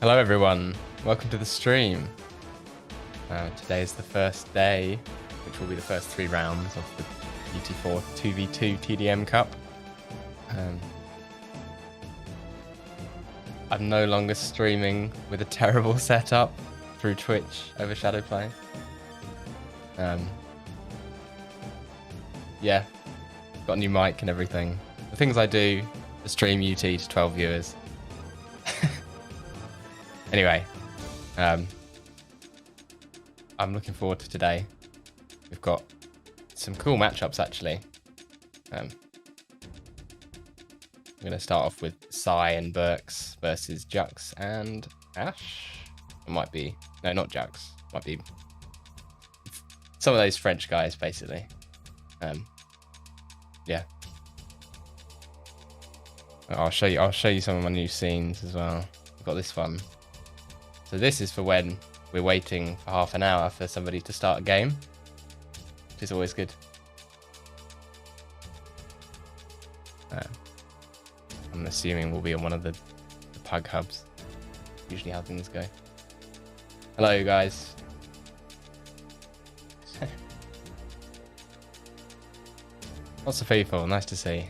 Hello everyone, welcome to the stream. Today is the first day, which will be the first 3 rounds of the UT4 2v2 TDM Cup. I'm no longer streaming with a terrible setup through Twitch over Shadowplay. Yeah, got a new mic and everything. The things I do to stream UT to 12 viewers. Anyway, I'm looking forward to today. We've got some cool matchups actually. I'm going to start off with Sai and Berks versus Jux and Ash. It might be, no, not Jux. Might be some of those French guys, basically. Yeah. I'll show you some of my new scenes as well. I've got this one. So this is for when we're waiting for half an hour for somebody to start a game, which is always good. I'm assuming we'll be on one of the pug hubs. Usually how things go. Hello guys. Lots of people, nice to see.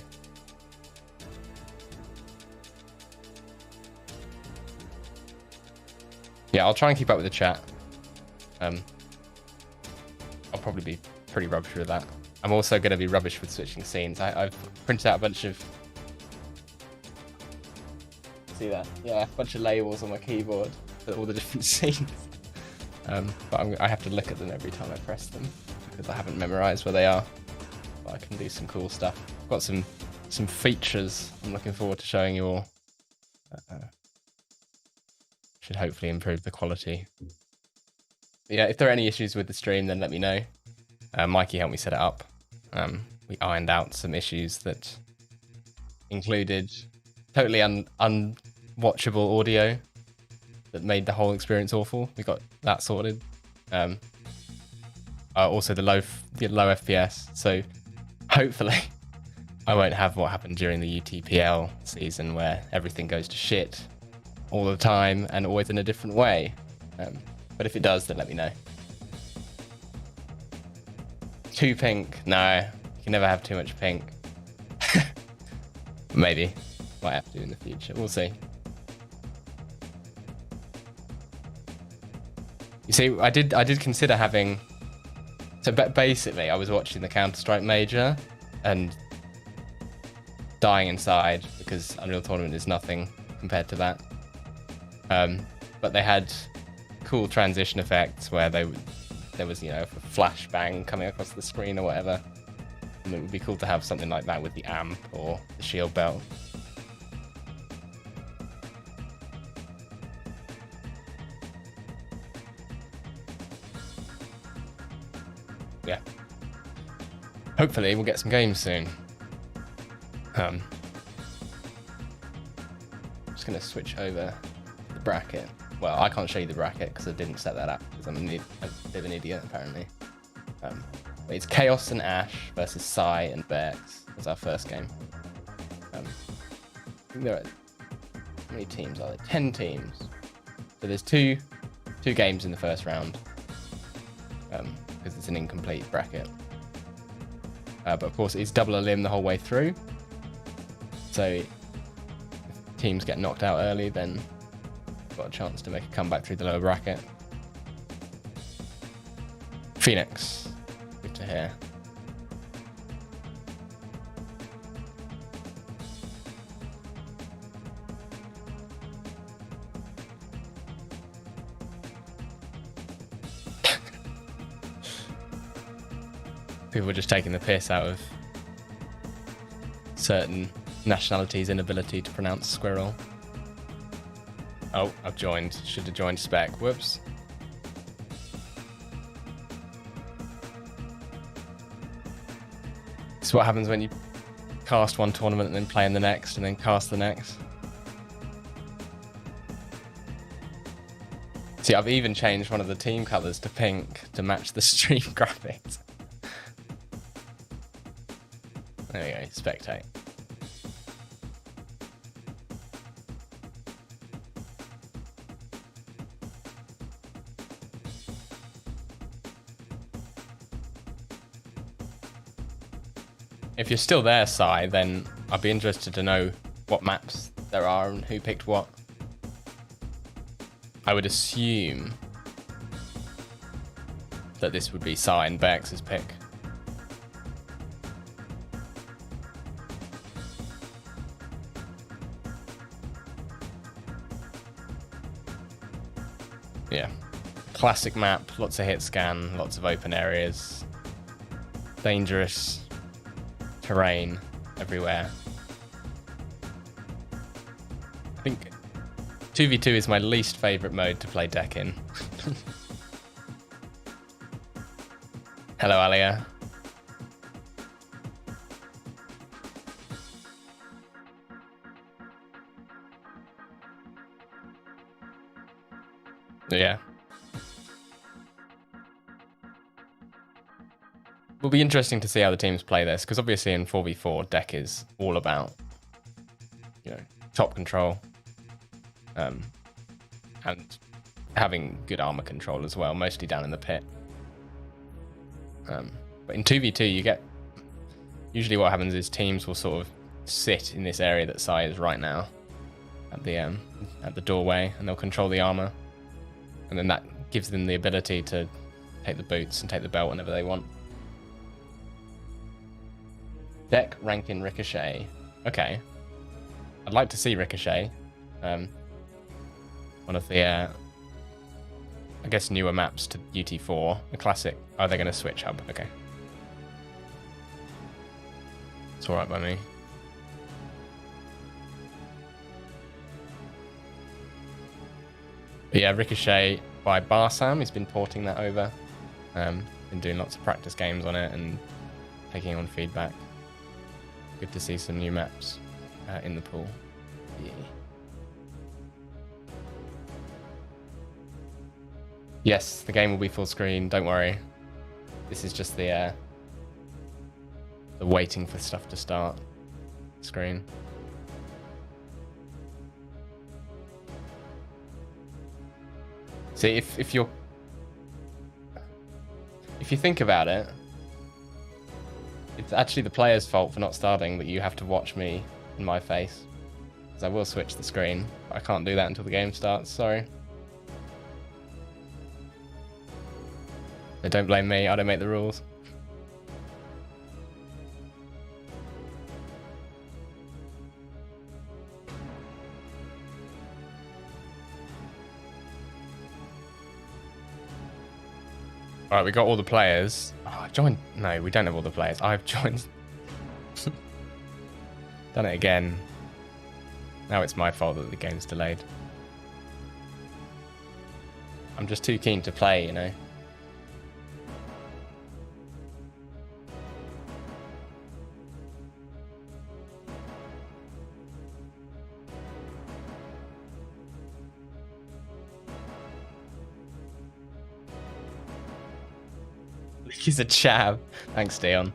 Yeah, I'll try and keep up with the chat. I'll probably be pretty rubbish with that. I'm also going to be rubbish with switching scenes. I've printed out a bunch of... See that? Yeah, a bunch of labels on my keyboard for all the different scenes. But I have to look at them every time I press them because I haven't memorized where they are. But I can do some cool stuff. I've got some features I'm looking forward to showing you all. Should hopefully improve the quality. But yeah, if there are any issues with the stream, then let me know. Mikey helped me set it up. We ironed out some issues that included totally unwatchable audio that made the whole experience awful. We got that sorted. I also the low FPS. So hopefully I won't have what happened during the UTPL season where everything goes to shit all the time and always in a different way. But if it does, then let me know. Too pink? No, you can never have too much pink. Maybe. Might have to in the future. We'll see. You see, I did consider having... So basically, I was watching the Counter-Strike Major and dying inside because Unreal Tournament is nothing compared to that. But they had cool transition effects where there was, you know, a flashbang coming across the screen or whatever. And it would be cool to have something like that with the amp or the shield belt. Yeah. Hopefully we'll get some games soon. I'm just going to switch over the bracket. Well, I can't show you the bracket because I didn't set that up because I'm a bit of an idiot apparently. But it's Chaos and Ash versus Psy and Berks as our first game. I think there are... How many teams are there? 10 teams. So there's two games in the first round. Because it's an incomplete bracket. But of course it's double a limb the whole way through. So if teams get knocked out early, then got a chance to make a comeback through the lower bracket. Phoenix, good to hear. People were just taking the piss out of certain nationalities' inability to pronounce squirrel. Oh, I've joined. Should have joined spec. Whoops. This is what happens when you cast one tournament and then play in the next and then cast the next. See, I've even changed one of the team colours to pink to match the stream graphics. There we go, spectate. If you're still there, Sai, then I'd be interested to know what maps there are and who picked what. I would assume that this would be Sai and Berks' pick. Yeah. Classic map, lots of hit scan, lots of open areas. Dangerous terrain everywhere. I think 2v2 is my least favourite mode to play deck in. Hello, Alia. Yeah. Will be interesting to see how the teams play this, because obviously in 4v4, deck is all about, you know, top control, and having good armor control as well, mostly down in the pit. But in 2v2, you get, usually what happens is teams will sort of sit in this area that Sai is right now, at the doorway, and they'll control the armor, and then that gives them the ability to take the boots and take the belt whenever they want. Deck rank in Ricochet. Okay. I'd like to see Ricochet. One of the, I guess, newer maps to UT4. The classic. Oh, they're going to switch hub. Okay. It's alright by me. But yeah, Ricochet by Barsam. He's been porting that over. Been doing lots of practice games on it and taking on feedback. Good to see some new maps in the pool. Yeah. Yes, the game will be full screen, don't worry. This is just the waiting for stuff to start screen. See, if you think about it, it's actually the player's fault for not starting that you have to watch me in my face. Because I will switch the screen, but I can't do that until the game starts, sorry. So don't blame me, I don't make the rules. Alright, we got all the players. Oh, I joined. No, we don't have all the players. I've joined. Done it again. Now it's my fault that the game's delayed. I'm just too keen to play, you know. He's a chav. Thanks, Dion.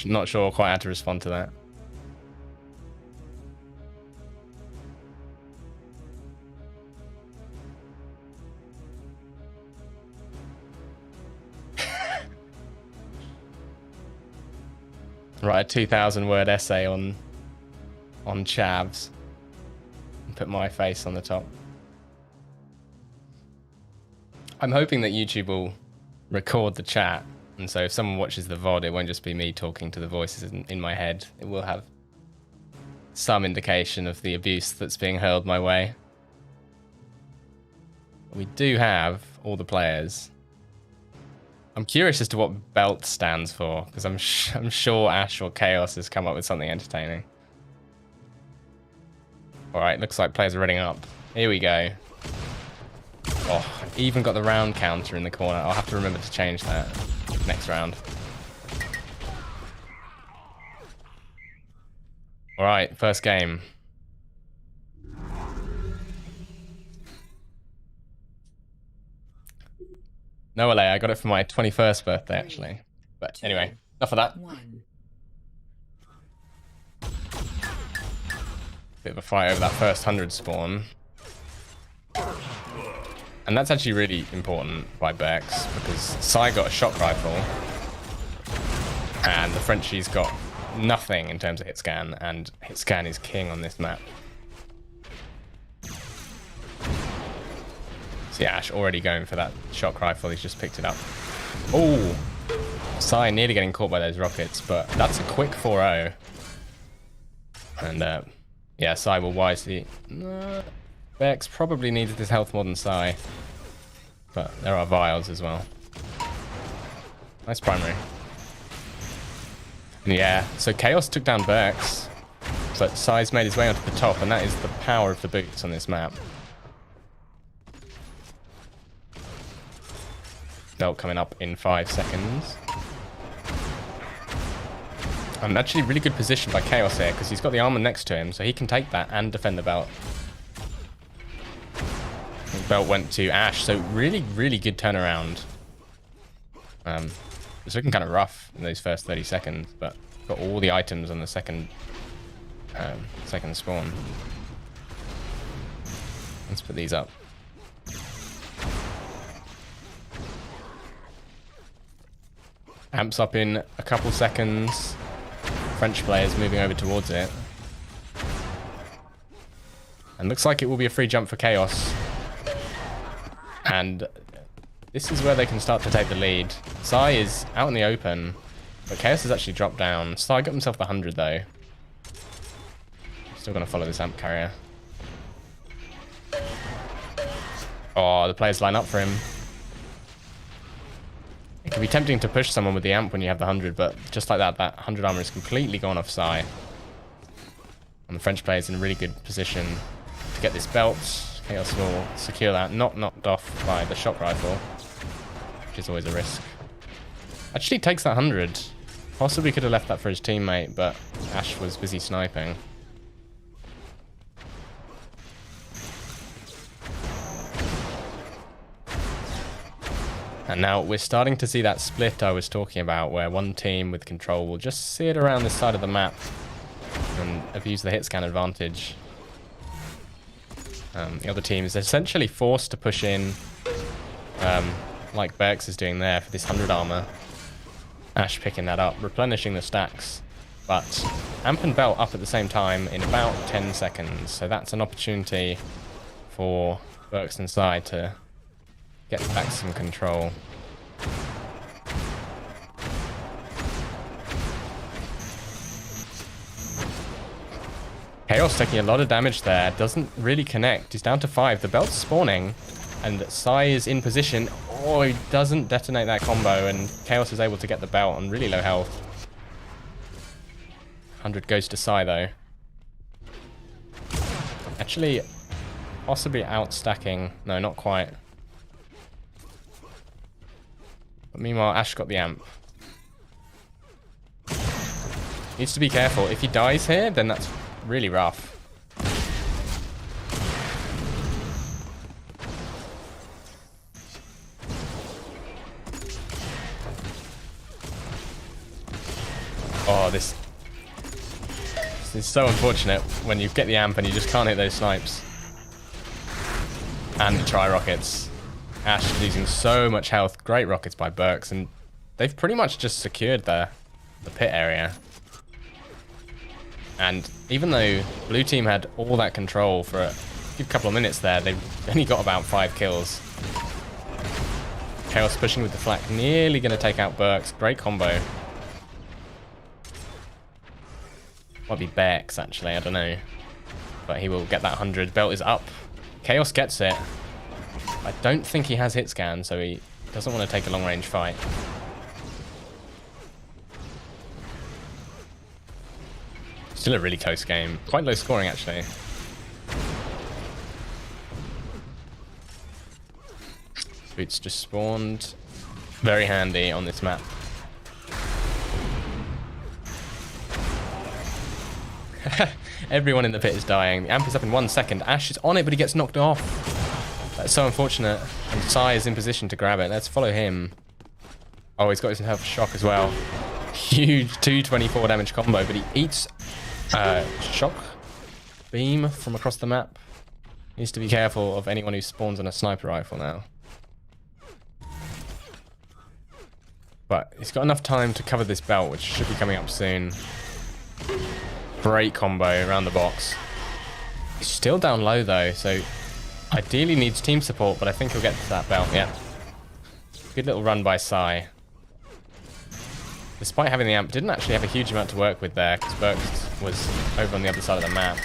Not sure quite how to respond to that. Write a 2,000 word essay on chavs and put my face on the top. I'm hoping that YouTube will record the chat, and so if someone watches the VOD, it won't just be me talking to the voices in my head. It will have some indication of the abuse that's being hurled my way. We do have all the players. I'm curious as to what belt stands for, because I'm sure Ash or Chaos has come up with something entertaining. Alright, looks like players are reading up. Here we go. Oh, even got the round counter in the corner. I'll have to remember to change that next round. Alright, first game. No, LA, I got it for my 21st birthday, actually. But anyway, enough of that. Bit of a fight over that first 100 spawn. And that's actually really important by Berks, because Sai got a shock rifle, and the Frenchie's got nothing in terms of hit scan, and hit scan is king on this map. See Ash already going for that shock rifle, he's just picked it up. Oh, Sai nearly getting caught by those rockets, but that's a quick 4-0. And yeah, Sai will wisely... Berks probably needed his health more than Sai, but there are vials as well. Nice primary. And yeah, so Chaos took down Berks, but Sai's made his way onto the top, and that is the power of the boots on this map. Belt coming up in 5 seconds. And actually really good position by Chaos here, because he's got the armor next to him, so he can take that and defend the belt. Belt went to Ash, so really, really good turnaround. It's looking kind of rough in those first 30 seconds, but got all the items on the second spawn. Let's put these up. Amps up in a couple seconds. French players moving over towards it. And looks like it will be a free jump for Chaos. And this is where they can start to take the lead. Sai is out in the open, but Chaos has actually dropped down. Sai got himself the 100 though. Still gonna follow this amp carrier. Oh, the players line up for him. It can be tempting to push someone with the amp when you have the 100, but just like that, that 100 armor is completely gone off Sai. And the French player's in a really good position to get this belt. Chaos will secure that, not knocked off by the shock rifle, which is always a risk. Actually takes that 100. Possibly could have left that for his teammate, but Ash was busy sniping. And now we're starting to see that split I was talking about, where one team with control will just see it around this side of the map and abuse the hit scan advantage. The other team is essentially forced to push in, like Berks is doing there for this 100 armor. Ash picking that up, replenishing the stacks. But Amp and Belt up at the same time in about 10 seconds. So that's an opportunity for Berks inside to get back some control. Chaos taking a lot of damage there. Doesn't really connect. He's down to 5. The Belt's spawning. And Sai is in position. Oh, he doesn't detonate that combo. And Chaos is able to get the Belt on really low health. 100 goes to Sai though. Actually, possibly outstacking. No, not quite. But meanwhile, Ash got the amp. Needs to be careful. If he dies here, then that's really rough. Oh, this is so unfortunate when you get the amp and you just can't hit those snipes. And the tri-rockets. Ash losing so much health. Great rockets by Berks, and they've pretty much just secured the pit area. And even though blue team had all that control for a good couple of minutes there, they've only got about 5 kills. Chaos pushing with the flak, nearly going to take out Berks. Great combo. Might be Berks actually, I don't know. But he will get that 100. Belt is up. Chaos gets it. I don't think he has hit scan, so he doesn't want to take a long range fight. Still a really close game. Quite low scoring actually. Boots just spawned. Very handy on this map. Everyone in the pit is dying. The amp is up in 1 second. Ash is on it, but he gets knocked off. That's so unfortunate. And Sai is in position to grab it. Let's follow him. Oh, he's got his health shock as well. Huge 224 damage combo, but he eats shock beam from across the map. Needs to be careful of anyone who spawns on a sniper rifle now. But he's got enough time to cover this belt, which should be coming up soon. Great combo around the box. He's still down low though, so ideally needs team support, but I think he'll get to that belt. Yeah. Good little run by Sai. Despite having the amp, didn't actually have a huge amount to work with there, because Berks was over on the other side of the map.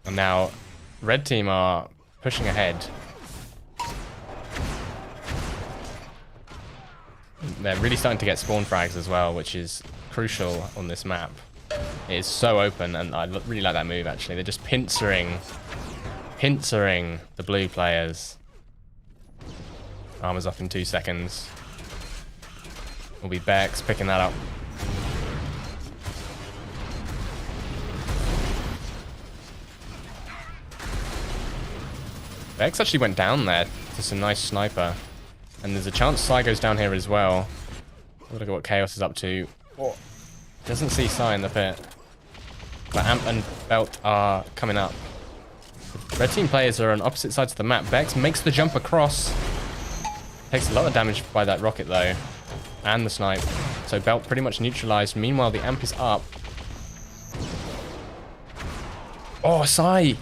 And now, red team are pushing ahead. They're really starting to get spawn frags as well, which is crucial on this map. It is so open, and I really like that move actually. They're just pincering the blue players. Armor's up in 2 seconds. Will be Berks picking that up. Berks actually went down there to some nice sniper. And there's a chance Sai goes down here as well. Look at what Chaos is up to. Oh, doesn't see Sai in the pit. But Amp and Belt are coming up. Red team players are on opposite sides of the map. Berks makes the jump across. Takes a lot of damage by that rocket though. And the snipe. So Belt pretty much neutralized. Meanwhile, the amp is up. Oh, Sai!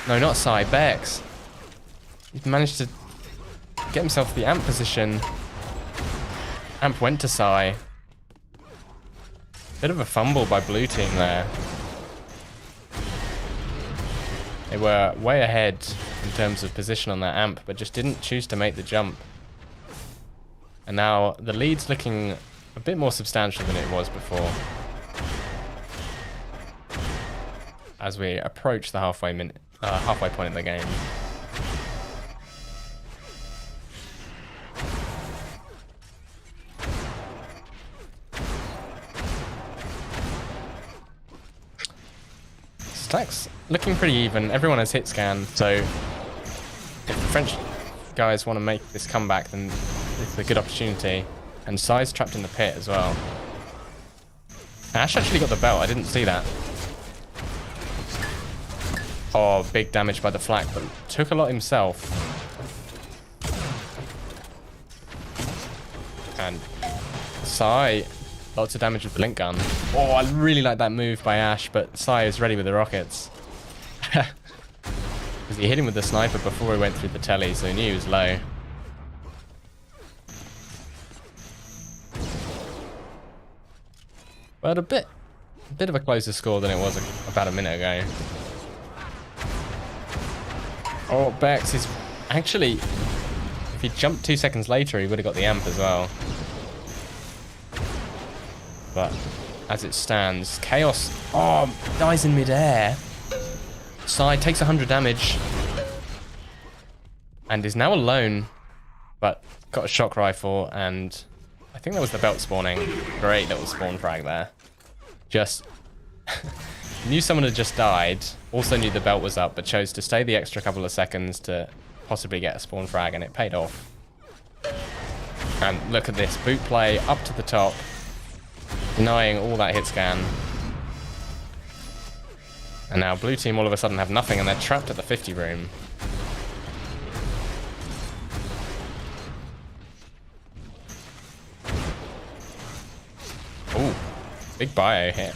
No, not Sai. Berks. He's managed to get himself the amp position. Amp went to Sai. Bit of a fumble by blue team there. They were way ahead in terms of position on that amp, but just didn't choose to make the jump. And now the lead's looking a bit more substantial than it was before. As we approach the halfway point in the game. Stacks looking pretty even. Everyone has hit scan, so if the French guys want to make this comeback, then it's a good opportunity. And Psy's trapped in the pit as well. Ash actually got the belt. I didn't see that. Oh, big damage by the flak, but took a lot himself. And Psy, lots of damage with the link gun. Oh, I really like that move by Ash, but Psy is ready with the rockets. Because he hit him with the sniper before he went through the telly, so he knew he was low. But a bit of a closer score than it was about a minute ago. Oh, Berks is actually, if he jumped 2 seconds later, he would have got the amp as well. But as it stands, Chaos, oh, dies in midair. Psy takes 100 damage and is now alone, but got a shock rifle, and I think that was the belt spawning. Great little spawn frag there. Just knew someone had just died, also knew the belt was up, but chose to stay the extra couple of seconds to possibly get a spawn frag, and it paid off. And look at this, boot play up to the top, denying all that hit scan. And now blue team all of a sudden have nothing, and they're trapped at the 50 room. Ooh, big bio hit.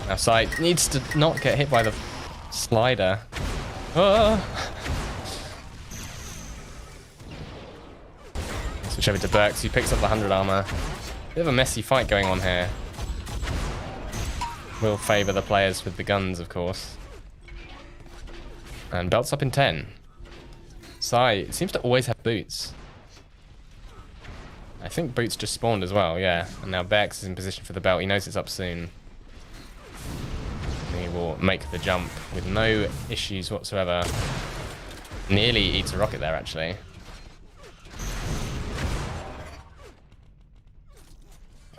Now Psy needs to not get hit by the slider. Oh. Switch over to Berks, who picks up the 100 armor. Bit of a messy fight going on here. Will favour the players with the guns, of course. And belt's up in 10. Psy seems to always have boots. I think boots just spawned as well, yeah. And now Berks is in position for the belt. He knows it's up soon. He will make the jump with no issues whatsoever. Nearly eats a rocket there, actually.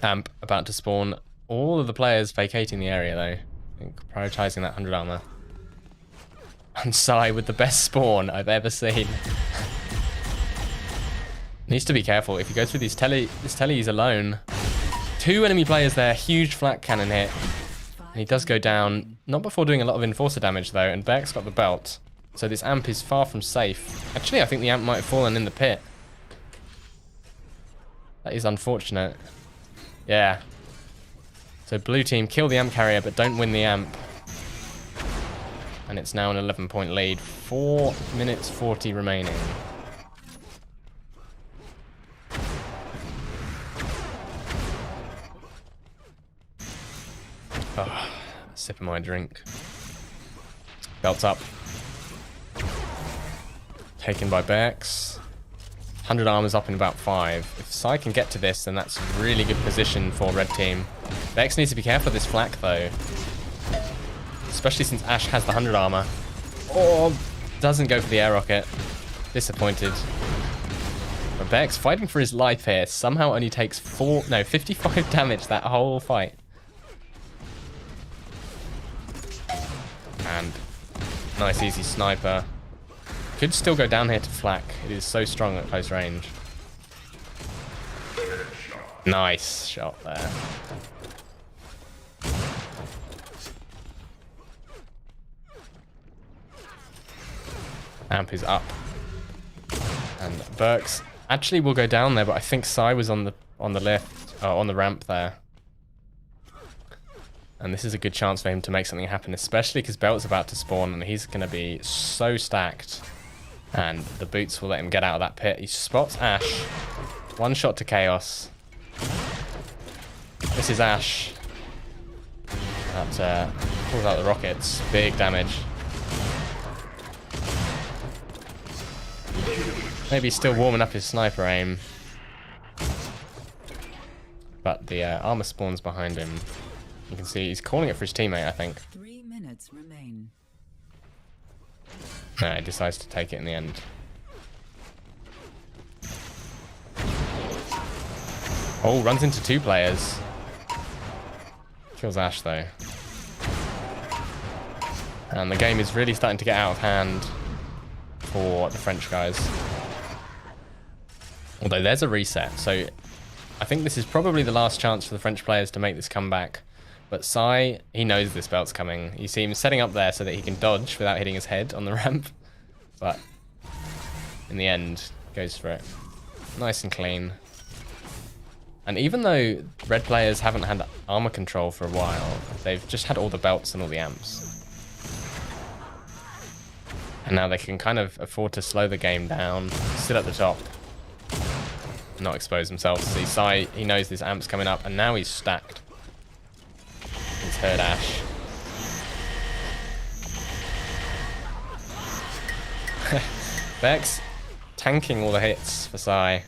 Amp about to spawn. All of the players vacating the area, though. I think prioritizing that 100 armor. And Psy with the best spawn I've ever seen. Needs to be careful. If you go through this telly he's alone. 2 enemy players there. Huge flak cannon hit. And he does go down. Not before doing a lot of enforcer damage, though. And Berks got the belt. So this amp is far from safe. Actually, I think the amp might have fallen in the pit. That is unfortunate. Yeah. So blue team kill the amp carrier, but don't win the amp. And it's now an 11-point lead. 4 minutes 40 remaining. Oh, sip of my drink. Belt's up. Taken by Berks. 100 armor's up in about 5. If Psy can get to this, then that's a really good position for red team. Berks needs to be careful of this flak, though. Especially since Ash has the 100 armor. Oh, doesn't go for the air rocket. Disappointed. But Berks fighting for his life here. Somehow only takes 55 damage that whole fight. And nice easy sniper. Could still go down here to flak. It is so strong at close range. Nice shot there. Amp is up. And Berks actually will go down there, but I think Psy was on the left, on the ramp there. And this is a good chance for him to make something happen, especially because Belt's about to spawn and he's going to be so stacked. And the boots will let him get out of that pit. He spots Ash. 1 shot to Chaos. This is Ash. That pulls out the rockets. Big damage. Maybe he's still warming up his sniper aim. But the armor spawns behind him. You can see he's calling it for his teammate, I think. 3 minutes remain. No, he decides to take it in the end. Oh, runs into 2 players. Kills Ash, though. And the game is really starting to get out of hand for the French guys. Although there's a reset, so I think this is probably the last chance for the French players to make this comeback. But Sai, he knows this belt's coming. You see him setting up there so that he can dodge without hitting his head on the ramp. But in the end, goes for it. Nice and clean. And even though red players haven't had armor control for a while, they've just had all the belts and all the amps. And now they can kind of afford to slow the game down, sit at the top, not expose themselves. See, Sai, he knows this amp's coming up, and now he's stacked. He's heard Ash. Berks tanking all the hits for Sai.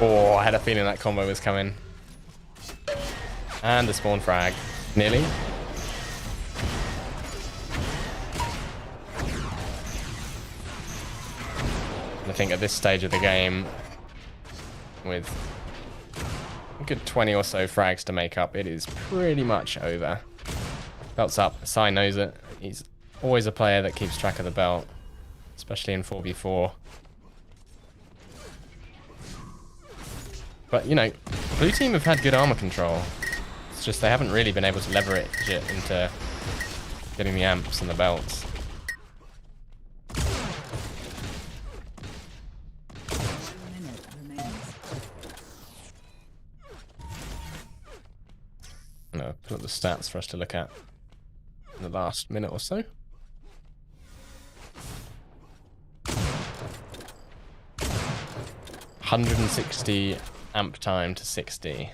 Oh, I had a feeling that combo was coming. And the spawn frag. Nearly. I think at this stage of the game, with a good 20 or so frags to make up, it is pretty much over. Belt's up. Sai knows it. He's always a player that keeps track of the belt, especially in 4v4. But, you know, blue team have had good armor control. It's just they haven't really been able to leverage it into getting the amps and the belts. I'm going to put up the stats for us to look at in the last minute or so. $160 amp time to 60.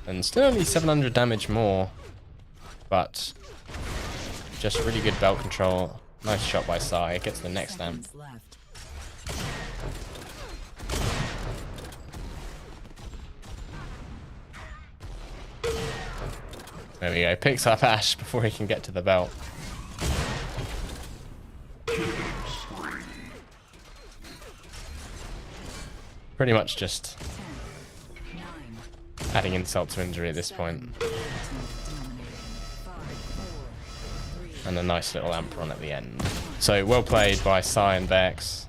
And still only 700 damage more, but just really good belt control. Nice shot by Sai. Gets the next amp. There we go. Picks up Ash before he can get to the belt. Pretty much just adding insult to injury at this point. And a nice little amp run at the end. So well played by Sai and Berks.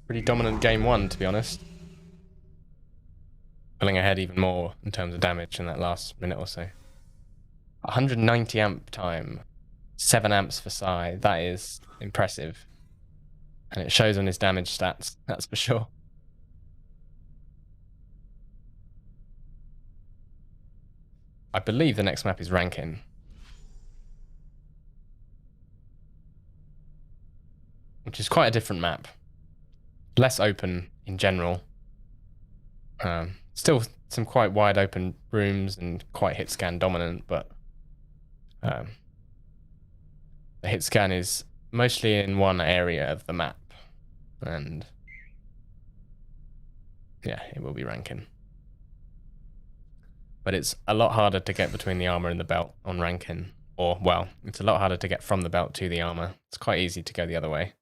Pretty dominant game one, to be honest. Pulling ahead even more in terms of damage in that last minute or so. 190 amp time, 7 amps for Sai. That is impressive. And it shows on his damage stats, that's for sure. I believe the next map is Rankin. Which is quite a different map. Less open in general. Still some quite wide open rooms and quite hit scan dominant, but the hit scan is mostly in one area of the map. And yeah, it will be Rankin. But it's a lot harder to get between the armor and the belt on Rankin. Or, well, it's a lot harder to get from the belt to the armor. It's quite easy to go the other way.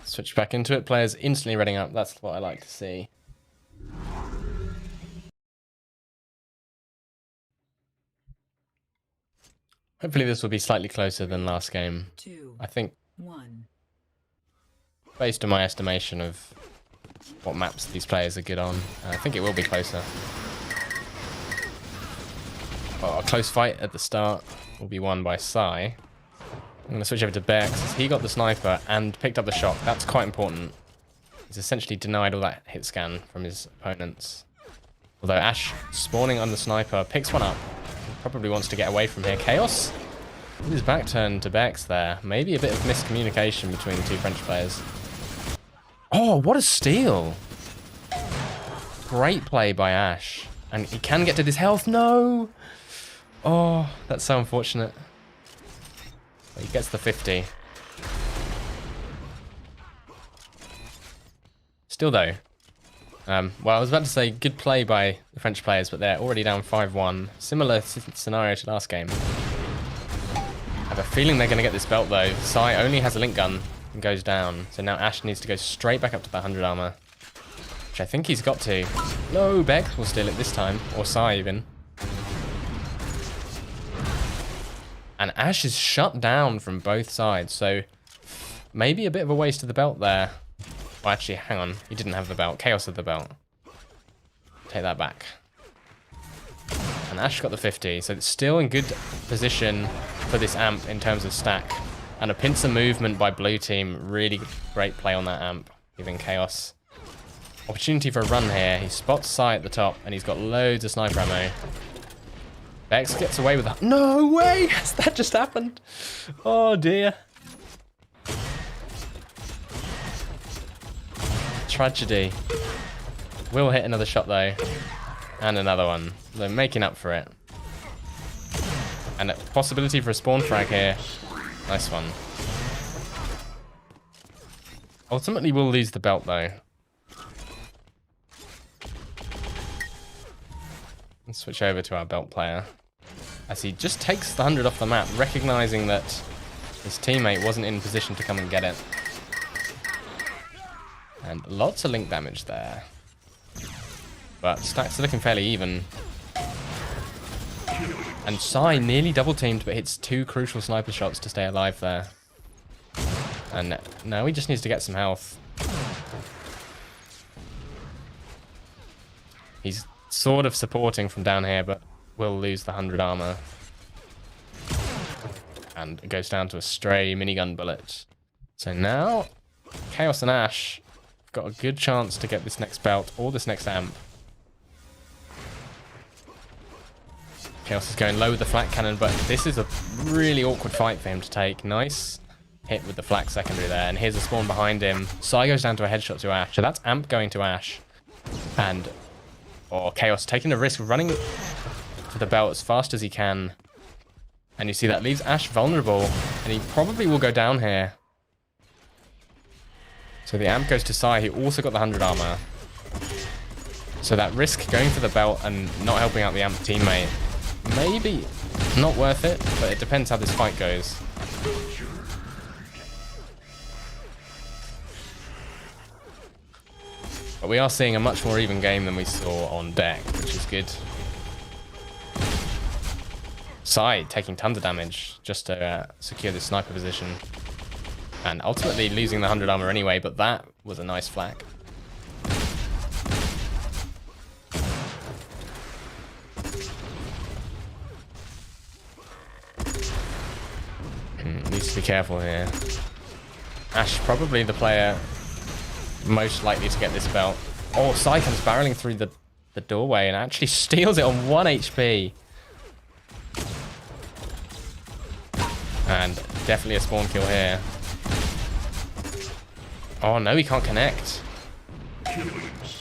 Switch back into it. Players instantly reading up. That's what I like to see. Hopefully this will be slightly closer than last game. I think, based on my estimation of what maps these players are good on, I think it will be closer. Oh, a close fight at the start will be won by Sai. I'm going to switch over to Berks. He got the sniper and picked up the shot. That's quite important. He's essentially denied all that hit scan from his opponents. Although Ash, spawning on the sniper, picks one up. He probably wants to get away from here. Chaos with his back turned to Berks there. Maybe a bit of miscommunication between the two French players. Oh, what a steal! Great play by Ash. And he can get to this health. No! Oh, that's so unfortunate. He gets the 50. Still though. Well, I was about to say good play by the French players, but they're already down 5-1. Similar scenario to last game. I have a feeling they're going to get this belt though. Sai only has a link gun and goes down. So now Ash needs to go straight back up to that 100 armor. Which I think he's got to. No, Berks will steal it this time. Or Sai even. And Ash is shut down from both sides. So maybe a bit of a waste of the belt there. Well, actually, hang on. He didn't have the belt. Chaos had the belt. Take that back. And Ash got the 50. So it's still in good position for this amp in terms of stack. And a pincer movement by blue team. Really great play on that amp. Giving Chaos opportunity for a run here. He spots Sai at the top. And he's got loads of sniper ammo. Berks gets away with that. No way! Has that just happened? Oh dear. Tragedy. Will hit another shot though. And another one. They're making up for it. And a possibility for a spawn frag here. Nice one. Ultimately we'll lose the belt though. Let's switch over to our belt player. As he just takes the 100 off the map, recognizing that his teammate wasn't in position to come and get it. And lots of link damage there. But stacks are looking fairly even. And Sai nearly double teamed, but hits 2 crucial sniper shots to stay alive there. And now he just needs to get some health. He's sort of supporting from down here, but will lose the 100 armor. And it goes down to a stray minigun bullet. So now, Chaos and Ash have got a good chance to get this next belt or this next amp. Chaos is going low with the flak cannon, but this is a really awkward fight for him to take. Nice hit with the flak secondary there, and here's a spawn behind him. Sai goes down to a headshot to Ash, so that's amp going to Ash. And Chaos taking a risk, running for the belt as fast as he can. And you see that leaves Ash vulnerable, and he probably will go down here. So the amp goes to Sai, he also got the 100 armor. So that risk going for the belt and not helping out the amp teammate, maybe not worth it, but it depends how this fight goes. But we are seeing a much more even game than we saw on deck, which is good. Sai taking tons of damage just to secure this sniper position. And ultimately losing the 100 armor anyway, but that was a nice flak. Needs to be careful here. Ash probably the player most likely to get this belt. Oh, Sai comes barreling through the doorway and actually steals it on 1 HP. And definitely a spawn kill here. Oh no, he can't connect.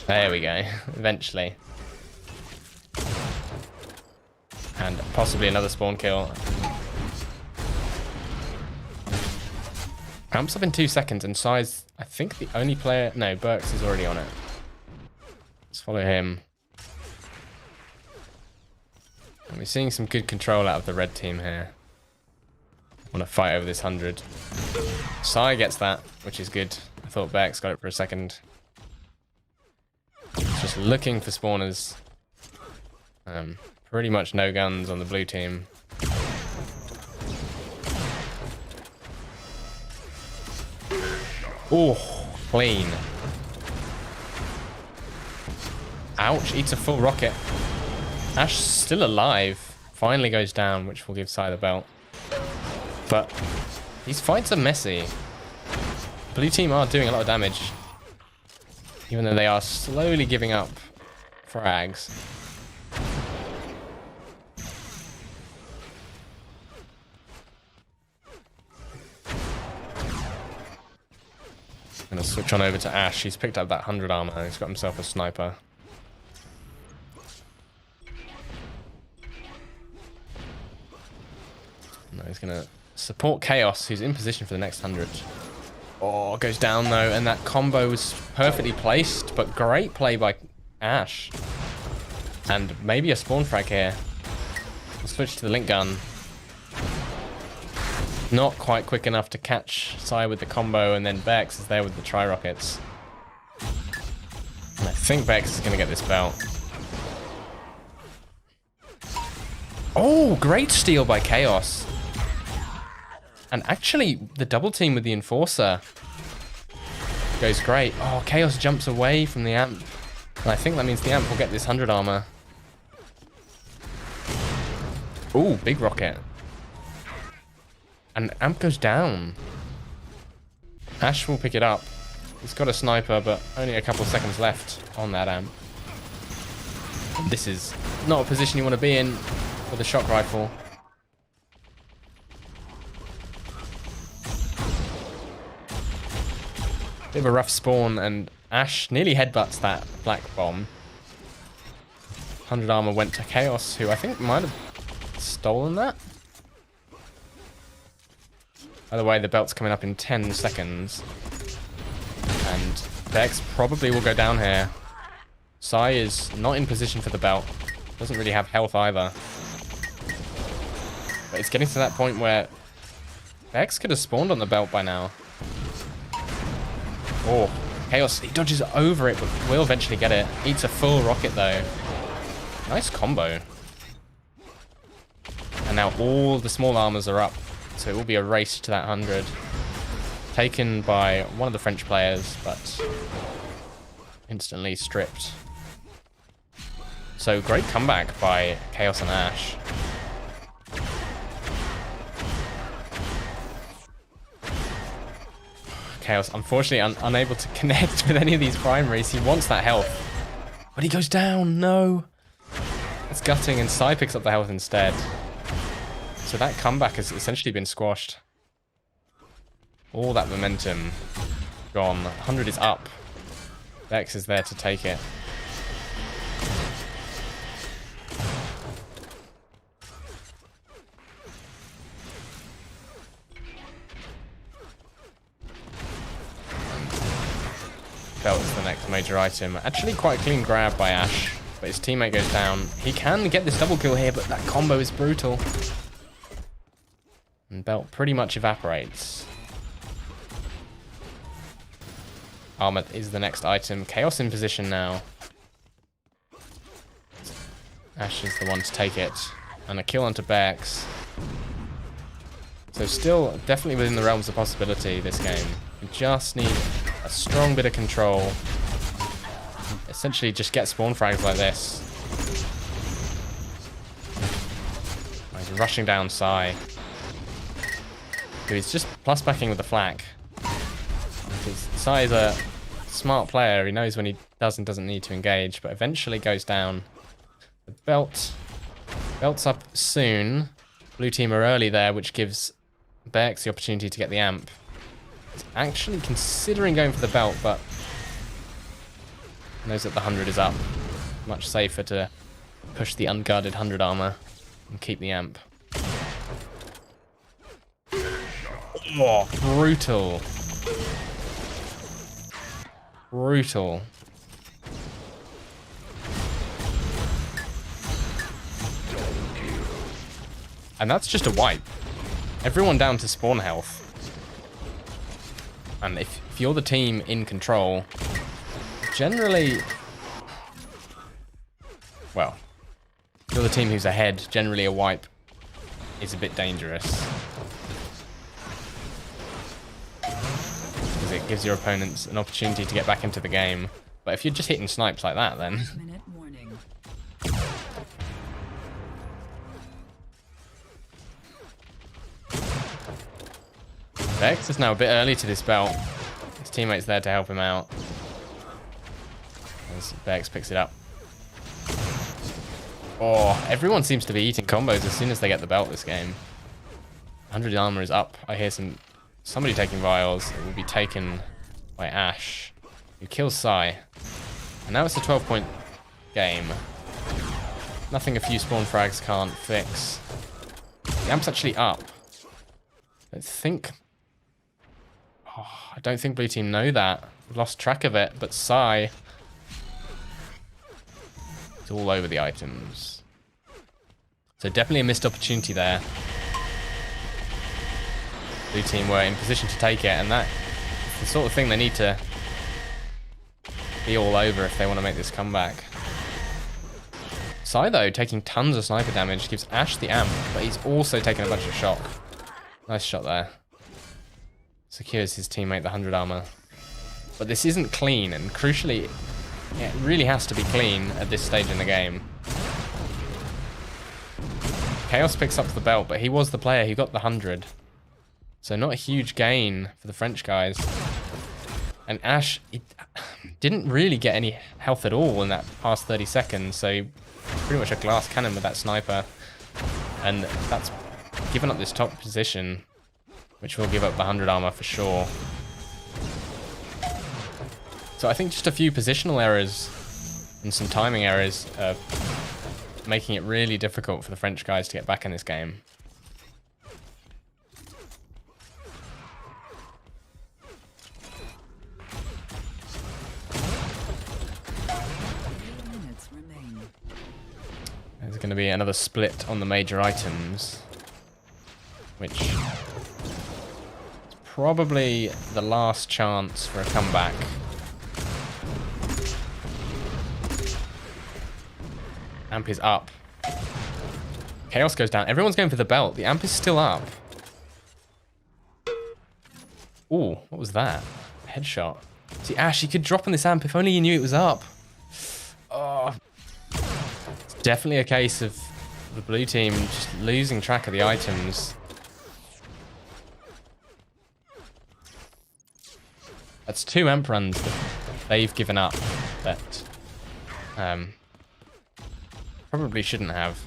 There we go, eventually. And possibly another spawn kill. Ramps up in 2 seconds, and Sai's, I think, the only player... No, Berks is already on it. Let's follow him. And we're seeing some good control out of the red team here. Want to fight over this 100. Sai gets that, which is good. I thought Berks got it for a second. Just looking for spawners. Pretty much no guns on the blue team. Oh, clean. Ouch, eats a full rocket. Ash still alive finally goes down, which will give Sai the belt. But these fights are messy. Blue team are doing a lot of damage, even though they are slowly giving up frags. Gonna switch on over to Ash. He's picked up that 100 armor and he's got himself a sniper. No, he's gonna support Chaos, who's in position for the next 100. Oh, goes down though, and that combo was perfectly placed, but great play by Ash. And maybe a spawn frag here. We'll switch to the link gun. Not quite quick enough to catch Sai with the combo, and then Berks is there with the tri-rockets. And I think Berks is going to get this belt. Oh, great steal by Chaos. And actually, the double team with the Enforcer goes great. Oh, Chaos jumps away from the amp. And I think that means the amp will get this 100 armor. Ooh, big rocket. And amp goes down. Ash will pick it up. He's got a sniper, but only a couple of seconds left on that amp. This is not a position you want to be in with a shock rifle. Bit of a rough spawn, and Ash nearly headbutts that black bomb. 100 armor went to Chaos, who I think might have stolen that. By the way, the belt's coming up in 10 seconds. And Berks probably will go down here. Sai is not in position for the belt. Doesn't really have health either. But it's getting to that point where Berks could have spawned on the belt by now. Oh, Chaos, he dodges over it, but will eventually get it. Eats a full rocket though. Nice combo. And now all the small armors are up. So it will be a race to that 100. Taken by one of the French players, but instantly stripped. So great comeback by Chaos and Ash. Chaos, unfortunately, unable to connect with any of these primaries. He wants that health. But he goes down, no. It's gutting, and Sai picks up the health instead. So that comeback has essentially been squashed. All that momentum gone. 100 is up. Berks is there to take it. Belt is the next major item. Actually quite a clean grab by Ash, but his teammate goes down. He can get this double kill here, but that combo is brutal. And belt pretty much evaporates. Armor is the next item. Chaos in position now. Ash is the one to take it. And a kill onto Berks. So still definitely within the realms of possibility this game. We just need a strong bit of control. Essentially just get spawn frags like this. He's rushing down Sai. He's just plus backing with the flak. Sai is a smart player. He knows when he does and doesn't need to engage, but eventually goes down. The belt's up soon. Blue team are early there, which gives Berks the opportunity to get the amp. He's actually considering going for the belt, but knows that the 100 is up. Much safer to push the unguarded 100 armor and keep the amp. Oh, brutal. Brutal. And that's just a wipe. Everyone down to spawn health. And if you're the team in control, generally... Well, if you're the team who's ahead, generally a wipe is a bit dangerous. It gives your opponents an opportunity to get back into the game. But if you're just hitting snipes like that, then... Berks is now a bit early to this belt. His teammate's there to help him out. As Berks picks it up. Oh, everyone seems to be eating combos as soon as they get the belt this game. 100 armor is up. I hear somebody taking vials. It will be taken by Ashe, who kills Sai. And now it's a 12-point game. Nothing a few spawn frags can't fix. The amp's actually up. I don't think blue team know that. We've lost track of it, but Sai is all over the items. So definitely a missed opportunity there. Blue team were in position to take it, and that's the sort of thing they need to be all over if they want to make this comeback. Sai, though, taking tons of sniper damage, gives Ashe the amp, but he's also taking a bunch of shock. Nice shot there. Secures his teammate the 100 armor. But this isn't clean, and crucially, it really has to be clean at this stage in the game. Chaos picks up the belt, but he was the player who got the 100. So not a huge gain for the French guys. And Ashe didn't really get any health at all in that past 30 seconds, so pretty much a glass cannon with that sniper. And that's given up this top position, which will give up the 100 armor for sure. So I think just a few positional errors and some timing errors are making it really difficult for the French guys to get back in this game. There's going to be another split on the major items, which is probably the last chance for a comeback. Amp is up. Chaos goes down. Everyone's going for the belt. The amp is still up. Ooh, what was that? Headshot. See, Ashe, you could drop on this amp if only you knew it was up. Oh. It's definitely a case of the blue team just losing track of the items. That's 2 amp runs that they've given up that probably shouldn't have.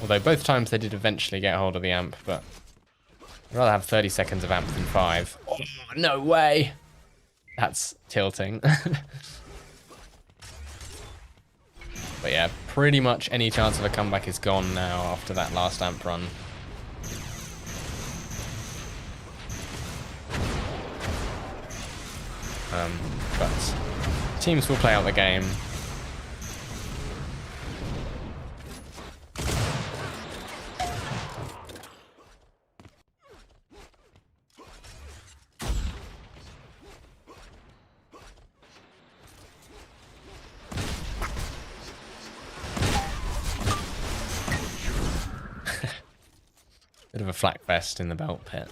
Although both times they did eventually get hold of the amp, but I'd rather have 30 seconds of amp than 5. Oh, no way! That's tilting. But yeah, pretty much any chance of a comeback is gone now after that last amp run. But teams will play out the game. Bit of a flak vest in the belt pit.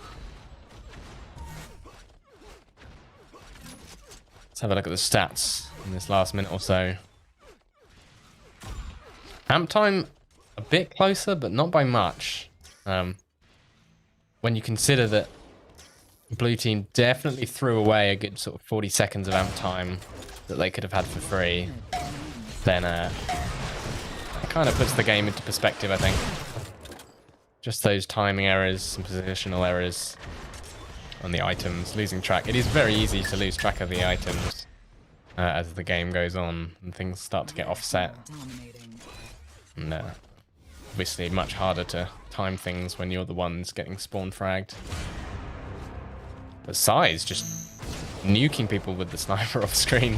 Let's have a look at the stats in this last minute or so. Amp time a bit closer, but not by much. When you consider that blue team definitely threw away a good sort of 40 seconds of amp time that they could have had for free, then it kind of puts the game into perspective, I think. Just those timing errors, some positional errors on the items, losing track. It is very easy to lose track of the items as the game goes on and things start to get offset. And obviously much harder to time things when you're the ones getting spawn fragged. But Sai is just nuking people with the sniper off screen.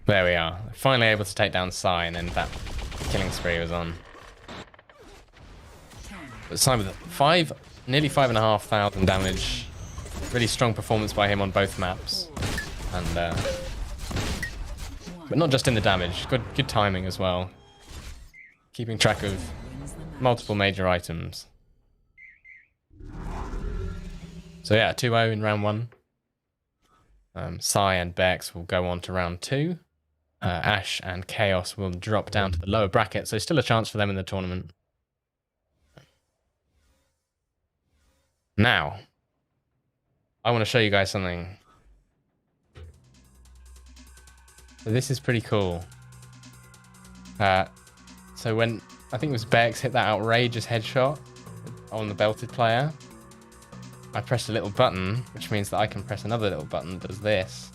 There we are. Finally able to take down Sai, and then that killing spree was on. But Sai with nearly 5,500 damage. Really strong performance by him on both maps. And but not just in the damage. Good timing as well. Keeping track of multiple major items. So yeah, 2-0 in round 1. Sai and Berks will go on to round 2. Ash and Chaos will drop down to the lower bracket, so still a chance for them in the tournament. Now, I want to show you guys something. So this is pretty cool. So when, I think it was Berks hit that outrageous headshot on the belted player, I pressed a little button, which means that I can press another little button that does this.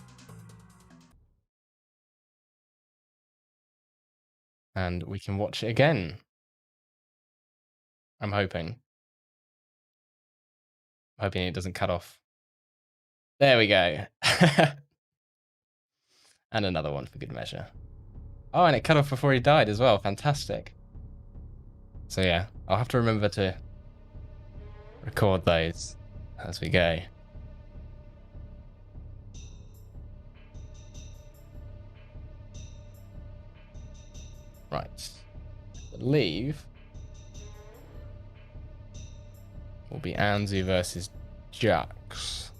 And we can watch it again. I'm hoping. Hoping it doesn't cut off. There we go. And another one for good measure. Oh, and it cut off before he died as well. Fantastic. So yeah, I'll have to remember to record those as we go. Right. I believe will be Anzu versus Jax.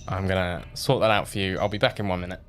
I'm gonna sort that out for you. I'll be back in 1 minute.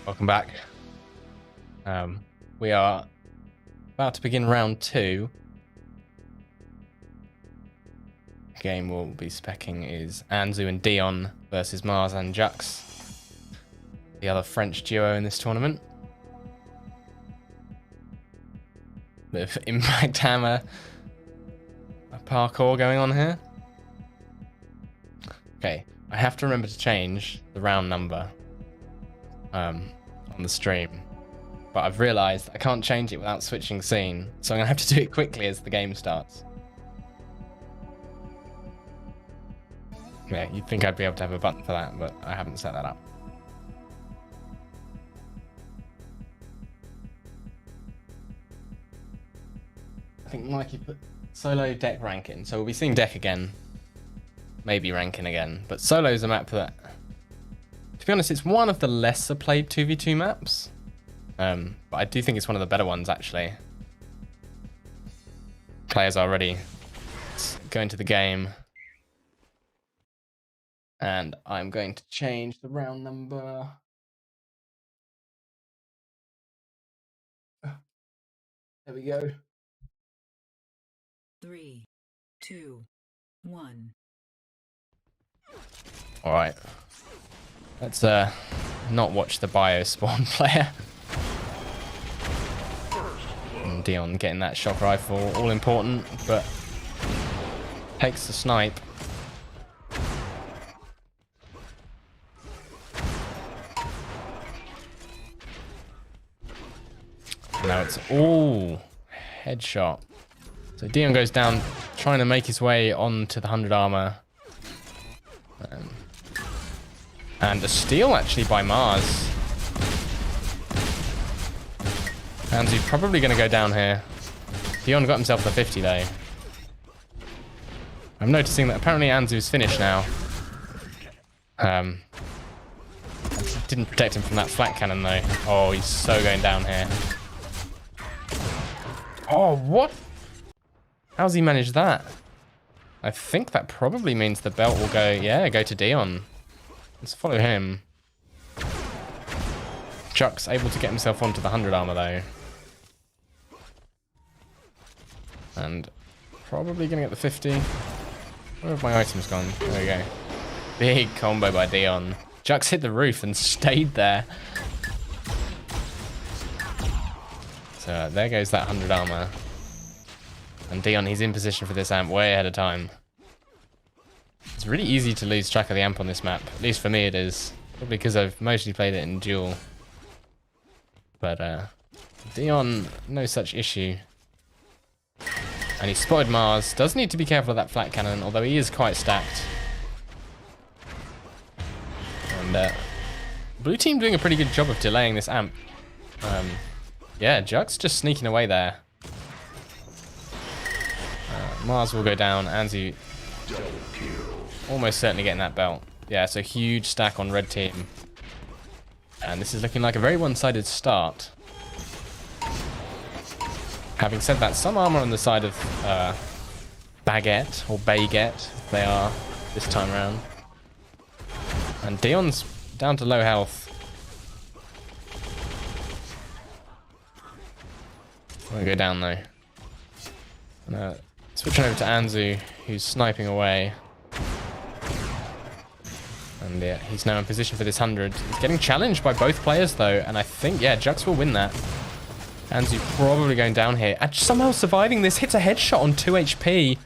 Welcome back. We are about to begin round 2. game we'll be specking is Anzu and Dion versus Mars and Jux, the other French duo in this tournament. Bit of impact hammer parkour going on here. Okay, I have to remember to change the round number on the stream, but I've realised I can't change it without switching scene, so I'm gonna have to do it quickly as the game starts. Yeah, you'd think I'd be able to have a button for that, but I haven't set that up. I think Mikey put solo deck ranking, so we'll be seeing deck again, maybe ranking again, but solo's a map that, to be honest, it's one of the lesser played 2v2 maps, but I do think it's one of the better ones actually. Players are ready. Let's go into the game. And I'm going to change the round number. There we go. 3, 2, 1. All right. Let's not watch the bio spawn player. And Dion getting that shock rifle, all important, but takes the snipe. Now it's all headshot. So Dion goes down, trying to make his way onto the 100 armor. And a steal actually by Mars. Anzu's probably going to go down here. Dion got himself the 50 though. I'm noticing that apparently Anzu's finished now. Didn't protect him from that flat cannon though. Oh, he's so going down here. Oh, what? How's he managed that? I think that probably means the belt will go, yeah, go to Dion. Let's follow him. Chuck's able to get himself onto the 100 armor though. And probably gonna get the 50. Where have my items gone? There we go. Big combo by Dion. Jux hit the roof and stayed there. So there goes that 100 armor. And Dion, he's in position for this amp way ahead of time. It's really easy to lose track of the amp on this map. At least for me it is. Probably because I've mostly played it in duel. But Dion, no such issue. And he spotted Mars. Does need to be careful of that flat cannon, although he is quite stacked. And blue team doing a pretty good job of delaying this amp. Yeah, Jux just sneaking away there. Mars will go down. Anzu almost certainly getting that belt. Yeah, so huge stack on red team. And this is looking like a very one-sided start. Having said that, some armor on the side of Baguette, or Baguette, they are this time around. And Dion's down to low health. I'm gonna go down though. Switching over to Anzu, who's sniping away. And yeah, he's now in position for this 100. He's getting challenged by both players though, and I think, yeah, Jux will win that. Anzu probably going down here. And somehow surviving this, hits a headshot on 2 HP.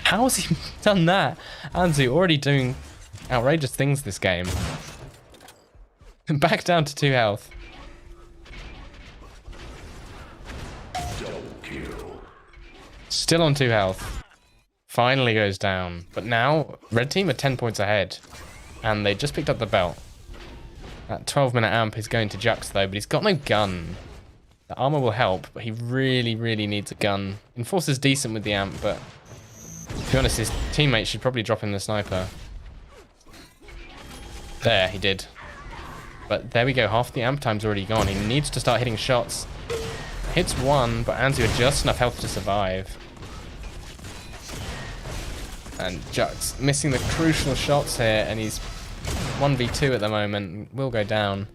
How has he done that? Anzu already doing outrageous things this game. Back down to 2 health. Still on 2 health. Finally goes down. But now, red team are 10 points ahead. And they just picked up the belt. That 12-minute amp is going to Jux though, but he's got no gun. The armor will help, but he really, really needs a gun. Enforcer's decent with the amp, but to be honest, his teammate should probably drop him the sniper. There, he did. But there we go, half the amp time's already gone. He needs to start hitting shots. Hits one, but Anzu had just enough health to survive. And Jux missing the crucial shots here, and he's 1v2 at the moment. Will go down.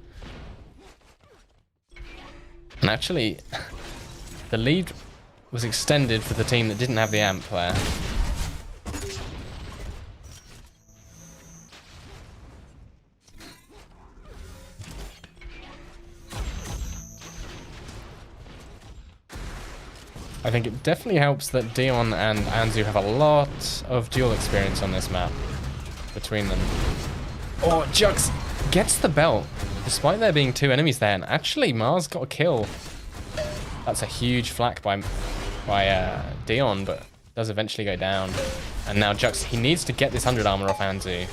And actually, the lead was extended for the team that didn't have the amp there. I think it definitely helps that Dion and Anzu have a lot of duel experience on this map between them. Oh, Jux gets the belt, despite there being 2 enemies there, and actually Mars got a kill. That's a huge flak by Dion, but does eventually go down. And now Jux, he needs to get this 100 armor off Anzu,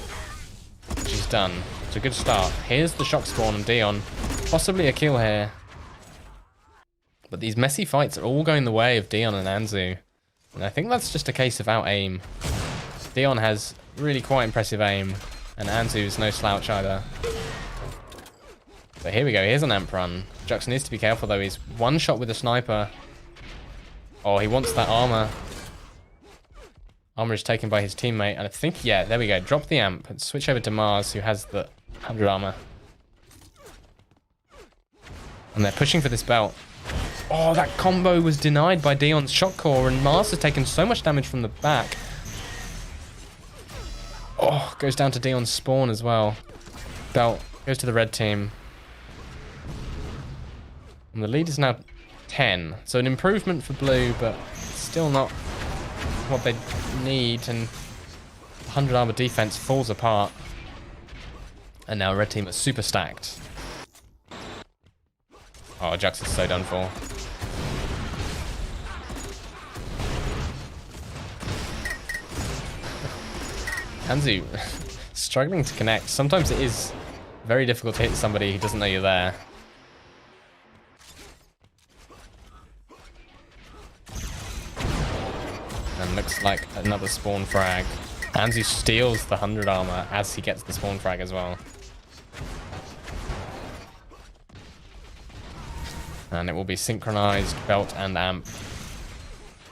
which he's done. It's a good start. Here's the shock spawn on Dion. Possibly a kill here. But these messy fights are all going the way of Dion and Anzu. And I think that's just a case of out-aim. Dion has really quite impressive aim, and Anzu is no slouch either. But here we go, here's an amp run. Jux needs to be careful though, he's one shot with a sniper. Oh, he wants that armor. Armor is taken by his teammate, and I think, yeah, there we go. Drop the amp and switch over to Mars, who has the 100 armor. And they're pushing for this belt. Oh, that combo was denied by Dion's shock core, and Mars has taken so much damage from the back. Oh, goes down to Dion's spawn as well. Belt goes to the red team. And the lead is now 10. So an improvement for blue, but still not what they need. And 100 armor defense falls apart. And now red team are super stacked. Oh, Jux is so done for. Anzu struggling to connect. Sometimes it is very difficult to hit somebody who doesn't know you're there. And looks like another spawn frag. Anzu steals the 100 armor as he gets the spawn frag as well. And it will be synchronized belt and amp.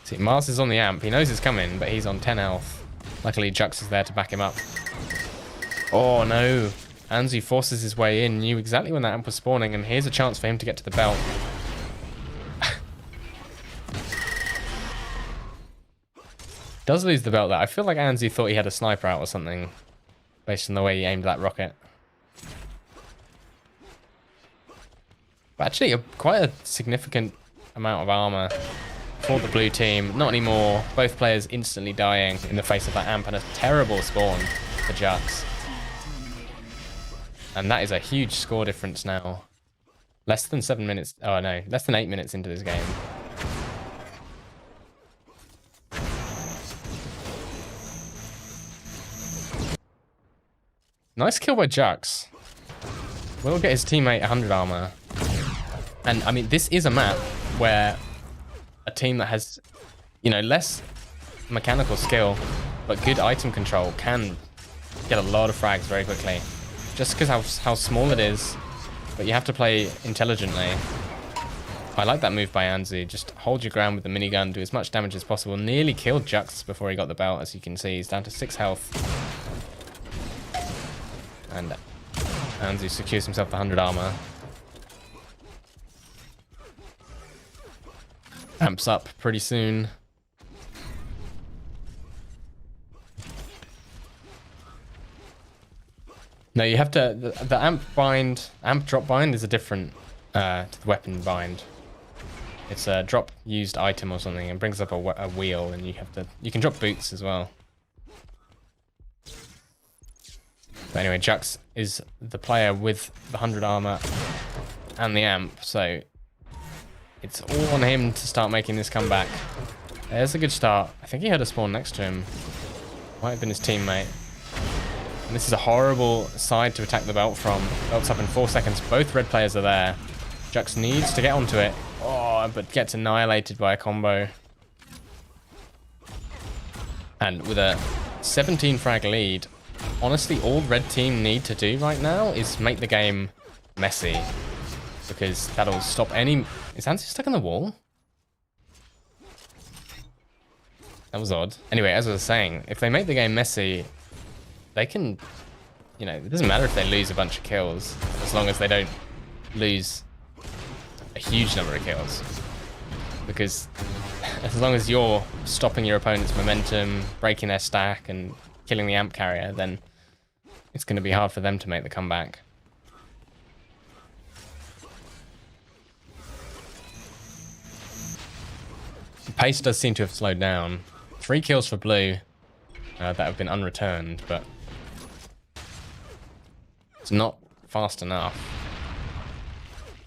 See, Mars is on the amp. He knows it's coming, but he's on 10 health. Luckily, Jux is there to back him up. Oh no. Anzu forces his way in, knew exactly when that amp was spawning, and here's a chance for him to get to the belt. Does lose the belt there. I feel like Anzu thought he had a sniper out or something, based on the way he aimed that rocket. But actually, quite a significant amount of armor for the blue team. Not anymore. Both players instantly dying in the face of that amp, and a terrible spawn for Jux. And that is a huge score difference now. Less than 7 minutes. Oh no, less than 8 minutes into this game. Nice kill by Jux. Will get his teammate 100 armor. And I mean, this is a map where a team that has, you know, less mechanical skill, but good item control can get a lot of frags very quickly. Just because how small it is, but you have to play intelligently. I like that move by Anzu. Just hold your ground with the minigun, do as much damage as possible. Nearly killed Jux before he got the belt, as you can see. He's down to 6 health. And Anzu secures himself the 100 armor. Amps up pretty soon. No, you have to... The amp drop bind is a different to the weapon bind. It's a drop used item or something and brings up a wheel, and you can drop boots as well. But anyway, Jux is the player with the 100 armor and the amp, so it's all on him to start making this comeback. There's a good start. I think he had a spawn next to him. Might have been his teammate. And this is a horrible side to attack the belt from. Belt's up in 4 seconds. Both red players are there. Jux needs to get onto it. Oh, but gets annihilated by a combo. And with a 17 frag lead, honestly, all red team need to do right now is make the game messy. Because that'll stop any... Is Anzu stuck in the wall? That was odd. Anyway, as I was saying, if they make the game messy, they can... You know, it doesn't matter if they lose a bunch of kills, as long as they don't lose a huge number of kills. Because as long as you're stopping your opponent's momentum, breaking their stack, and killing the amp carrier, then it's going to be hard for them to make the comeback. Pace does seem to have slowed down. 3 kills for blue that have been unreturned, but it's not fast enough.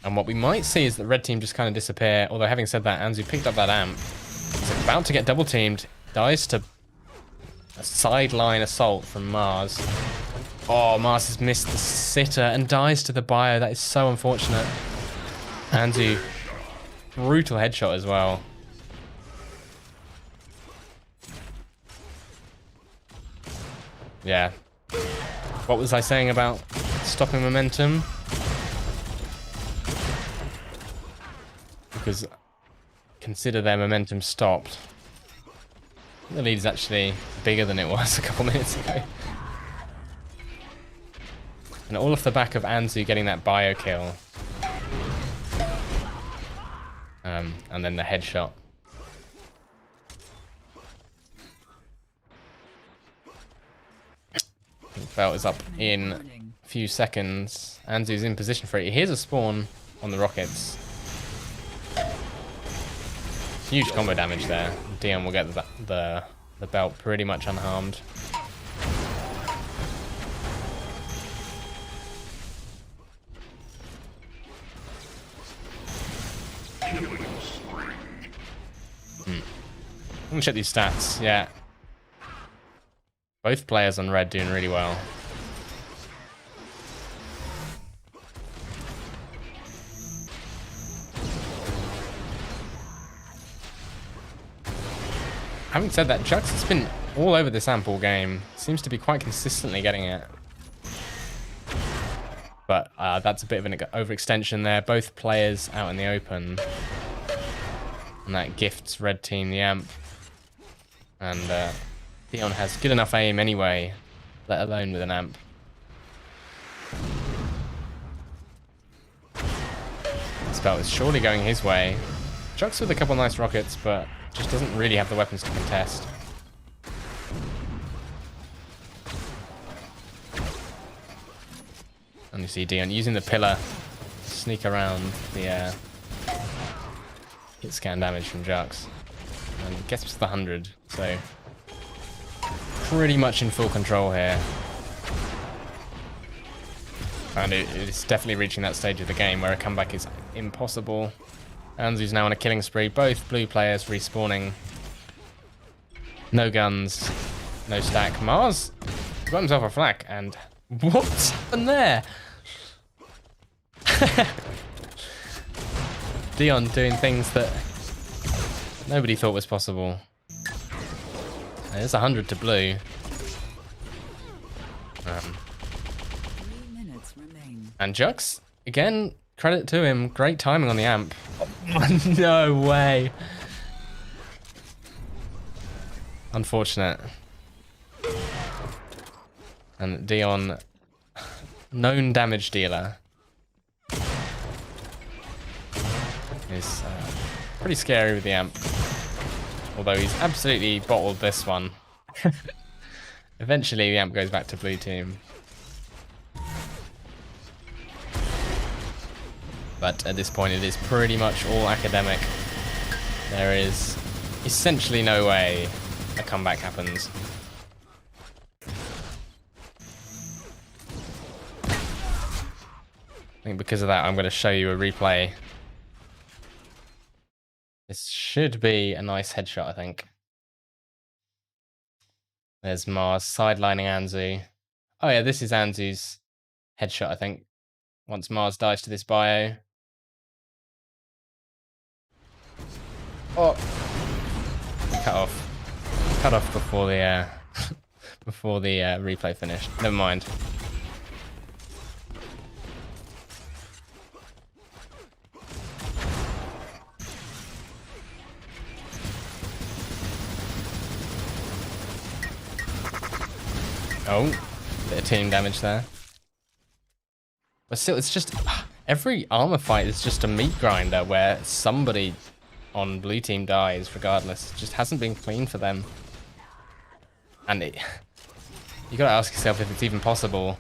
And what we might see is that red team just kind of disappear. Although having said that, Anzu picked up that amp. He's about to get double teamed. Dies to a sideline assault from Mars. Oh, Mars has missed the sitter and dies to the bio. That is so unfortunate. Anzu, brutal headshot as well. Yeah. What was I saying about stopping momentum? Because consider their momentum stopped. The lead is actually bigger than it was a couple minutes ago. And all off the back of Anzu getting that bio kill. And then the headshot. Belt is up in a few seconds. Anzu's in position for it. Here's a spawn on the rockets. Huge combo damage there. Dion will get the belt pretty much unharmed. Let me check these stats. Yeah. Both players on red doing really well. Having said that, Jux has been all over this amp all game. Seems to be quite consistently getting it. But that's a bit of an overextension there. Both players out in the open. And that gifts red team the amp. And Dion has good enough aim anyway, let alone with an amp. This belt is surely going his way. Jux with a couple nice rockets, but just doesn't really have the weapons to contest. And you see Dion using the pillar to sneak around the hit scan damage from Jux. And gets to the 100, so pretty much in full control here. And it's definitely reaching that stage of the game where a comeback is impossible. Anzu's now on a killing spree. Both blue players respawning. No guns, no stack. Mars got himself a flak, and what's happened there? Dion doing things that nobody thought was possible. There's 100 to blue. 3 minutes remain. And Jux, again, credit to him. Great timing on the amp. No way. Unfortunate. And Dion, known damage dealer, is pretty scary with the amp. Although he's absolutely bottled this one. Eventually the amp goes back to blue team. But at this point it is pretty much all academic. There is essentially no way a comeback happens. I think because of that I'm going to show you a replay. This should be a nice headshot, I think. There's Mars sidelining Anzu. Oh yeah, this is Anzu's headshot, I think. Once Mars dies to this bio. Oh, cut off before the before the replay finished. Never mind. Oh, bit of team damage there. But still, it's just every armor fight is just a meat grinder where somebody on blue team dies regardless. It just hasn't been clean for them. And you gotta ask yourself if it's even possible,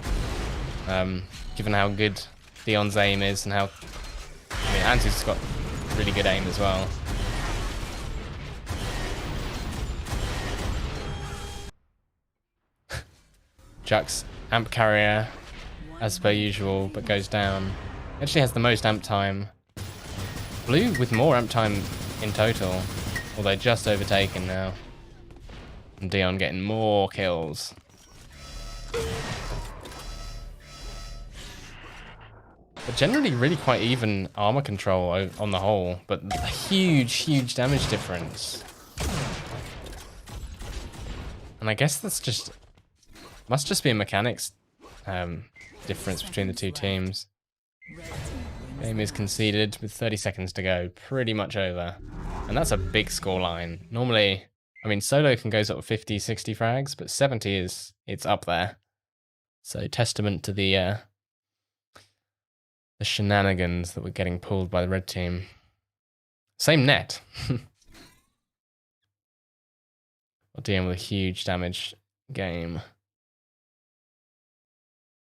given how good Dion's aim is and how, I mean, Anzu's got really good aim as well. Jux, amp carrier, as per usual, but goes down. Actually has the most amp time. Blue with more amp time in total, although just overtaken now. And Dion getting more kills. But generally really quite even armor control on the whole, but a huge damage difference. And I guess that's just, must just be a mechanics difference between the two teams. Game is conceded with 30 seconds to go, pretty much over. And that's a big scoreline. Normally, I mean, solo can go sort of 50, 60 frags, but 70 it's up there. So testament to the shenanigans that were getting pulled by the red team. Same net. Dion with a huge damage game.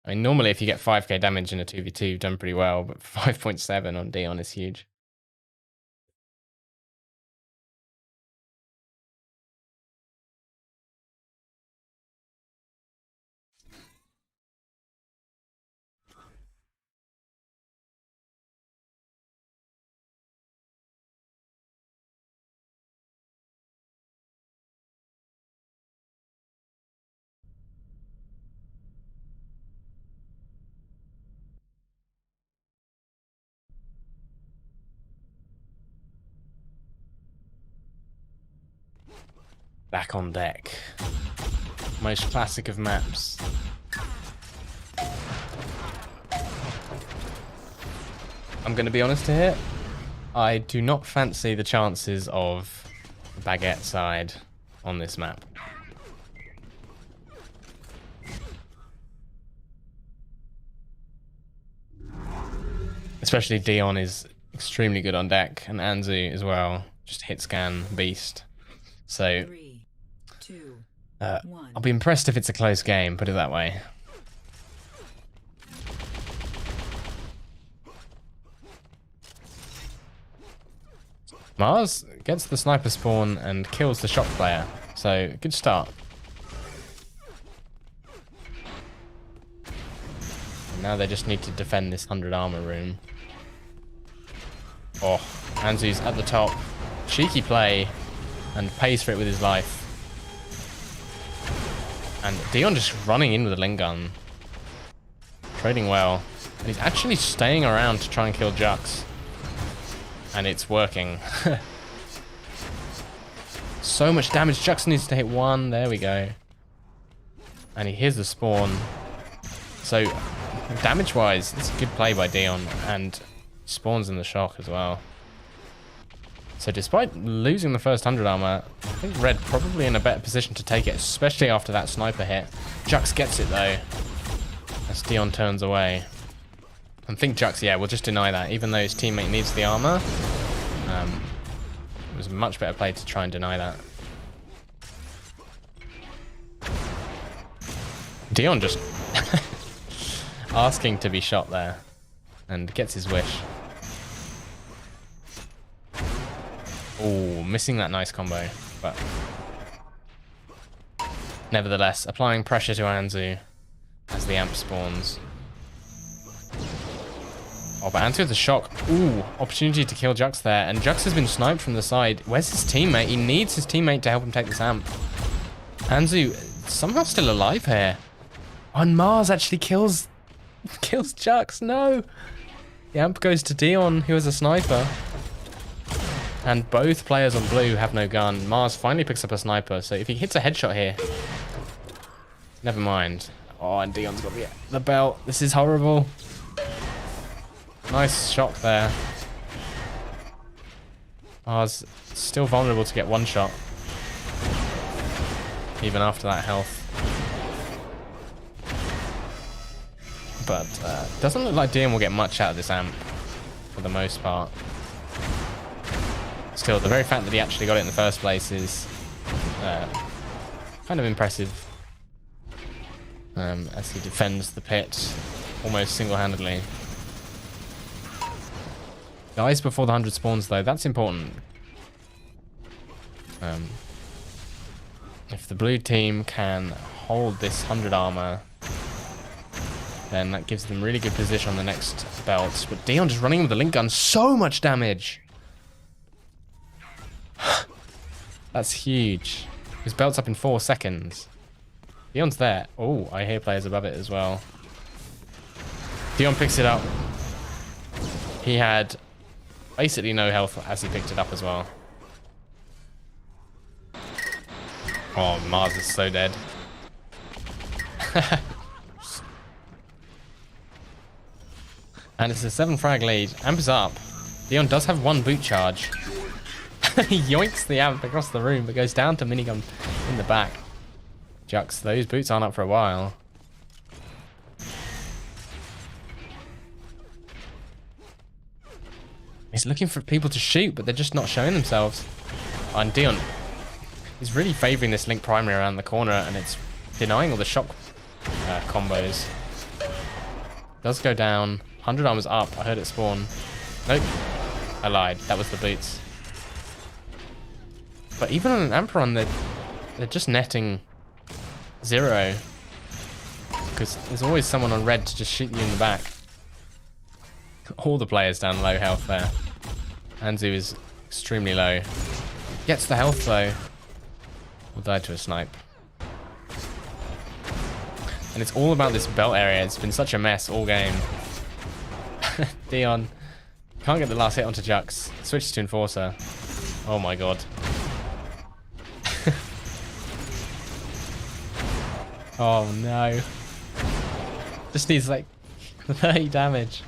I mean, normally if you get 5k damage in a 2v2, you've done pretty well, but 5.7 on Dion is huge. Back on deck. Most classic of maps. I'm going to be honest here. I do not fancy the chances of Baguette side on this map. Especially Dion is extremely good on deck, and Anzu as well. Just hit scan beast. So I'll be impressed if it's a close game, put it that way. Mars gets the sniper spawn and kills the shot player. So good start. And now they just need to defend this 100 armor room. Oh, Anzu's at the top. Cheeky play. And pays for it with his life. And Dion just running in with a Ling gun. Trading well. And he's actually staying around to try and kill Jux. And it's working. So much damage. Jux needs to hit one. There we go. And he hears the spawn. So, damage-wise, it's a good play by Dion. And spawns in the shock as well. So despite losing the first 100 armor, I think Red probably in a better position to take it, especially after that sniper hit. Jux gets it though, as Dion turns away. I think Jux, yeah, will just deny that, even though his teammate needs the armor. It was a much better play to try and deny that. Dion just asking to be shot there, and gets his wish. Oh, missing that nice combo, but nevertheless, applying pressure to Anzu as the amp spawns. Oh, but Anzu with the shock. Ooh, opportunity to kill Jux there, and Jux has been sniped from the side. Where's his teammate? He needs his teammate to help him take this amp. Anzu somehow still alive here. On Mars actually kills Jux. No, the amp goes to Dion, who has a sniper. And both players on blue have no gun. Mars finally picks up a sniper, so if he hits a headshot here... Never mind. Oh, and Dion's got the belt. This is horrible. Nice shot there. Mars still vulnerable to get one shot. Even after that health. But doesn't look like Dion will get much out of this amp. For the most part. Still, the very fact that he actually got it in the first place is kind of impressive. As he defends the pit almost single-handedly. Dies before the 100 spawns though, that's important. If the blue team can hold this 100 armor then that gives them really good position on the next belt. But Dion just running with the link gun, so much damage. That's huge. His belt's up in 4 seconds. Dion's there. Oh, I hear players above it as well. Dion picks it up. He had basically no health as he picked it up as well. Oh, Mars is so dead. And it's a 7 frag lead. Amp is up. Dion does have 1 boot charge. He yoinks the amp across the room, but goes down to minigun in the back. Jux, those boots aren't up for a while. He's looking for people to shoot, but they're just not showing themselves. Oh, and Dion is really favouring this link primary around the corner, and it's denying all the shock combos. Does go down. 100 armor's up. I heard it spawn. Nope. I lied. That was the boots. But even on an amp run, they're just netting 0. Because there's always someone on red to just shoot you in the back. All the players down low health there. Anzu is extremely low. Gets the health though. Will die to a snipe. And it's all about this belt area. It's been such a mess all game. Dion can't get the last hit onto Jux. Switches to Enforcer. Oh my god. Oh no. Just needs like 30 damage.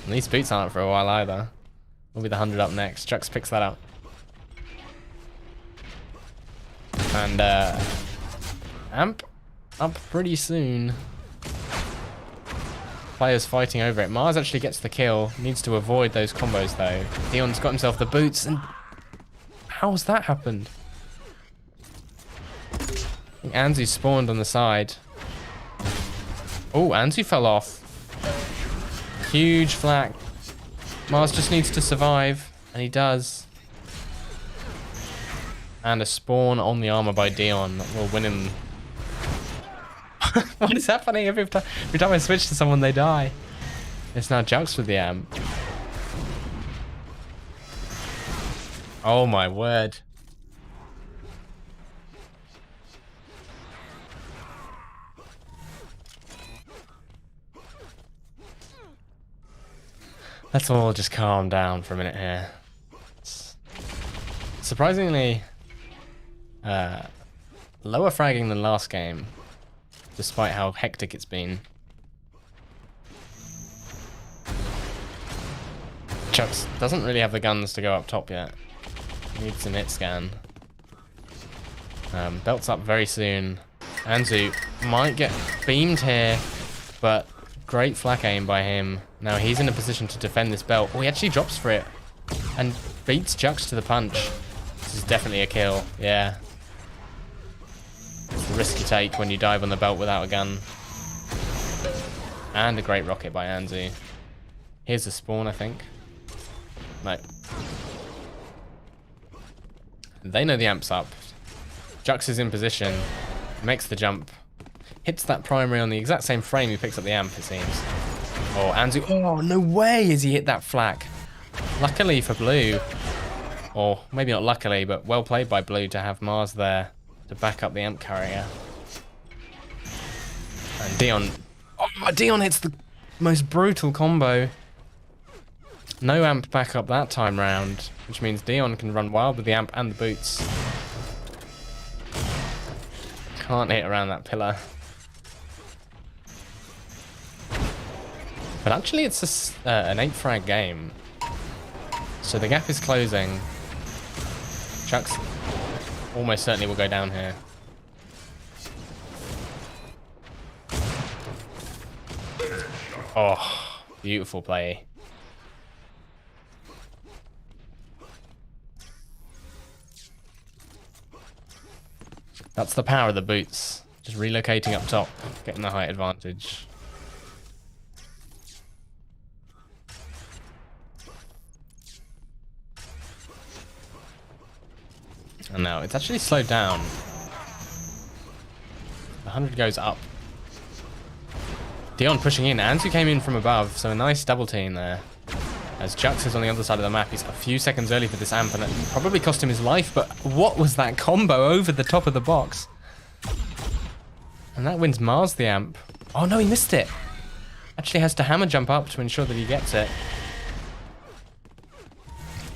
And these boots aren't for a while either. Will be the 100 up next. Jux picks that up. And amp up pretty soon. Players fighting over it. Mars actually gets the kill. Needs to avoid those combos though. Dion's got himself the boots, and how's that happened? I think Anzu spawned on the side. Oh, Anzu fell off. Huge flak. Mars just needs to survive, and he does. And a spawn on the armor by Dion will win him. What is happening? Every time I switch to someone, they die. It's now Jux with the amp. Oh my word. Let's all just calm down for a minute here. Surprisingly, lower fragging than last game, despite how hectic it's been. Jux doesn't really have the guns to go up top yet. Needs an hit scan. Belt's up very soon. Anzu might get beamed here, but great flak aim by him. Now he's in a position to defend this belt. Oh, he actually drops for it and beats Jux to the punch. This is definitely a kill. Yeah. It's the risk you take when you dive on the belt without a gun. And a great rocket by Anzu. Here's the spawn, I think. No. They know the amp's up. Jux is in position. Makes the jump. Hits that primary on the exact same frame he picks up the amp, it seems. Oh, Anzu. Oh, no way has he hit that flak. Luckily for Blue. Or maybe not luckily, but well played by Blue to have Mars there to back up the amp carrier. And Dion. Oh, Dion hits the most brutal combo. No amp backup that time round, which means Dion can run wild with the amp and the boots. Can't hit around that pillar. But actually it's an 8 frag game. So the gap is closing. Jux almost certainly will go down here. Oh, beautiful play. That's the power of the boots. Just relocating up top, getting the height advantage. And now it's actually slowed down. 100 goes up. Dion pushing in. Anzu came in from above, so a nice double team there. As Jux is on the other side of the map, he's a few seconds early for this amp, and that probably cost him his life, but what was that combo over the top of the box? And that wins Mars the amp. Oh no, he missed it. Actually has to hammer jump up to ensure that he gets it.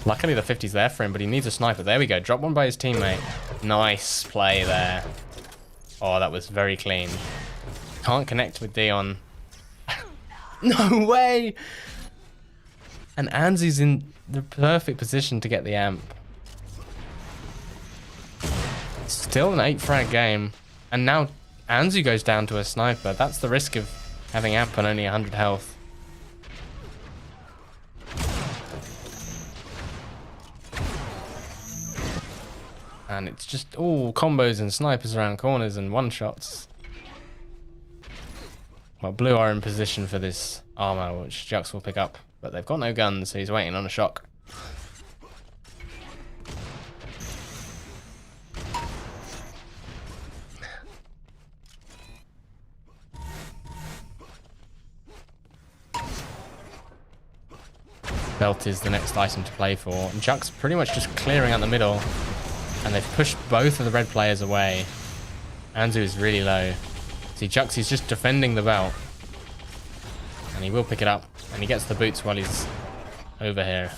Luckily the 50's there for him, but he needs a sniper. There we go, drop one by his teammate. Nice play there. Oh, that was very clean. Can't connect with Dion. No way! And Anzu's in the perfect position to get the amp. Still an 8 frag game. And now Anzu goes down to a sniper. That's the risk of having amp and only 100 health. And it's just all combos and snipers around corners and one-shots. Well, Blue are in position for this armor, which Jux will pick up. But they've got no guns, so he's waiting on a shock. Belt is the next item to play for. And Jux pretty much just clearing out the middle. And they've pushed both of the red players away. Anzu is really low. See, Jux is just defending the belt. And he will pick it up. And he gets the boots while he's over here.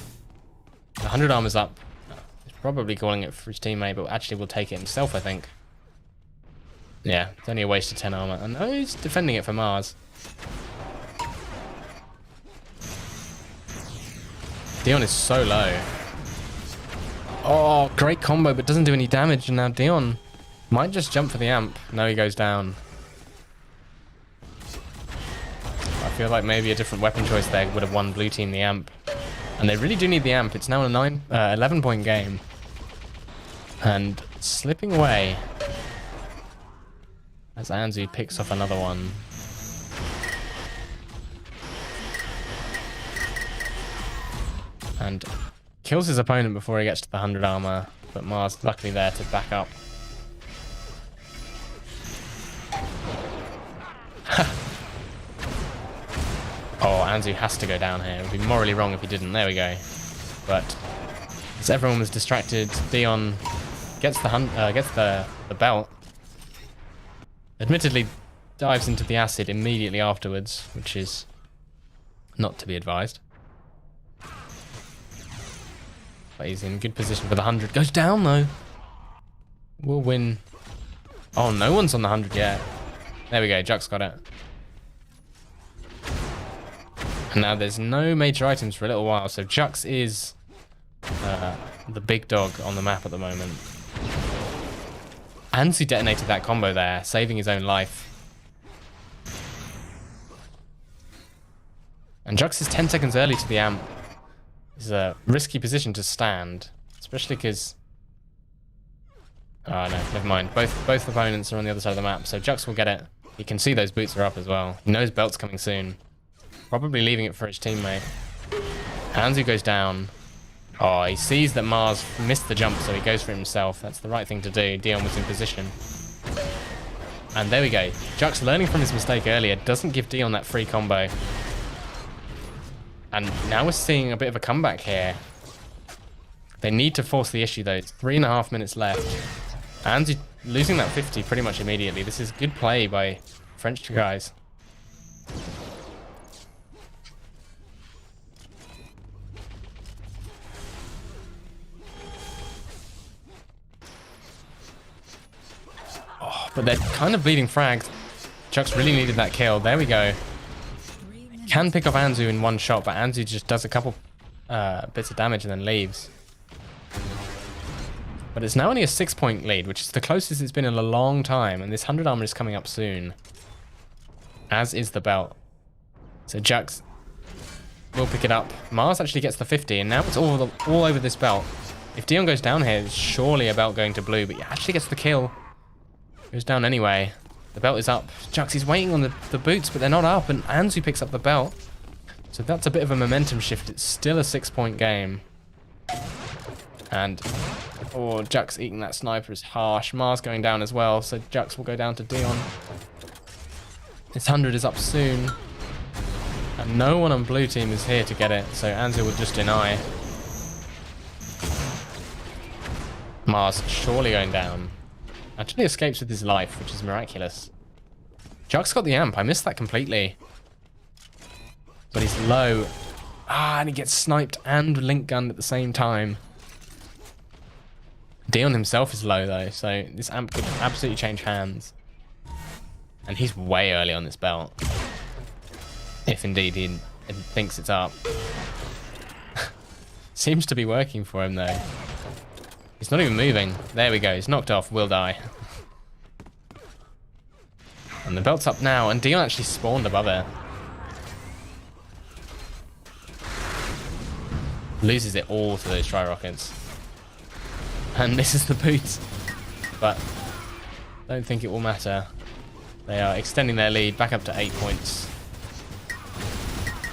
The 100 armor's up. He's probably calling it for his teammate, but actually will take it himself, I think. Yeah, it's only a waste of 10 armor. And oh, he's defending it for Mars. Dion is so low. Oh, great combo, but doesn't do any damage. And now Dion might just jump for the amp. No, he goes down. I feel like maybe a different weapon choice there would have won blue team the amp. And they really do need the amp. It's now a 11-point game. And slipping away as Anzu picks off another one. And kills his opponent before he gets to the 100 armor. But Mars luckily there to back up. Oh, Anzu has to go down here. It would be morally wrong if he didn't. There we go. But as everyone was distracted, Dion gets the belt. Admittedly, dives into the acid immediately afterwards, which is not to be advised. But he's in good position for the 100. Goes down though. We'll win. Oh, no one's on the 100 yet. There we go. Jux got it. And now there's no major items for a little while, so Jux is the big dog on the map at the moment. Anzu detonated that combo there, saving his own life. And Jux is 10 seconds early to the amp. It's a risky position to stand, especially because... Oh no, never mind. Both opponents are on the other side of the map, so Jux will get it. He can see those boots are up as well. He knows belt's coming soon. Probably leaving it for his teammate. Anzu goes down. Oh, he sees that Mars missed the jump, so he goes for it himself. That's the right thing to do. Dion was in position. And there we go. Jux, learning from his mistake earlier, doesn't give Dion that free combo. And now we're seeing a bit of a comeback here. They need to force the issue, though. It's 3.5 minutes left. Anzu losing that 50 pretty much immediately. This is good play by French guys. But they're kind of bleeding frags. Jux really needed that kill. There we go. Can pick off Anzu in one shot, but Anzu just does a couple bits of damage and then leaves. But it's now only a 6-point lead, which is the closest it's been in a long time. And this 100 armor is coming up soon. As is the belt. So Jux will pick it up. Mars actually gets the 50, and now it's all over this belt. If Dion goes down here, it's surely a belt going to blue, but he actually gets the kill. Goes down anyway. The belt is up. Jux is waiting on the boots, but they're not up, and Anzu picks up the belt. So that's a bit of a momentum shift. It's still a 6-point game. And, oh, Jux eating that sniper is harsh. Mars going down as well, so Jux will go down to Dion. His 100 is up soon. And no one on blue team is here to get it, so Anzu will just deny. Mars surely going down. Actually escapes with his life, which is miraculous. Jux got the amp. I missed that completely. But he's low. Ah, and he gets sniped and link gunned at the same time. Dion himself is low though, so this amp could absolutely change hands. And he's way early on this belt. If indeed he thinks it's up. Seems to be working for him though. He's not even moving. There we go, he's knocked off, will die. And the belt's up now, and Dion actually spawned above it. Loses it all to those tri rockets. And misses the boots. But don't think it will matter. They are extending their lead back up to 8 points.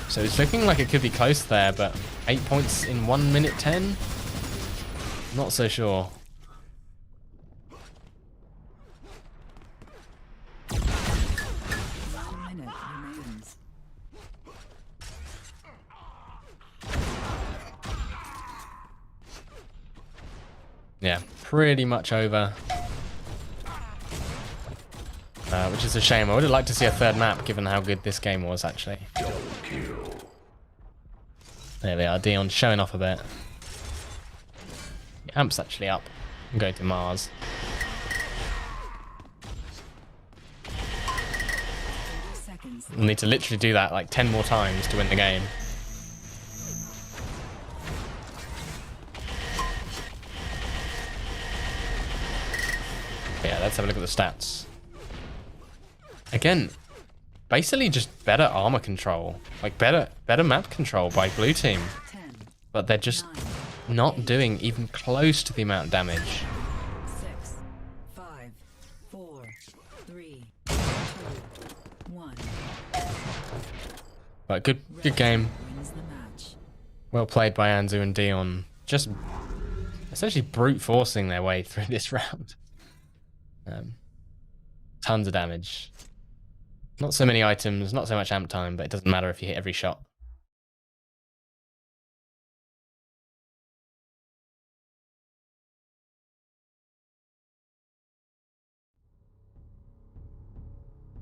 So it's looking like it could be close there, but 8 points in 1 minute 10? Not so sure. Yeah, pretty much over. Which is a shame. I would have liked to see a third map, given how good this game was, actually. There we are, Dion showing off a bit. The amp's actually up. I'm going to Mars. We'll need to literally do that like 10 more times to win the game. Yeah, let's have a look at the stats. Again, basically just better armor control. Like better map control by blue team. But they're just not doing even close to the amount of damage. 6, 5, 4, 3, 2, 1. But good game. Wins the match. Well played by Anzu and Dion. Just essentially brute forcing their way through this round. Tons of damage. Not so many items, not so much amp time, but it doesn't matter if you hit every shot.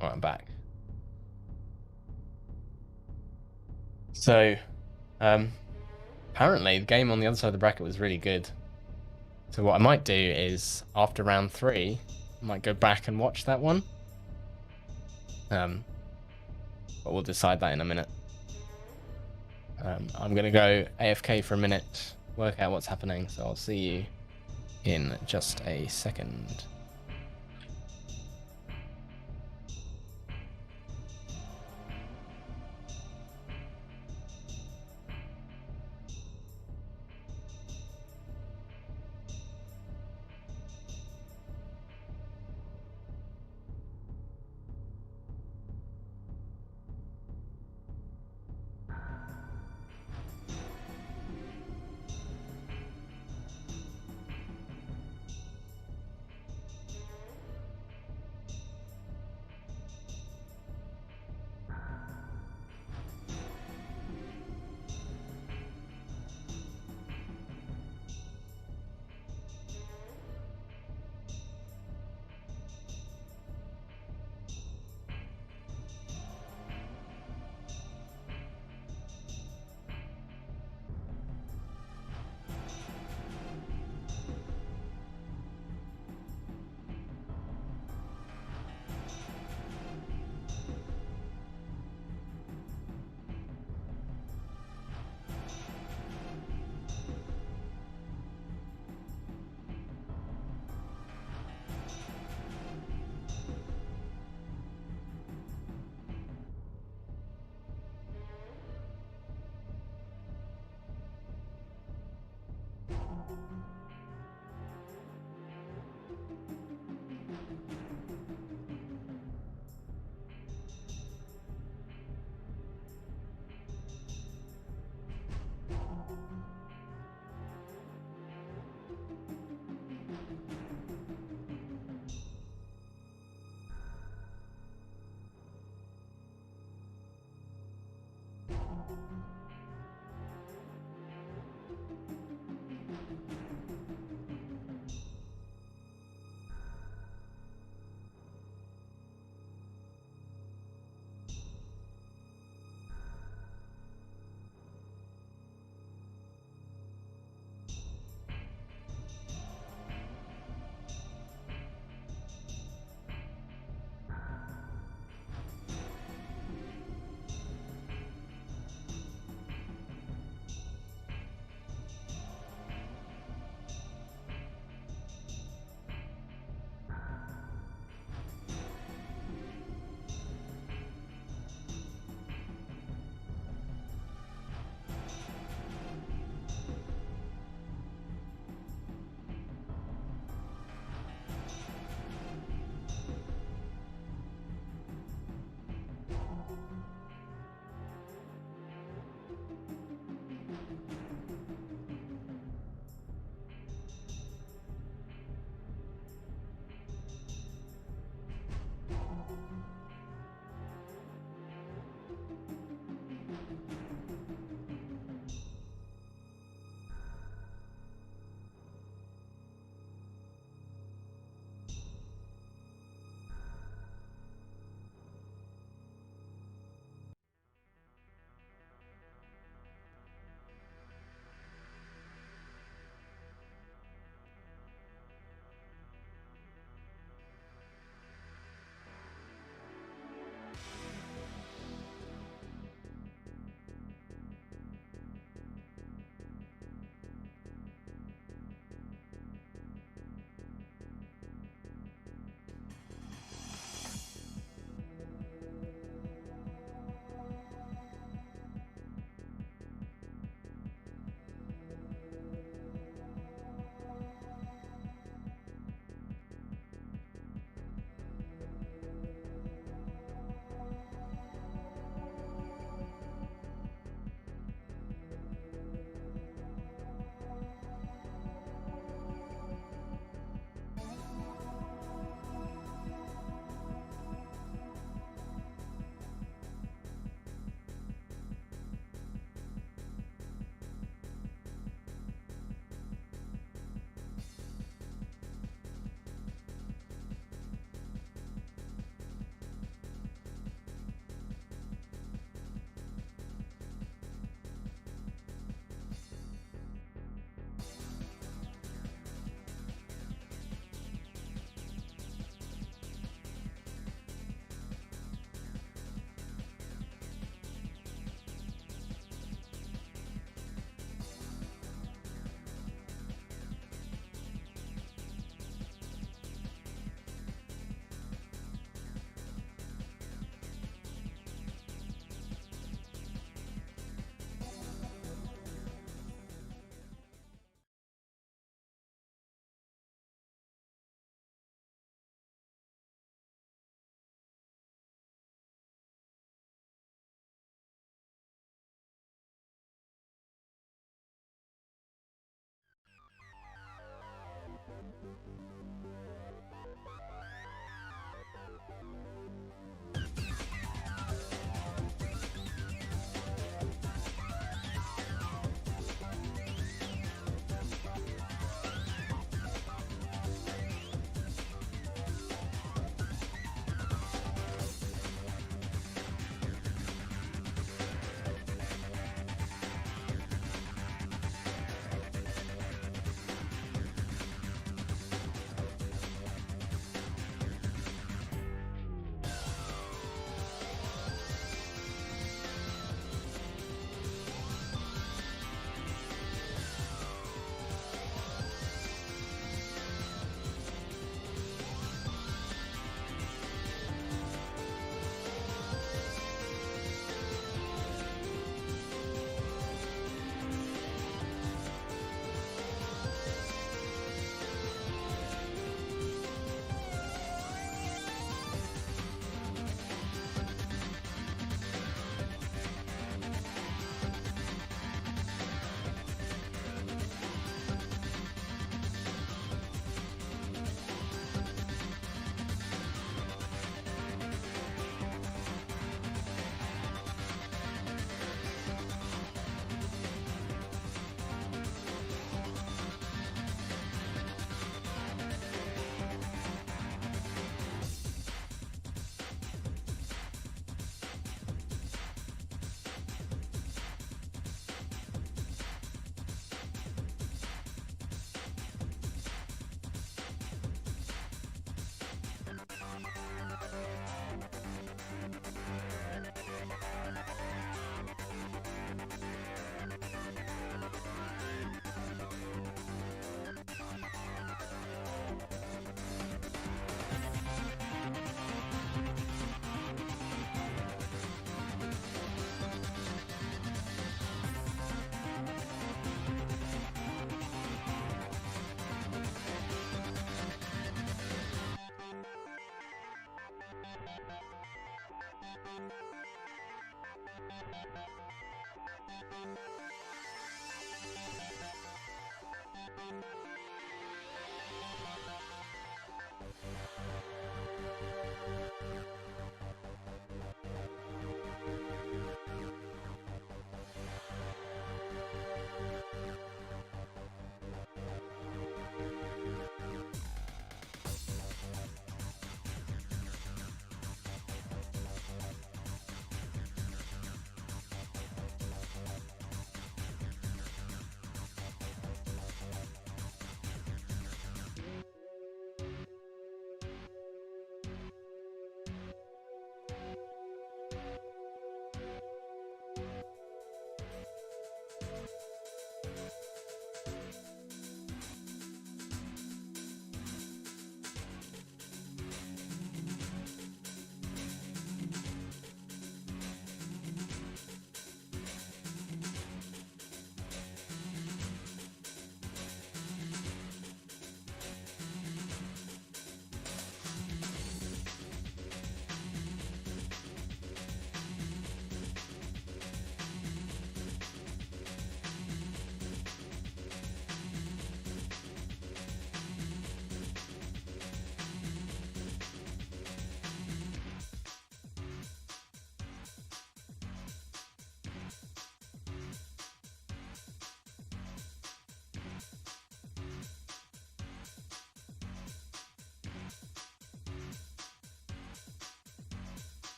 Alright, I'm back. So, apparently the game on the other side of the bracket was really good. So what I might do is, after round 3, I might go back and watch that one. But we'll decide that in a minute. I'm going to go AFK for a minute, work out what's happening, so I'll see you in just a second.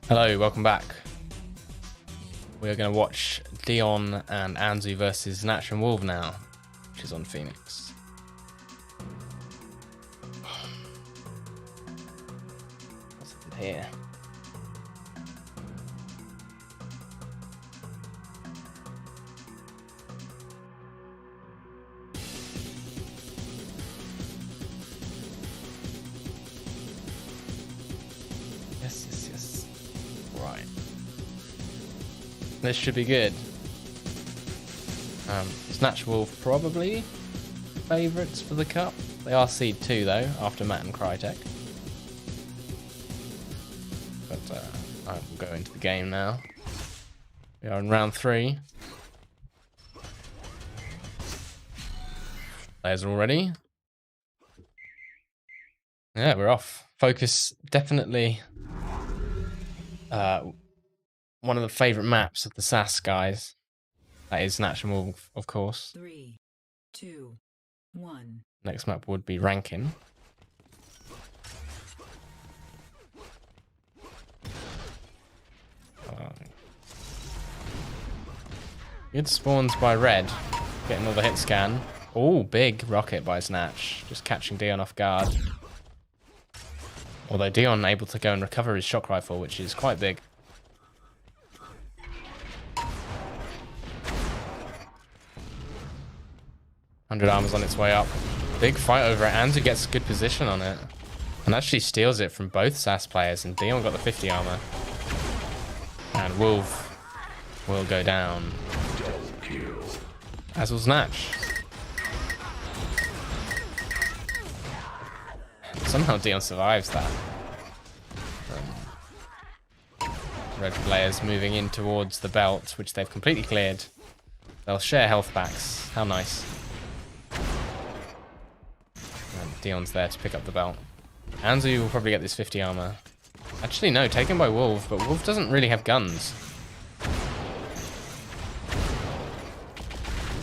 Hello, welcome back. We are going to watch Dion and Anzu versus Nationwolf now, which is on Phoenix. What's happened here? Yes. Right. This should be good. Nationwolf probably favourites for the cup. They are seed 2 though, after Matt and Crytek. But I will go into the game now. We are in round 3. Players are all ready. Yeah, we're off. Focus definitely one of the favourite maps of the SAS guys. That is Nationwolf, of course. 3, 2, 1. Next map would be Rankin. Good spawns by Red. Getting all the hit scan. Oh, big rocket by Snatch. Just catching Dion off guard. Although Dion able to go and recover his shock rifle, which is quite big. $100 armor's on its way up. Big fight over it. Anzu gets a good position on it. And actually steals it from both SAS players. And Dion got the 50 armor. And Wolf will go down. As will Snatch. Somehow Dion survives that. Red players moving in towards the belt, which they've completely cleared. They'll share health packs. How nice. And Dion's there to pick up the belt. Anzu will probably get this 50 armor. Actually, no, taken by Wolf, but Wolf doesn't really have guns.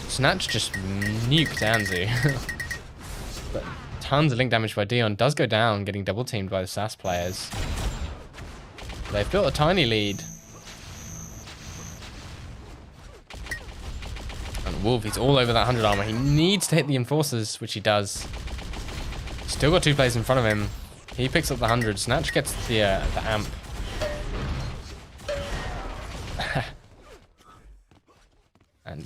Snatch just nuked Anzu. But tons of link damage by Dion. Does go down, getting double teamed by the SAS players. They've built a tiny lead. And Wolf, he's all over that 100 armor. He needs to hit the enforcers, which he does. Still got 2 players in front of him. He picks up the 100. Snatch gets the amp. And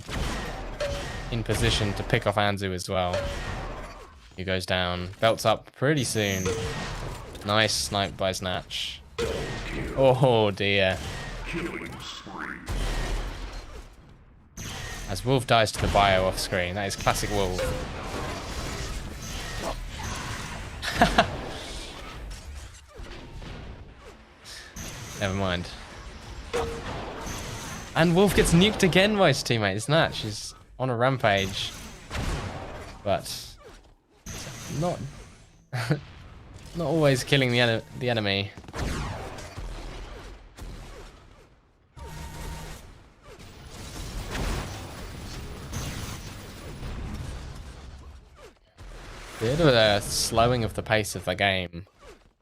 in position to pick off Anzu as well. He goes down. Belt's up pretty soon. Nice snipe by Snatch. Oh dear. As Wolf dies to the bio off screen. That is classic Wolf. Never mind. And Wolf gets nuked again by his teammate Snatch. He's on a rampage. But not not always killing the enemy. Bit of a slowing of the pace of the game.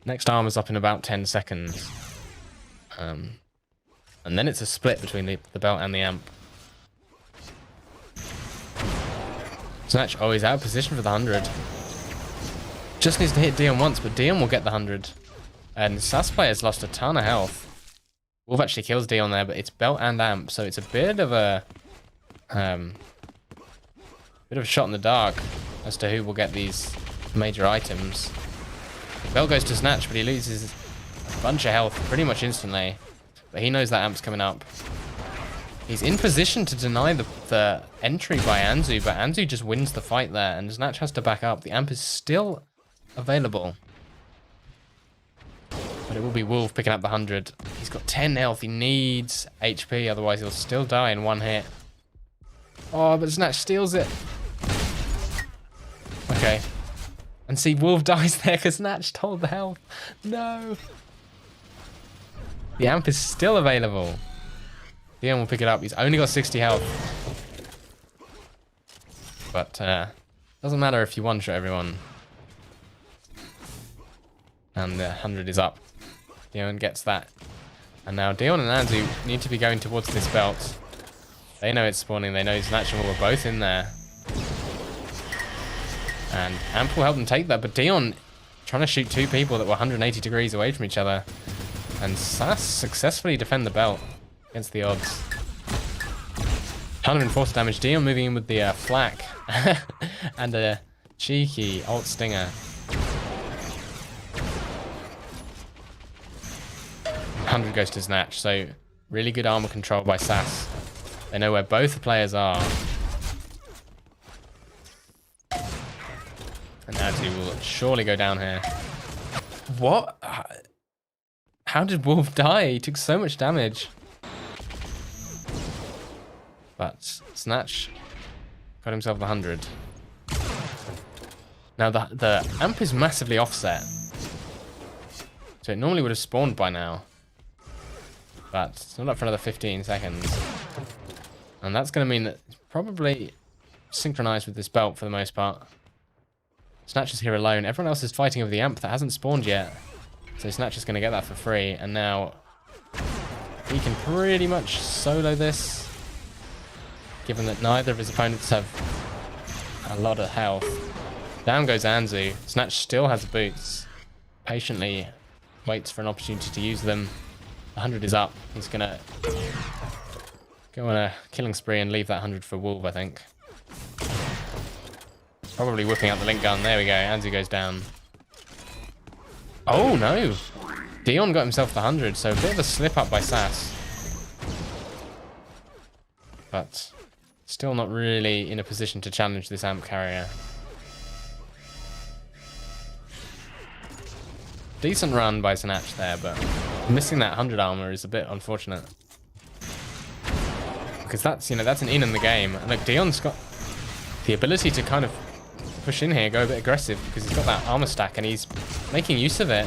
Next armor's up in about 10 seconds. And then it's a split between the belt and the amp. Snatch, oh, he's out of position for the 100. Just needs to hit Dion once, but Dion will get the 100. And SAS player's lost a ton of health. Wolf actually kills Dion there, but it's belt and amp, so it's a bit of a shot in the dark as to who will get these major items. Belt goes to Snatch, but he loses a bunch of health pretty much instantly. But he knows that amp's coming up. He's in position to deny the entry by Anzu, but Anzu just wins the fight there, and Snatch has to back up. The amp is still available. But it will be Wolf picking up the 100. He's got 10 health. He needs HP, otherwise he'll still die in one hit. Oh, but Snatch steals it. Okay. And see, Wolf dies there because Snatch told the health. No. The amp is still available. Dion will pick it up. He's only got 60 health. But doesn't matter if you one-shot everyone. And the 100 is up. Dion gets that. And now Dion and Anzu need to be going towards this belt. They know it's spawning. They know Snatch and Wolf are both in there. And amp will help them take that. But Dion trying to shoot 2 people that were 180 degrees away from each other. And SAS successfully defend the belt against the odds. Ton of enforcer damage. Dion moving in with the flak and a cheeky alt stinger. 100 goes to Snatch, so really good armor control by SAS. They know where both the players are. And Anzu will surely go down here. What? How did Wolf die? He took so much damage. But Snatch got himself the 100. Now the amp is massively offset. So it normally would have spawned by now. But it's not up for another 15 seconds. And that's going to mean that it's probably synchronized with this belt for the most part. Snatch is here alone. Everyone else is fighting over the amp that hasn't spawned yet. So Snatch is going to get that for free. And now he can pretty much solo this. Given that neither of his opponents have a lot of health. Down goes Anzu. Snatch still has boots. Patiently waits for an opportunity to use them. 100 is up. He's going to go on a killing spree and leave that 100 for Wolf, I think. Probably whipping out the link gun. There we go. Anzu goes down. Oh, no. Dion got himself the 100, so a bit of a slip up by SAS. but still not really in a position to challenge this amp carrier. Decent run by Snatch there, but missing that 100 armor is a bit unfortunate. Because that's, you know, that's an in the game. And look, Dion's got the ability to kind of push in here, go a bit aggressive, because he's got that armor stack and he's making use of it.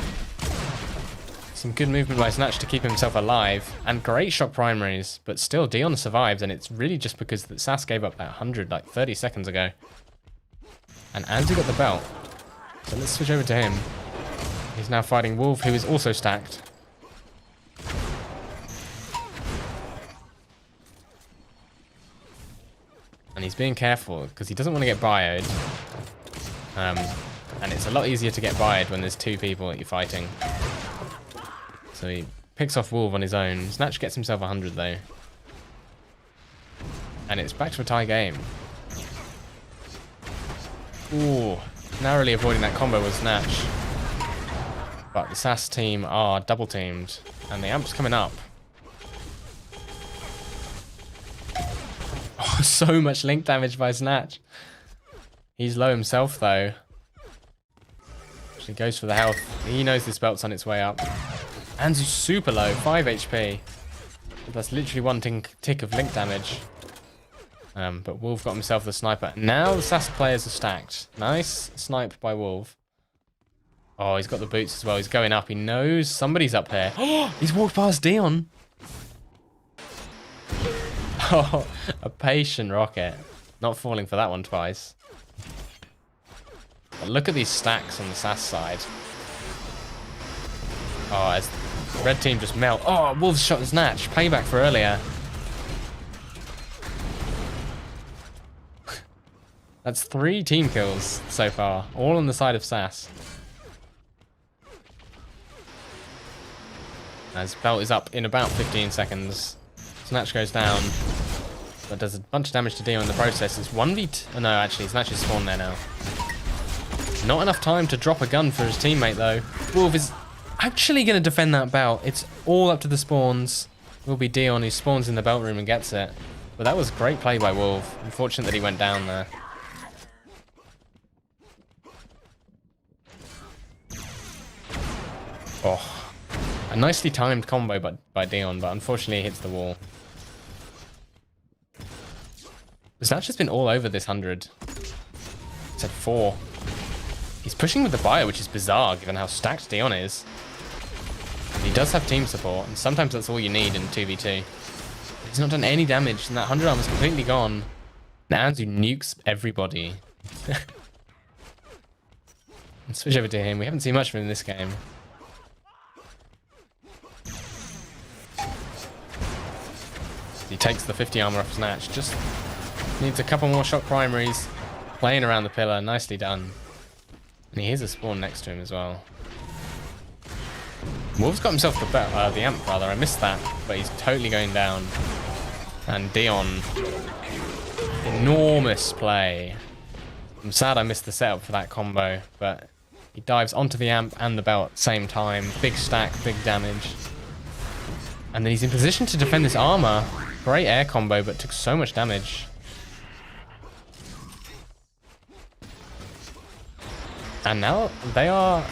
Some good movement by Snatch to keep himself alive, and great shock primaries, but still Dion survives, and it's really just because that Sass gave up that 100 like 30 seconds ago. And Anzu got the belt. So let's switch over to him. He's now fighting Wolf, who is also stacked. And he's being careful because he doesn't want to get bioed. And it's a lot easier to get bioed when there's two people that you're fighting. So he picks off Wolf on his own. Snatch gets himself 100 though. And it's back to a tie game. Ooh, narrowly avoiding that combo with Snatch. But the Sass team are double teamed. And the amp's coming up. Oh, so much link damage by Snatch. He's low himself though. Actually goes for the health. He knows this belt's on its way up. Anzu's super low, 5 HP. That's literally one tick of link damage. But Wolf got himself the sniper. Now the Sass players are stacked. Nice snipe by Wolf. Oh, he's got the boots as well. He's going up. He knows somebody's up here. Oh, he's walked past Dion. Oh, a patient rocket. Not falling for that one twice. But look at these stacks on the Sass side. Oh, as the red team just melt. Oh, Wolves shot the Snatch. Payback for earlier. That's 3 team kills so far. All on the side of Sass. As belt is up in about 15 seconds. Snatch goes down, but does a bunch of damage to Dion in the process. It's 1v2. Oh, no, actually, Snatch is spawned there now. Not enough time to drop a gun for his teammate, though. Wolf is actually going to defend that belt. It's all up to the spawns. It will be Dion who spawns in the belt room and gets it. But that was great play by Wolf. Unfortunate that he went down there. Oh. A nicely timed combo by Dion, but unfortunately it hits the wall. Snatch has been all over this 100. It's at 4. He's pushing with the bio, which is bizarre given how stacked Dion is. He does have team support, and sometimes that's all you need in 2v2. He's not done any damage, and that 100 armor is completely gone. Now Anzu nukes everybody. Let's switch over to him. We haven't seen much of him in this game. He takes the 50 armor off Snatch. Just needs a couple more shock primaries. Playing around the pillar. Nicely done. And he hears a spawn next to him as well. Wolf's got himself the amp, rather. I missed that. But he's totally going down. And Dion. Enormous play. I'm sad I missed the setup for that combo. But he dives onto the amp and the belt at the same time. Big stack, big damage. And then he's in position to defend this armor. Great air combo, but took so much damage. And now they are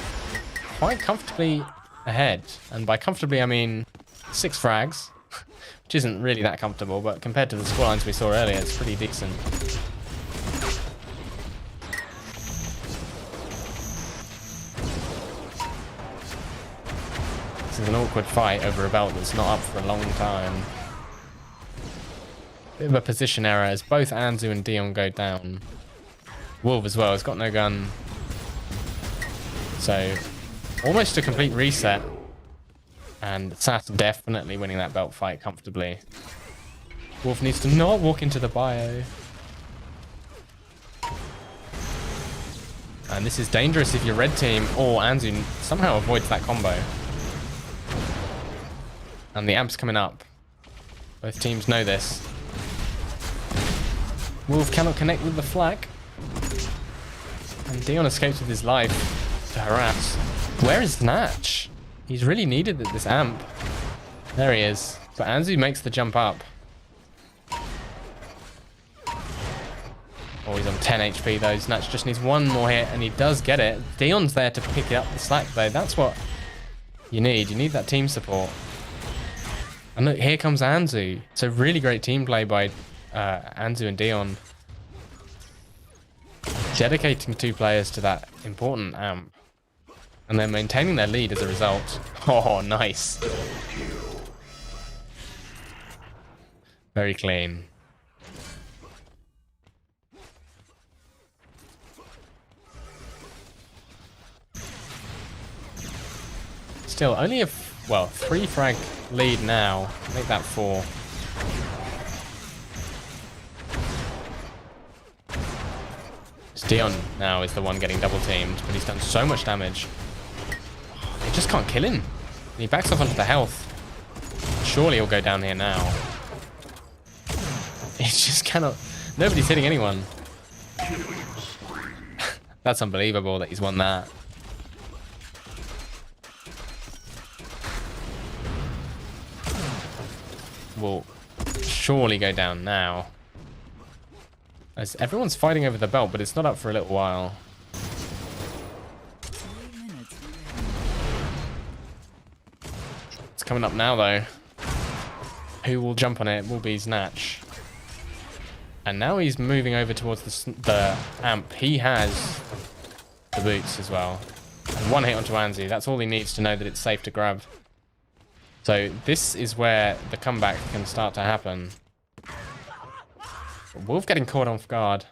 quite comfortably ahead. And by comfortably, I mean 6 frags. Which isn't really that comfortable, but compared to the scorelines we saw earlier, it's pretty decent. This is an awkward fight over a belt that's not up for a long time. Bit of a position error as both Anzu and Dion go down. Wolf as well has got no gun. So, almost a complete reset. And Sass definitely winning that belt fight comfortably. Wolf needs to not walk into the bio. And this is dangerous if you're red team or Anzu somehow avoids that combo. And the amp's coming up. Both teams know this. Wolf cannot connect with the flag. And Dion escapes with his life to harass. Where is Snatch? He's really needed this amp. There he is. But Anzu makes the jump up. Oh, he's on 10 HP though. Snatch just needs one more hit, and he does get it. Dion's there to pick up the slack though. That's what you need. You need that team support. And look, here comes Anzu. It's a really great team play by Anzu and Dion. Dedicating 2 players to that important amp. And they're maintaining their lead as a result. Oh, nice. Very clean. Still, only a, well, 3 frag lead now. Make that 4. Dion now is the one getting double teamed, but he's done so much damage. They just can't kill him. He backs off onto the health. Surely he'll go down here now. He just cannot. Nobody's hitting anyone. That's unbelievable that he's won that. Will surely go down now. As everyone's fighting over the belt, but it's not up for a little while. It's coming up now, though. Who will jump on it? Will be Snatch. And now he's moving over towards the amp. He has the boots as well. And 1 hit onto Anzu. That's all he needs to know that it's safe to grab. So this is where the comeback can start to happen. Wolf getting caught off guard.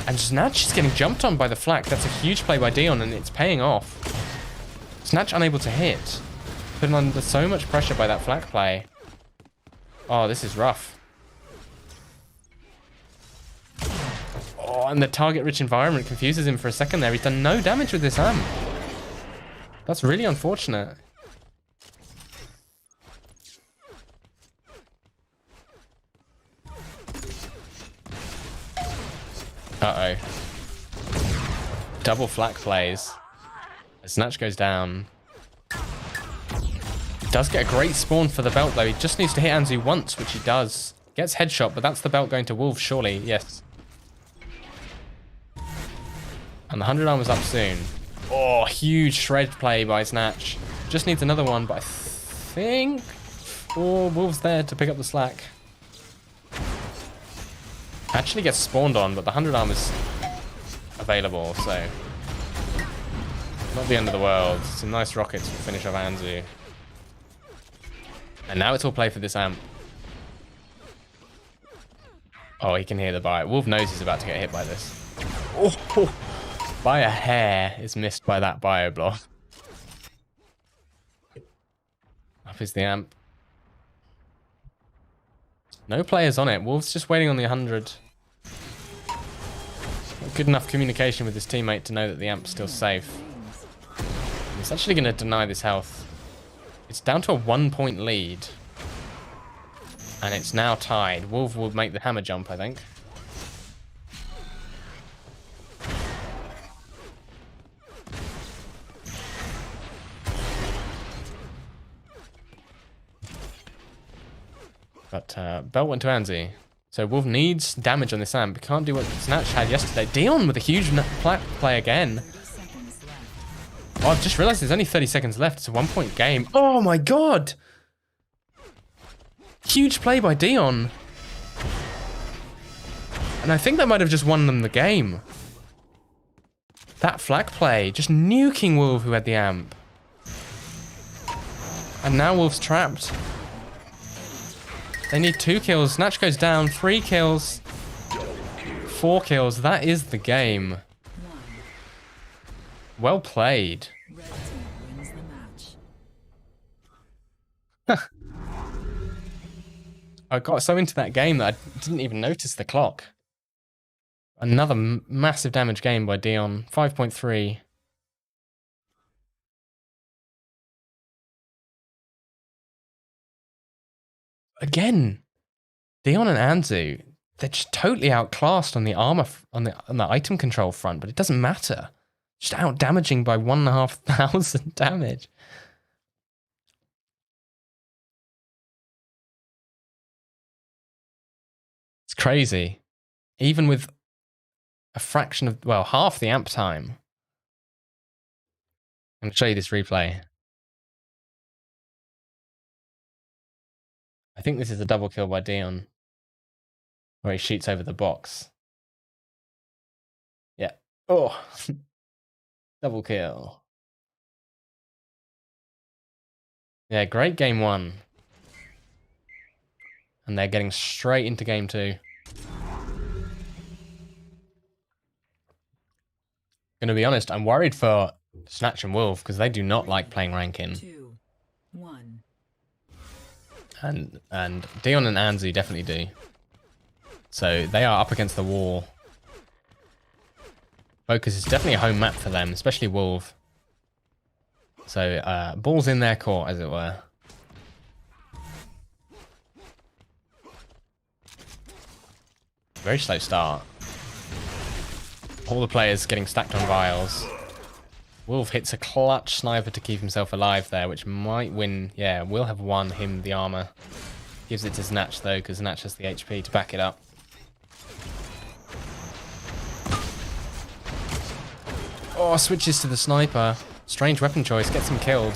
And Snatch is getting jumped on by the flak. That's a huge play by Dion, and it's paying off. Snatch unable to hit. Put him under so much pressure by that flak play. Oh, this is rough. Oh, and the target-rich environment confuses him for a second there. He's done no damage with this amp. That's really unfortunate. Uh-oh. Double flak plays. Snatch goes down. Does get a great spawn for the belt, though. He just needs to hit Anzu once, which he does. Gets headshot, but that's the belt going to Wolf, surely. Yes. And the 100 armor's up soon. Oh, huge shred play by Snatch. Just needs another one, but I think... Oh, Wolf's there to pick up the slack. Actually gets spawned on, but the 100 armor's available, so... Not the end of the world. Some nice rockets to finish off Anzu. And now it's all play for this amp. Oh, he can hear the bio. Wolf knows he's about to get hit by this. Oh, by a hair is missed by that bio block. Up is the amp. No players on it. Wolf's just waiting on the 100. Not good enough communication with his teammate to know that the amp's still safe. He's actually going to deny this health. It's down to a 1-point lead. And it's now tied. Wolf will make the hammer jump, I think. But belt went to Anzu. So Wolf needs damage on this amp. Can't do what Snatch had yesterday. Dion with a huge play again. Oh, I've just realized there's only 30 seconds left. It's a 1-point game. Oh my god! Huge play by Dion. And I think that might have just won them the game. That flag play. Just nuking Wolf, who had the amp. And now Wolf's trapped. They need 2 kills. Snatch goes down. 3 kills. 4 kills. That is the game. Well played. Red team wins the match. I got so into that game that I didn't even notice the clock. Another massive damage game by Dion. 5.3. Again, Dion and Anzu, they're just totally outclassed on the armor, on the item control front, but it doesn't matter. Just out damaging by 1,500 damage. It's crazy. even with a fraction of, well, half the amp time. I'm going to show you this replay. I think this is a double kill by Dion, where he shoots over the box. Yeah. Oh, double kill. Yeah, great game one. And they're getting straight into game two. Gonna be honest, I'm worried for Snatch and Wolf because they do not like playing ranking. 2, 1. And Dion and Anzu definitely do. So they are up against the wall. Focus is definitely a home map for them, especially Wolf. So ball's in their court, as it were. Very slow start. All the players getting stacked on vials. Wolf hits a clutch sniper to keep himself alive there, which might win. Yeah, will have won him the armor. Gives it to Snatch though, because Snatch has the HP to back it up. Oh, switches to the sniper. Strange weapon choice, gets him killed.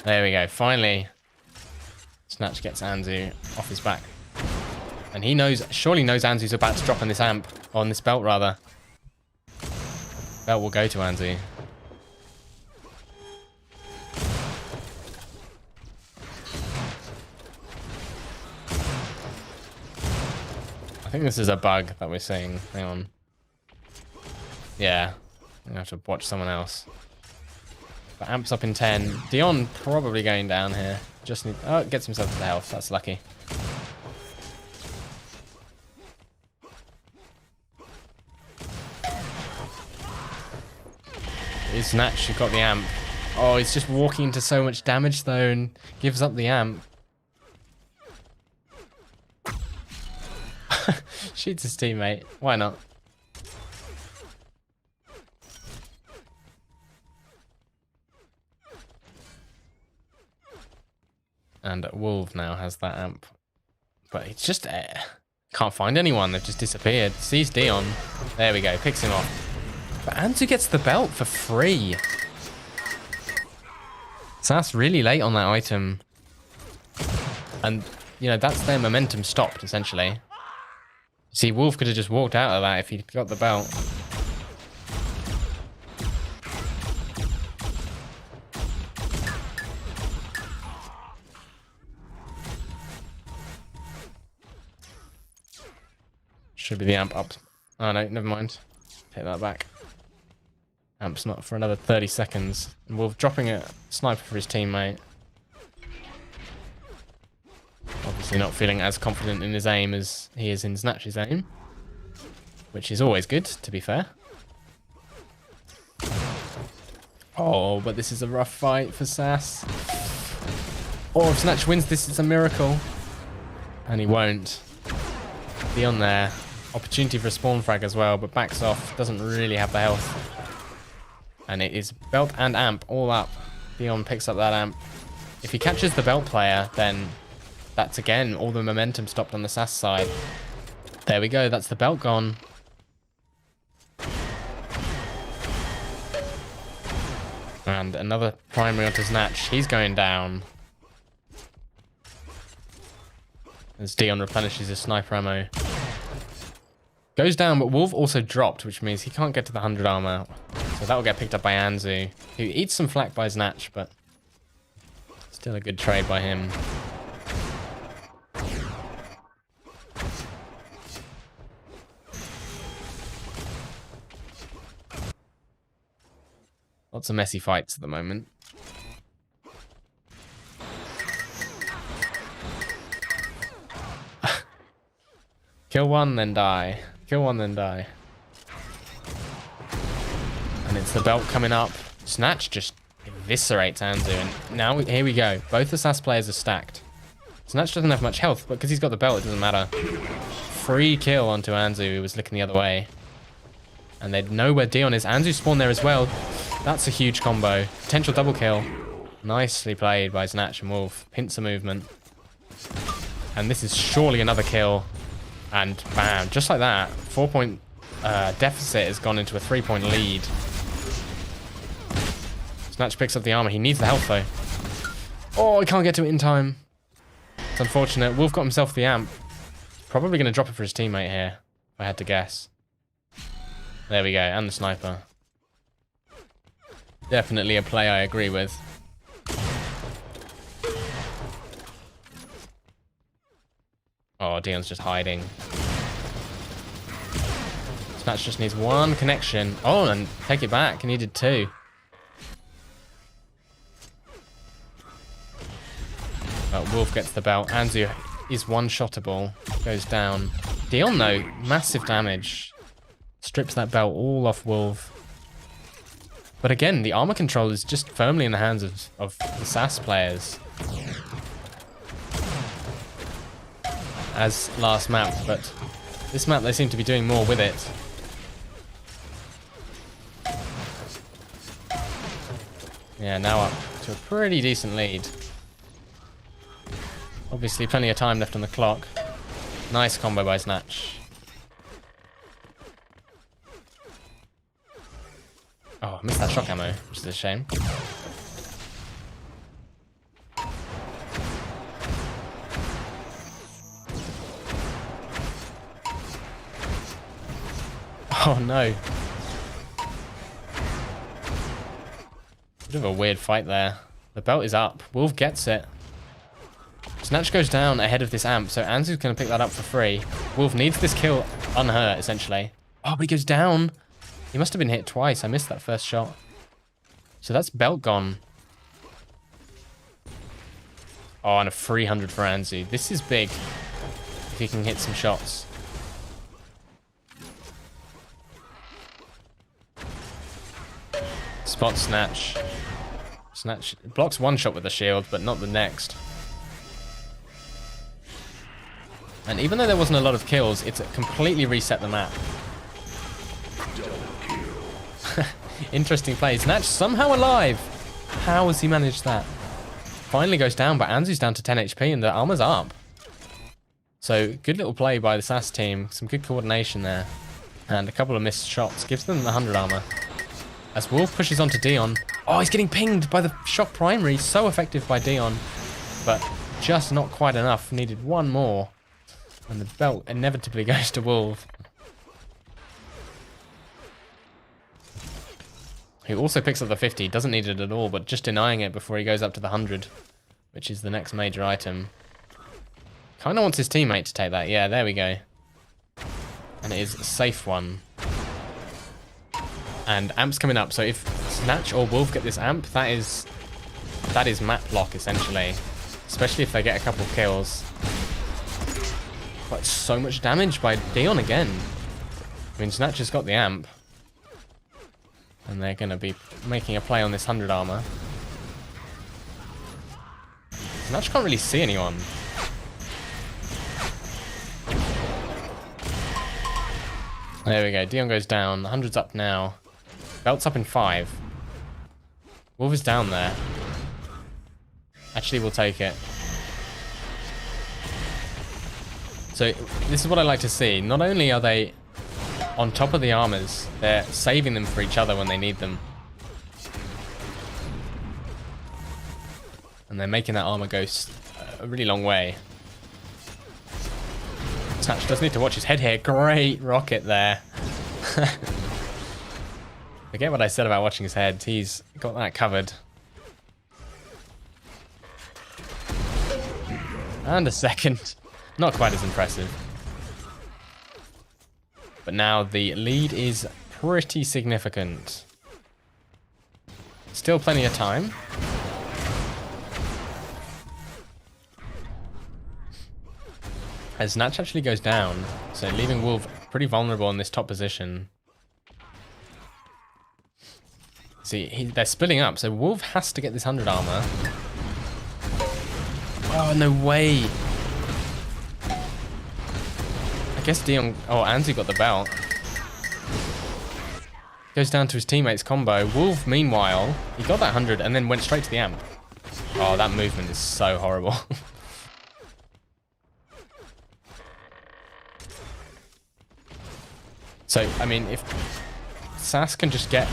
There we go, finally. Snatch gets Anzu off his back. And he knows, surely knows Anzu's about to drop on this amp, or on this belt rather. Belt will go to Anzu. I think this is a bug that we're seeing. Hang on. Yeah, I'm gonna have to watch someone else. But amp's up in 10. Dion probably going down here. Just need, oh, gets himself to the health. That's lucky. Is Snatch who got the amp. Oh, he's just walking into so much damage though and gives up the amp. Shoots his teammate. Why not? And Wolf now has that amp. But it's just can't find anyone. They've just disappeared. Sees Dion. There we go. Picks him off. But Anzu gets the belt for free. So that's really late on that item. And, you know, that's their momentum stopped, essentially. See, Wolf could have just walked out of that if he'd got the belt. Should be the amp up. Oh no, never mind. Take that back. Amp's not for another 30 seconds. And Wolf dropping a sniper for his teammate. Obviously not feeling as confident in his aim as he is in Snatch's aim. Which is always good, to be fair. Oh, but this is a rough fight for Sass. Oh, if Snatch wins this, it's a miracle. And he won't. Dion there. Opportunity for a spawn frag as well, but backs off. Doesn't really have the health. And it is belt and amp all up. Dion picks up that amp. If he catches the belt player, then that's again all the momentum stopped on the Sass side. There we go. That's the belt gone. And another primary onto Snatch. He's going down. As Dion replenishes his sniper ammo. Goes down, but Wolf also dropped, which means he can't get to the 100 armor. So that will get picked up by Anzu, who eats some flak by Snatch, but still a good trade by him. Lots of messy fights at the moment. Kill one, then die. Kill one, then die. And it's the belt coming up. Snatch just eviscerates Anzu. And now, here we go. Both the Sass players are stacked. Snatch doesn't have much health, but because he's got the belt, it doesn't matter. Free kill onto Anzu, who was looking the other way. And they know where Dion is. Anzu spawned there as well. That's a huge combo. Potential double kill. Nicely played by Snatch and Wolf. Pincer movement. And this is surely another kill. And bam, just like that. 4-point deficit has gone into a 3-point lead. Snatch picks up the armor. He needs the health though. Oh, he can't get to it in time. It's unfortunate. Wolf got himself the amp. Probably going to drop it for his teammate here, if I had to guess. There we go, and the sniper. Definitely a play I agree with. Oh, Dion's just hiding. Snatch just needs one connection. Oh, and take it back. He needed 2. But Wolf gets the belt. Anzu is one-shottable. Goes down. Dion, though, massive damage. Strips that belt all off Wolf. But again, the armor control is just firmly in the hands of the SAS players. As last map, but this map they seem to be doing more with it. Yeah, now up to a pretty decent lead. Obviously plenty of time left on the clock. Nice combo by Snatch. Oh, I missed that shock ammo, which is a shame. Oh no. Bit of a weird fight there. The belt is up. Wolf gets it. Snatch goes down ahead of this amp, so Anzu's going to pick that up for free. Wolf needs this kill unhurt, essentially. Oh, but he goes down. He must have been hit twice. I missed that first shot. So that's belt gone. Oh, and a 300 for Anzu. This is big. If he can hit some shots. Spot Snatch. Snatch blocks one shot with a shield, but not the next. And even though there wasn't a lot of kills, it's completely reset the map. Interesting play. Snatch somehow alive. How has he managed that? Finally goes down, but Anzu's down to 10 HP and the armor's up. So good little play by the SAS team. Some good coordination there. And a couple of missed shots. Gives them the 100 armor. As Wolf pushes onto Dion. Oh, he's getting pinged by the shock primary. So effective by Dion. But just not quite enough. Needed one more. And the belt inevitably goes to Wolf. He also picks up the 50. Doesn't need it at all, but just denying it before he goes up to the 100. Which is the next major item. Kind of wants his teammate to take that. Yeah, there we go. And it is a safe one. And amp's coming up. So if Snatch or Wolf get this amp, that is map lock, essentially. Especially if they get a couple kills. But so much damage by Dion again. I mean, Snatch has got the amp. And they're going to be making a play on this 100 armor. Snatch can't really see anyone. There we go. Dion goes down. The 100's up now. Belt's up in 5. Wolf is down there. Actually, we'll take it. So this is what I like to see. Not only are they on top of the armors, they're saving them for each other when they need them. And they're making that armor go a really long way. Snatch does need to watch his head here. Great rocket there. Forget what I said about watching his head. He's got that covered. And a second. Not quite as impressive. But now the lead is pretty significant. Still plenty of time. As Snatch actually goes down, so leaving Wolf pretty vulnerable in this top position. See, they're splitting up, so Wolf has to get this 100 armor. Oh, no way. I guess Dion... Oh, Anzu got the belt. Goes down to his teammate's combo. Wolf, meanwhile, he got that 100 and then went straight to the amp. Oh, that movement is so horrible. So, I mean, if Sass can just get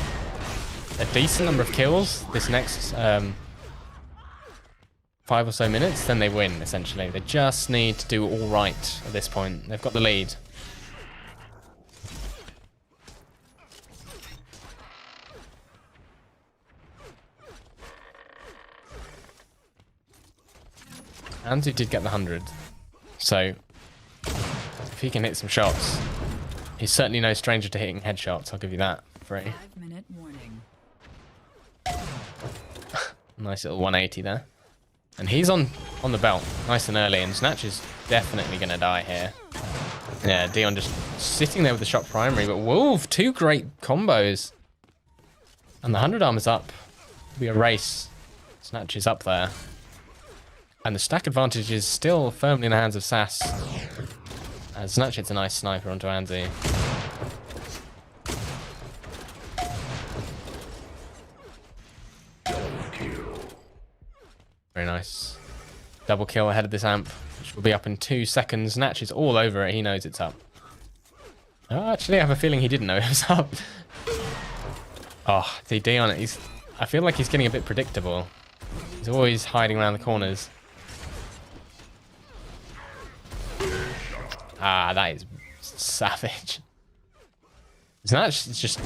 a decent number of kills this next 5 or so minutes, then they win, essentially. They just need to do all right at this point. They've got the lead. Anzu did get the 100, so if he can hit some shots, he's certainly no stranger to hitting headshots, I'll give you that. Free. 5-minute warning. Nice little 180 there. And he's on the belt, nice and early, and Snatch is definitely going to die here. Yeah, Dion just sitting there with the shot primary, but Wolf, 2 great combos. And the 100 armor's up. It'll be a race. Snatch is up there. And the stack advantage is still firmly in the hands of Sass. As Snatch hits a nice sniper onto Anzu. Very nice. Double kill ahead of this amp, which will be up in 2 seconds. Snatch is all over it. He knows it's up. Oh, actually, I have a feeling he didn't know it was up. Oh, the Dion, I feel like he's getting a bit predictable. He's always hiding around the corners. Ah, that is savage. Snatch is just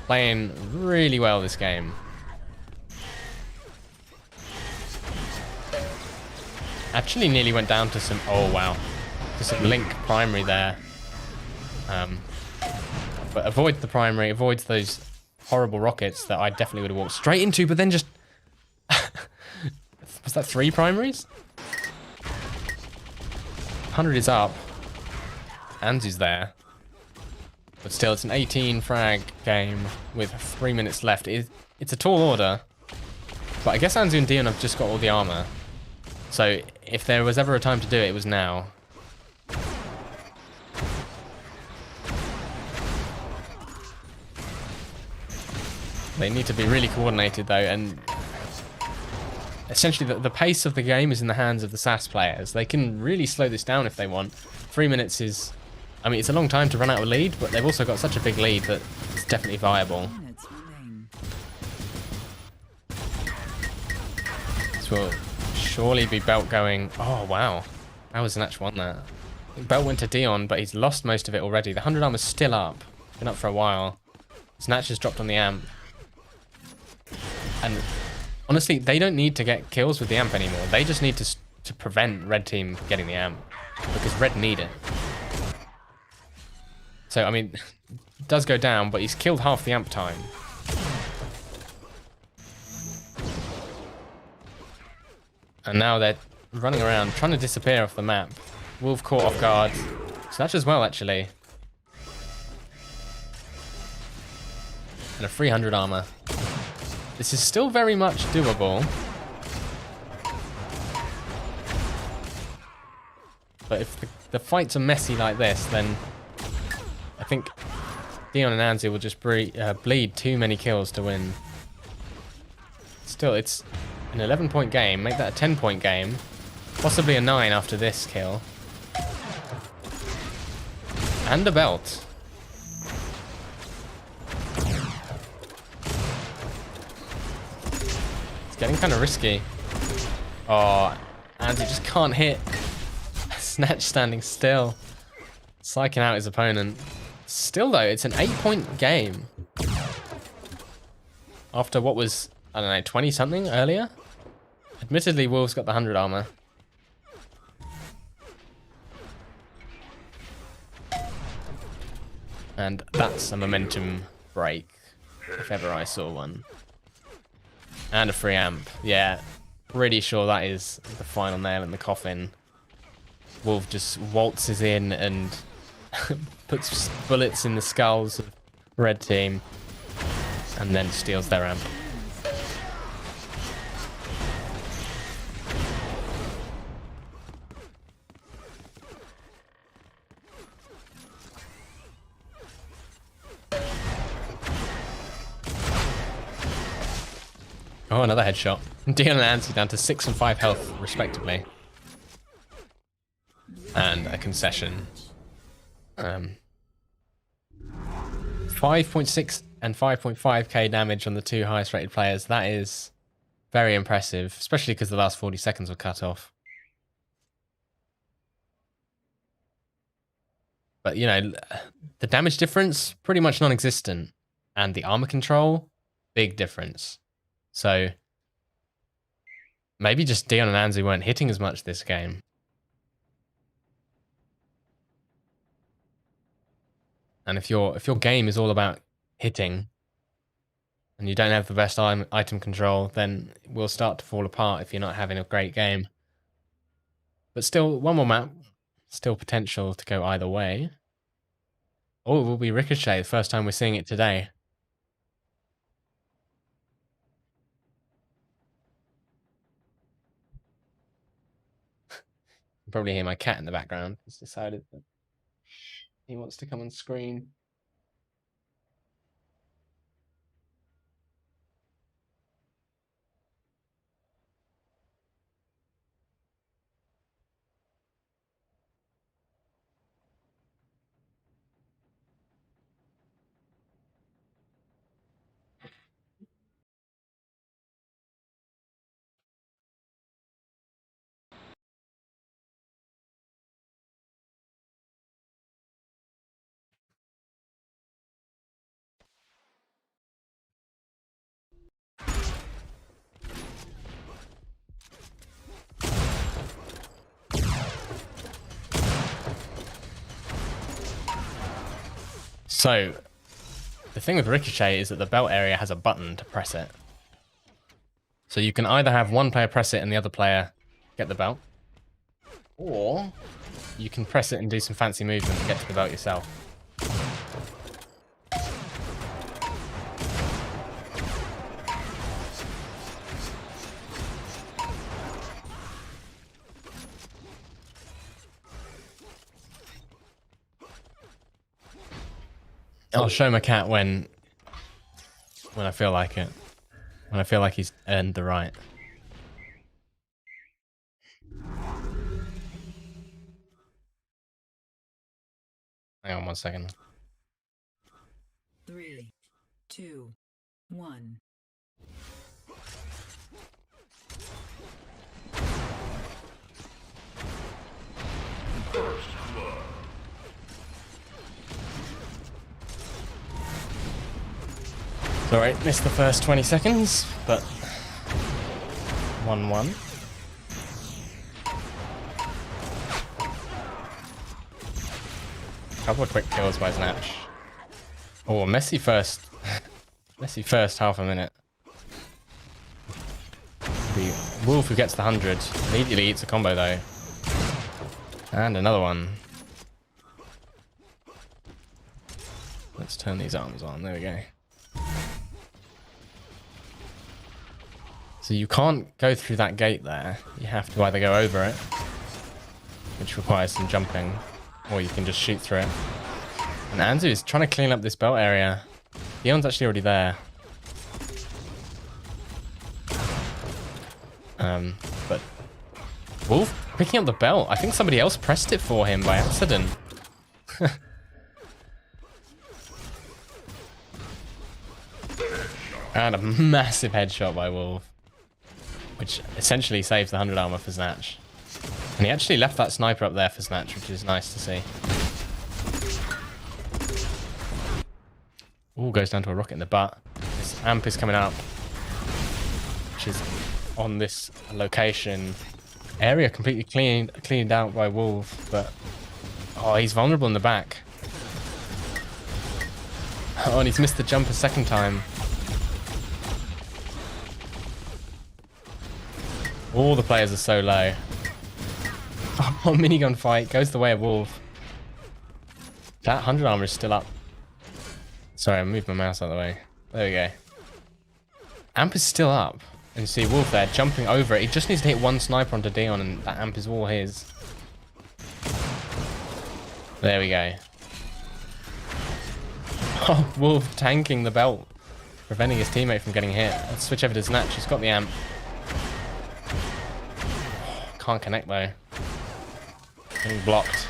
playing really well this game. Actually nearly went down to some, oh wow, to some Link primary there. But avoids the primary, avoids those horrible rockets that I definitely would have walked straight into, but then just... Was that 3 primaries? 100 is up. Anzu's there. But still, it's an 18 frag game with 3 minutes left. It's a tall order. But I guess Anzu and Dion have just got all the armor. So if there was ever a time to do it, it was now. They need to be really coordinated though, and essentially the pace of the game is in the hands of the Sass players. They can really slow this down if they want. 3 minutes is, I mean, it's a long time to run out of lead, but they've also got such a big lead that it's definitely viable. This will surely be Belt going. Oh wow, how was Snatch won that? Belt went to Dion, but he's lost most of it already. The 100 armor's still up, been up for a while. Snatch has dropped on the amp. And honestly, they don't need to get kills with the amp anymore. They just need to prevent Red Team getting the amp, because Red need it. So, I mean, it does go down, but he's killed half the amp time. And now they're running around, trying to disappear off the map. Wolf caught off guard. Snatch as well, actually. And a 300 armor. This is still very much doable. But if the fights are messy like this, then I think Dion and Anzu will just bleed too many kills to win. Still, it's an 11-point game. Make that a 10-point game. Possibly a 9 after this kill. And a belt. It's getting kind of risky. Oh, Anzu just can't hit. Snatch standing still. Psyching out his opponent. Still though, it's an 8-point game. After what was, I don't know, 20 something earlier? Admittedly, Wolf's got the 100 armor. And that's a momentum break, if ever I saw one. And a free amp. Yeah, pretty sure that is the final nail in the coffin. Wolf just waltzes in and puts bullets in the skulls of Red Team and then steals their amp. Oh, another headshot. Dion and Anzu down to 6 and 5 health, respectively. And a concession. 5.6 and 5.5k damage on the two highest rated players. That is very impressive, especially because the last 40 seconds were cut off. But, you know, the damage difference, pretty much non-existent. And the armor control, big difference. So, maybe just Dion and Anzu weren't hitting as much this game. And if your game is all about hitting, and you don't have the best item control, then it will start to fall apart if you're not having a great game. But still, one more map. Still potential to go either way. Oh, it will be Ricochet, the first time we're seeing it today. You can probably hear my cat in the background. He's decided that he wants to come on screen. So, the thing with Ricochet is that the belt area has a button to press it. So you can either have one player press it and the other player get the belt, or you can press it and do some fancy movement to get to the belt yourself. I'll show my cat when I feel like it. When I feel like he's earned the right. Hang on 1 second. 3, 2, 1. It's alright, missed the first 20 seconds, but 1-1. Couple of quick kills by Snatch. Oh, messy first. Messy first half a minute. The Wolf who gets the 100 immediately eats a combo though. And another one. Let's turn these arms on. There we go. So you can't go through that gate there. You have to either go over it, which requires some jumping, or you can just shoot through it. And Anzu is trying to clean up this belt area. Dion's actually already there. But Wolf picking up the belt. I think somebody else pressed it for him by accident. And a massive headshot by Wolf, which essentially saves the 100 armor for Snatch. And he actually left that sniper up there for Snatch, which is nice to see. Ooh, goes down to a rocket in the butt. This amp is coming up, which is on this location. Area completely cleaned out by Wolf, but oh, he's vulnerable in the back. Oh, and he's missed the jump a second time. All the players are so low. Oh, minigun fight goes the way of Wolf. That 100 armor is still up. Sorry, I moved my mouse out of the way. There we go. Amp is still up. And you see Wolf there jumping over it. He just needs to hit one sniper onto Dion and that amp is all his. There we go. Oh, Wolf tanking the belt. preventing his teammate from getting hit. Let's switch over to Snatch. He's got the amp. Can't connect though. Getting blocked.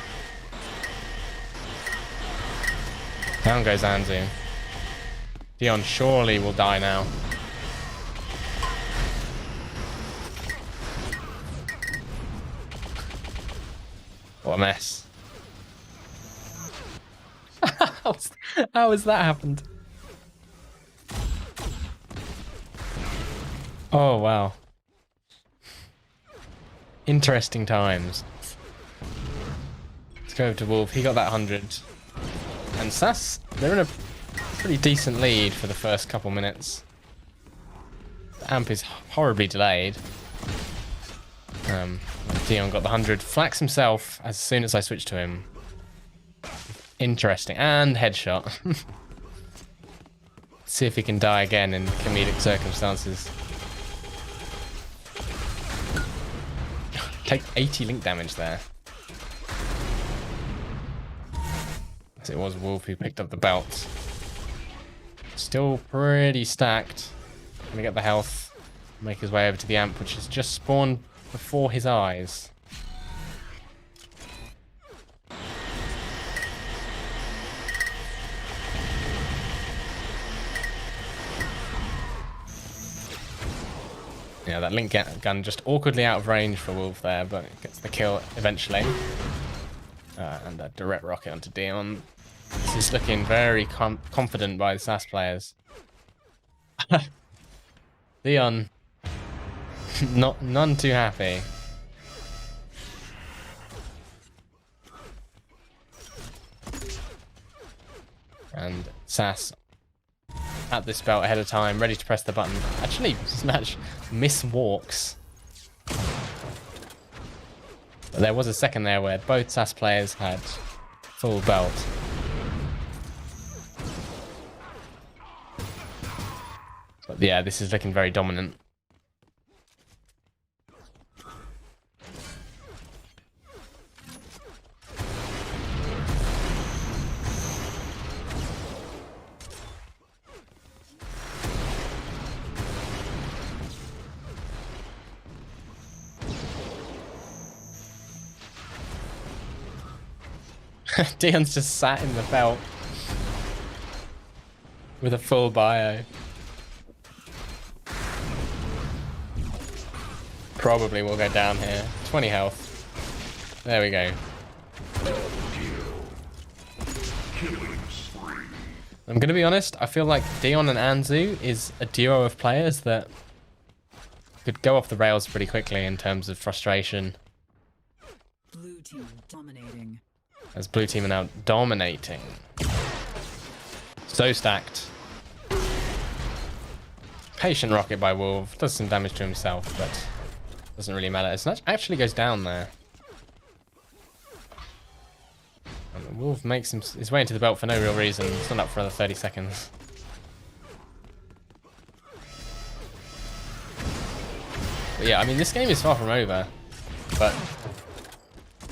Down goes Anzu. Dion surely will die now. What a mess. How has that happened? Oh, wow. Interesting times. Let's go over to Wolf. He got that 100. And Sass, they're in a pretty decent lead for the first couple minutes. The amp is horribly delayed. Dion got the 100. Flax himself as soon as I switched to him. Interesting. And headshot. See if he can die again in comedic circumstances. Take 80 link damage there. As it was Wolf who picked up the belt. Still pretty stacked. Gonna get the health. Make his way over to the amp, which has just spawned before his eyes. Yeah, that link gun just awkwardly out of range for Wolf there, but gets the kill eventually. And a direct rocket onto Dion. This is looking very confident by the SAS players. Dion, none too happy. And SAS at this belt ahead of time, ready to press the button. Actually, Snatch miswalks. But there was a second there where both SAS players had full belt. But yeah, this is looking very dominant. Dion's just sat in the belt with a full bio. Probably will go down here. 20 health. There we go. I'm gonna be honest, I feel like Dion and Anzu is a duo of players that could go off the rails pretty quickly in terms of frustration. Blue team dominating. As blue team are now dominating. So stacked. Patient rocket by Wolf. Does some damage to himself, but doesn't really matter. Snatch actually goes down there. And Wolf makes his way into the belt for no real reason. It's not up for another 30 seconds. But yeah, I mean, this game is far from over. But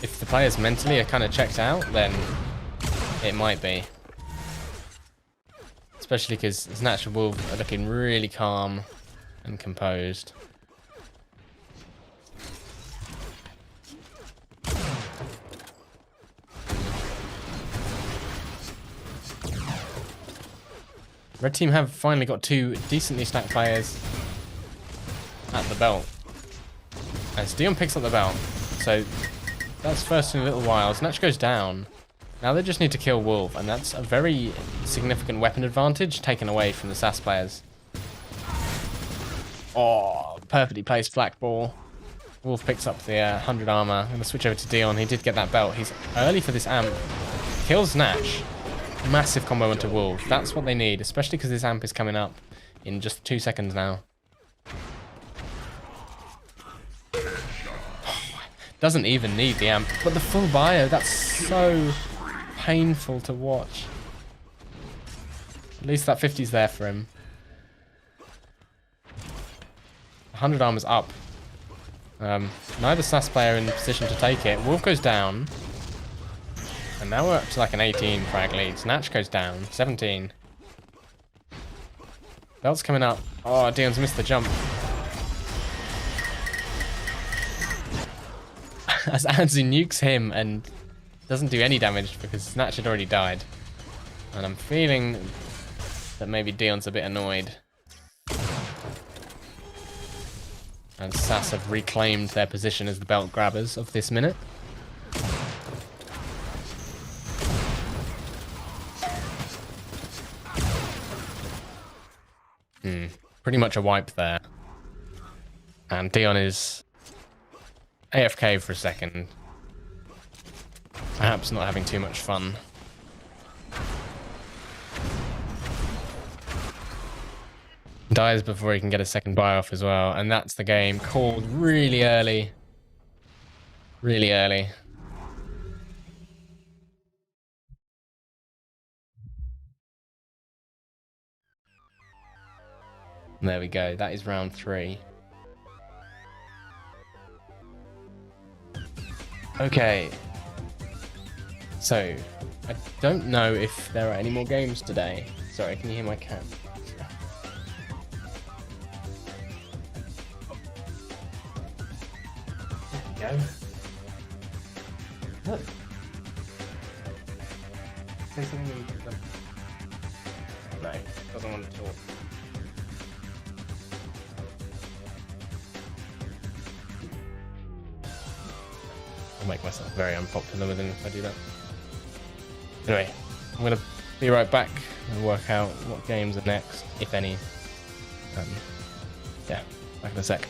if the players mentally are kind of checked out, then it might be. Especially because Snatch and Wolf are looking really calm and composed. Red team have finally got two decently stacked players at the belt. As Dion picks up the belt. So that's first in a little while. Snatch goes down. Now they just need to kill Wolf, and that's a very significant weapon advantage taken away from the SAS players. Oh, perfectly placed black ball. Wolf picks up the 100 armor. I'm going to switch over to Dion. He did get that belt. He's early for this amp. Kills Snatch. Massive combo onto Wolf. That's what they need, especially because this amp is coming up in just 2 seconds now. Doesn't even need the amp, but the full bio, that's so painful to watch. At least that 50's there for him. 100 armor's up. Neither SAS player in position to take it. Wolf goes down. And now we're up to like an 18 frag lead. Snatch goes down. 17. Belt's coming up. Oh, Dion's missed the jump. As Anzu nukes him and doesn't do any damage because Snatch had already died. And I'm feeling that maybe Dion's a bit annoyed. And SAS have reclaimed their position as the belt grabbers of this minute. Pretty much a wipe there. And Dion is AFK for a second. Perhaps not having too much fun. Dies before he can get a second buy off as well. And that's the game called really early. Really early. And there we go. That is round 3. Okay. So, I don't know if there are any more games today. Sorry, can you hear my cat? There we go. Look. Say something to them. No, doesn't want to talk. I'll make myself very unpopular with him if I do that. Anyway, I'm going to be right back and work out what games are next, if any. Yeah, back in a sec.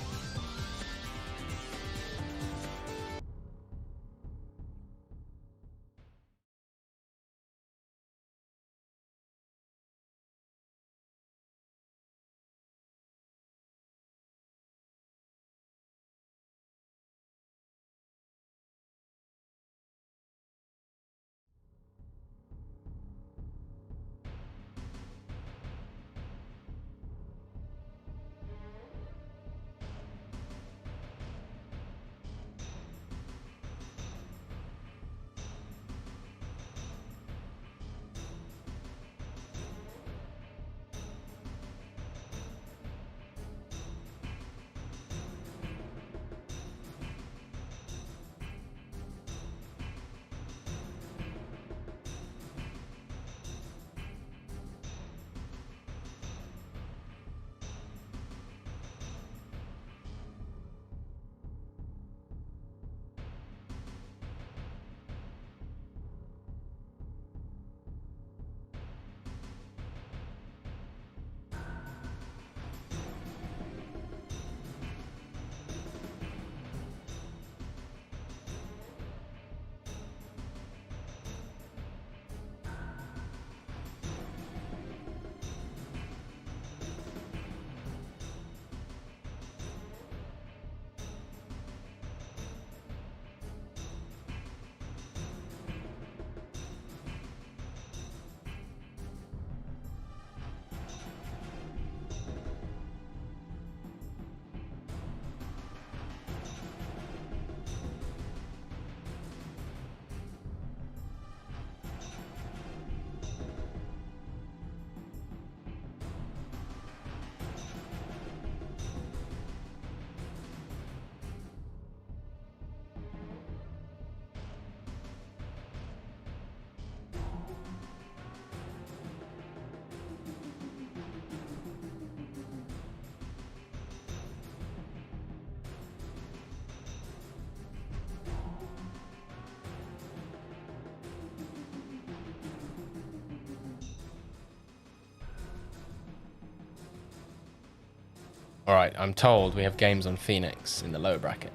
Alright, I'm told we have games on Phoenix in the lower bracket.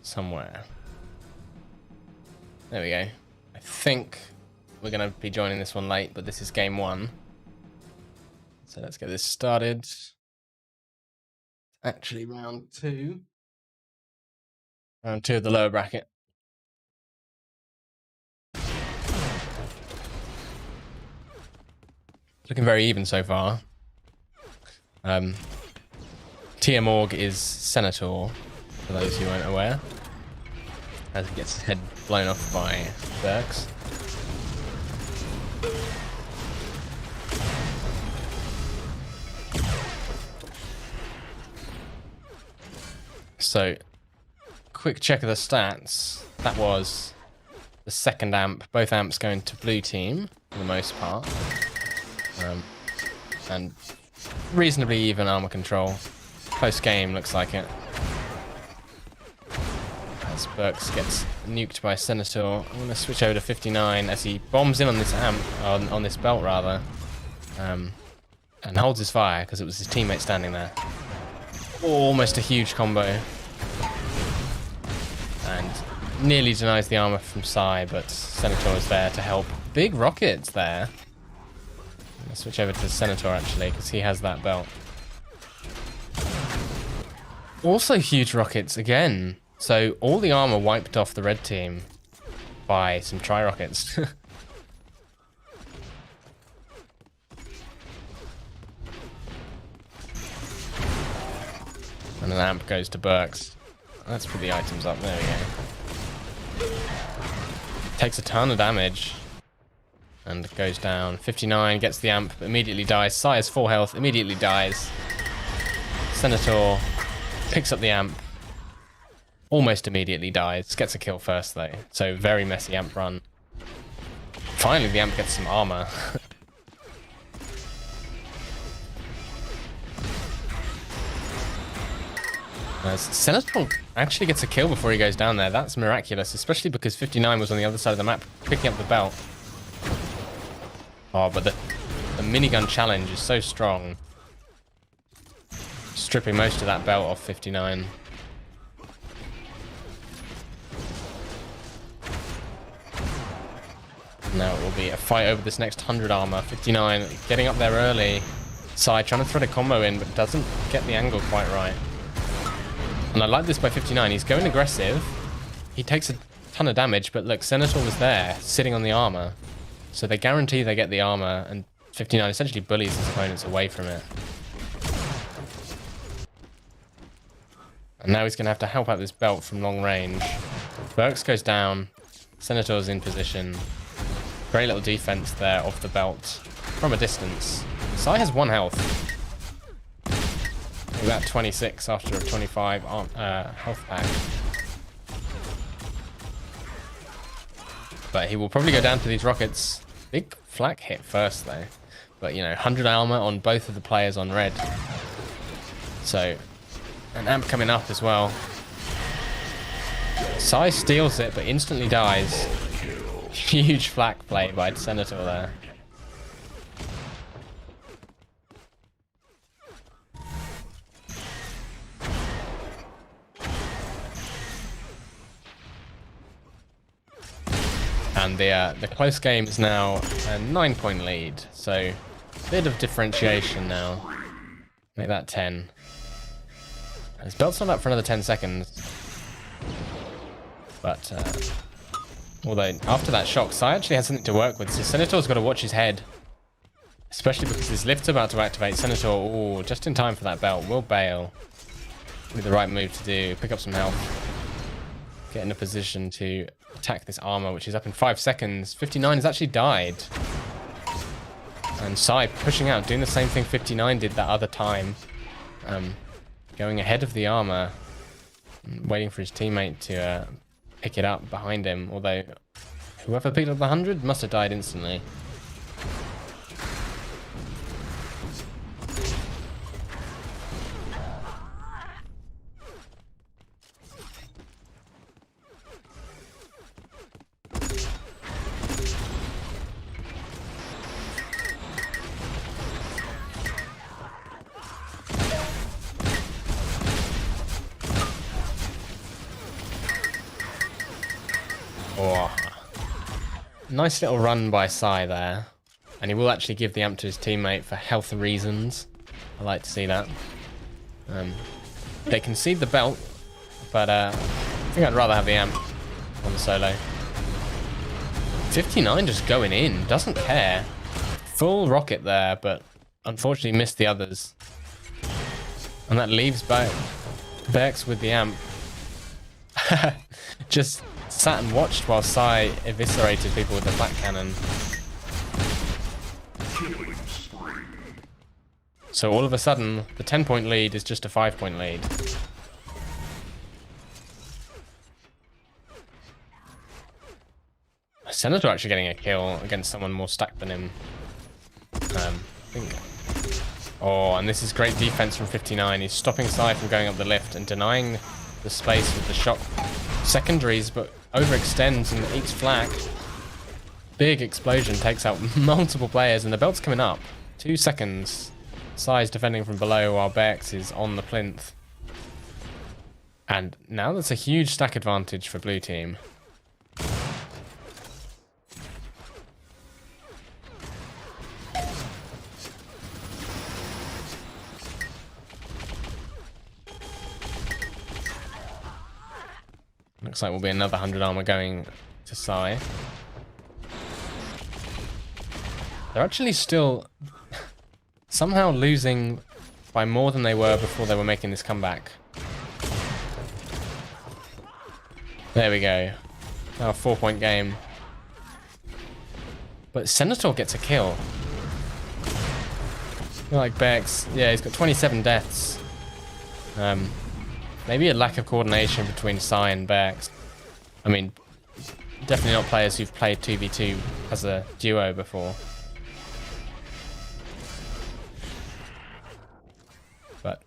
Somewhere. There we go. I think we're going to be joining this one late, but this is game 1. So let's get this started. Actually, round 2. Round 2 of the lower bracket. Looking very even so far. TM Org is Senator, for those who aren't aware, as he gets his head blown off by Berks. So, quick check of the stats. That was the second amp. Both amps going to blue team for the most part. And reasonably even armor control. Close game, looks like it. As Berks gets nuked by Senator. I'm going to switch over to 59 as he bombs in on this amp, on this belt rather. And holds his fire because it was his teammate standing there. Almost a huge combo. And nearly denies the armor from Psy, but Senator is there to help. Big rockets there. I'm going to switch over to Senator actually because he has that belt. Also huge rockets again. So all the armor wiped off the red team by some tri-rockets. And an amp goes to Berks. Let's put the items up. There we go. Takes a ton of damage. And goes down. 59 gets the amp, immediately dies. Psy has 4 health, immediately dies. Senator picks up the amp. Almost immediately dies. Gets a kill first though. So very messy amp run. Finally the amp gets some armor. Senator actually gets a kill before he goes down there. That's miraculous, especially because 59 was on the other side of the map picking up the belt. Oh, but the minigun challenge is so strong. Stripping most of that belt off 59. Now it will be a fight over this next 100 armor. 59 getting up there early. Psy trying to thread a combo in, but doesn't get the angle quite right. And I like this by 59. He's going aggressive. He takes a ton of damage, but look, Senator was there, sitting on the armor. So they guarantee they get the armor, and 59 essentially bullies his opponents away from it. And now he's going to have to help out this belt from long range. Berks goes down. Senator's in position. Great little defense there off the belt from a distance. Psy has 1 health. About 26 after a 25 health pack. But he will probably go down to these rockets. Big flak hit first though. But you know, 100 armor on both of the players on red. So, an amp coming up as well. Psy steals it but instantly dies. Huge flak play by Senator there. And the close game is now a 9-point lead, so a bit of differentiation now. Make that 10. His belt's not up for another 10 seconds. But, although after that shock, Psy actually has something to work with, so Senator's got to watch his head. Especially because his lift's about to activate. Senator, ooh, just in time for that belt, will bail. With the right move to do, pick up some health. Get in a position to attack this armor, which is up in 5 seconds. 59 has actually died. And Psy pushing out, doing the same thing 59 did that other time. Going ahead of the armor. Waiting for his teammate to pick it up behind him. Although, whoever picked up the 100 must have died instantly. Oh. Nice little run by Psy there. And he will actually give the amp to his teammate for health reasons. I like to see that. They concede the belt, but I think I'd rather have the amp on the solo. 59 just going in, doesn't care. Full rocket there, but unfortunately missed the others. And that leaves Berks with the amp. Just sat and watched while Psy eviscerated people with the flak cannon. So all of a sudden, the 10-point lead is just a 5-point lead. Senator actually getting a kill against someone more stacked than him. I think. Oh, and this is great defense from 59. He's stopping Sai from going up the lift and denying the space with the shock secondaries, but overextends and eats flak. Big explosion takes out multiple players, and the belt's coming up. 2 seconds. Sai's defending from below while Berks is on the plinth. And now that's a huge stack advantage for blue team. Looks like we'll be another 100 armor going to Sai. They're actually still somehow losing by more than they were before they were making this comeback. There we go. Now a 4-point game. But Senator gets a kill. I feel like Berks, yeah, he's got 27 deaths. Maybe a lack of coordination between Sai and Berks. I mean, definitely not players who've played 2v2 as a duo before. But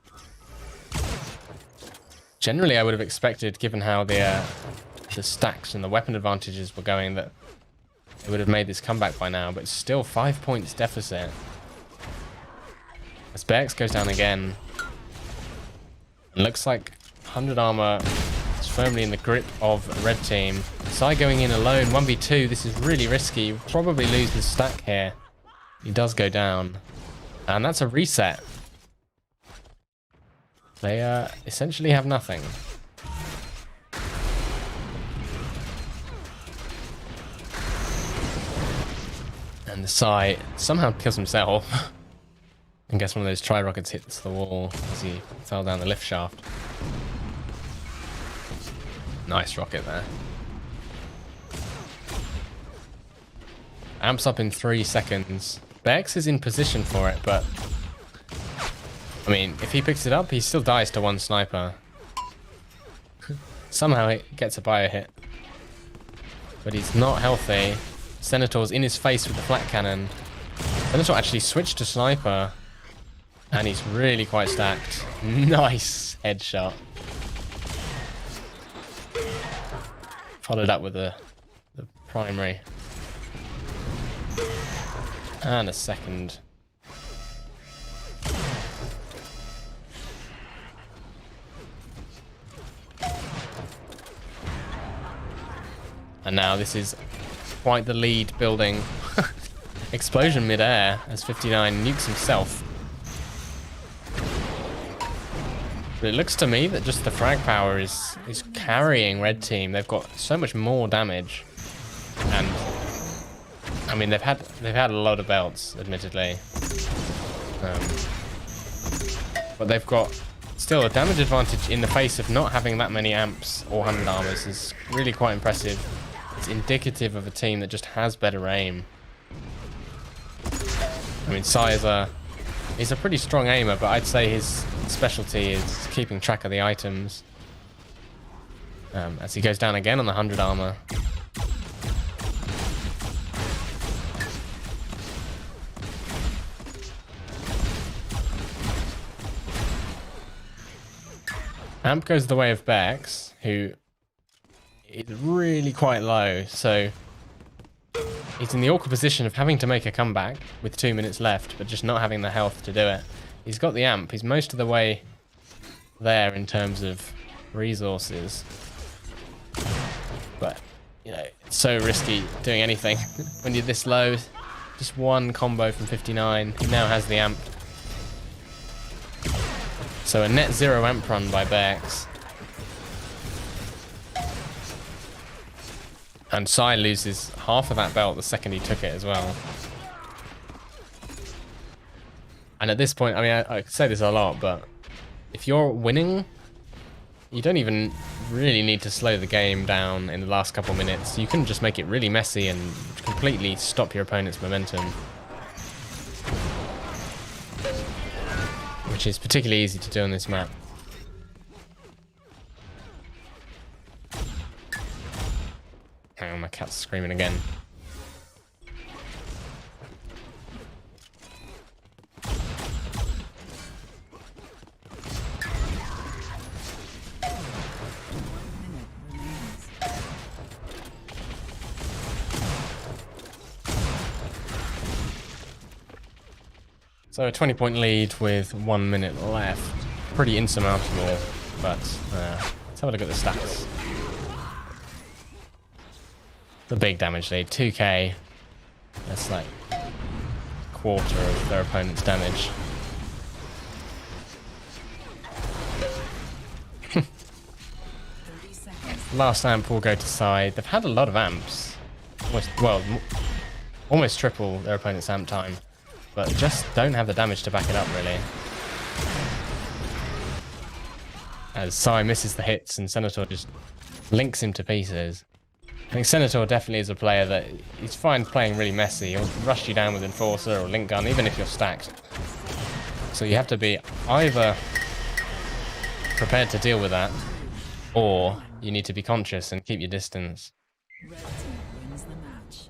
generally I would have expected, given how the stacks and the weapon advantages were going, that they would have made this comeback by now, but it's still 5 points deficit. As Berks goes down again. It looks like 100 armor is firmly in the grip of red team. Sai going in alone, 1v2. This is really risky. He'll probably lose his stack here. He does go down. And that's a reset. They essentially have nothing. And the Sai somehow kills himself. I guess one of those tri-rockets hits the wall as he fell down the lift shaft. Nice rocket there. Amps up in 3 seconds. Berks is in position for it, but I mean, if he picks it up, he still dies to 1 sniper. Somehow he gets a bio hit. But he's not healthy. Senator's in his face with the flat cannon. Senator actually switched to sniper. And he's really quite stacked. Nice headshot. Followed up with the primary. And a second. And now this is quite the lead building. Explosion mid-air as 59 nukes himself. But it looks to me that just the frag power is carrying red team. They've got so much more damage, and I mean they've had a lot of belts, admittedly, but they've got still a damage advantage in the face of not having that many amps or 100 armors. Is really quite impressive. It's indicative of a team that just has better aim. I mean, Sai he's a pretty strong aimer, but I'd say his specialty is keeping track of the items. As he goes down again on the 100 armor. Amp goes the way of Berks, who is really quite low, so he's in the awkward position of having to make a comeback with 2 minutes left, but just not having the health to do it. He's got the amp. He's most of the way there in terms of resources. But, you know, it's so risky doing anything when you're this low. Just 1 combo from 59. He now has the amp. So a net 0 amp run by Berks. And Sai loses half of that belt the second he took it as well. And at this point, I mean, I could say this a lot, but if you're winning, you don't even really need to slow the game down in the last couple minutes. You can just make it really messy and completely stop your opponent's momentum. Which is particularly easy to do on this map. Oh, my cat's screaming again. So a 20-point lead with 1 minute left. Pretty insurmountable, but let's have a look at the stats. The big damage lead, 2k. That's like a quarter of their opponent's damage. Last amp will go to side. They've had a lot of amps. Almost triple their opponent's amp time. But just don't have the damage to back it up, really. As Sai misses the hits and Senator just links him to pieces. I think Senator definitely is a player that he's fine playing really messy. He'll rush you down with Enforcer or Link Gun, even if you're stacked. So you have to be either prepared to deal with that, or you need to be conscious and keep your distance. Red team wins the match.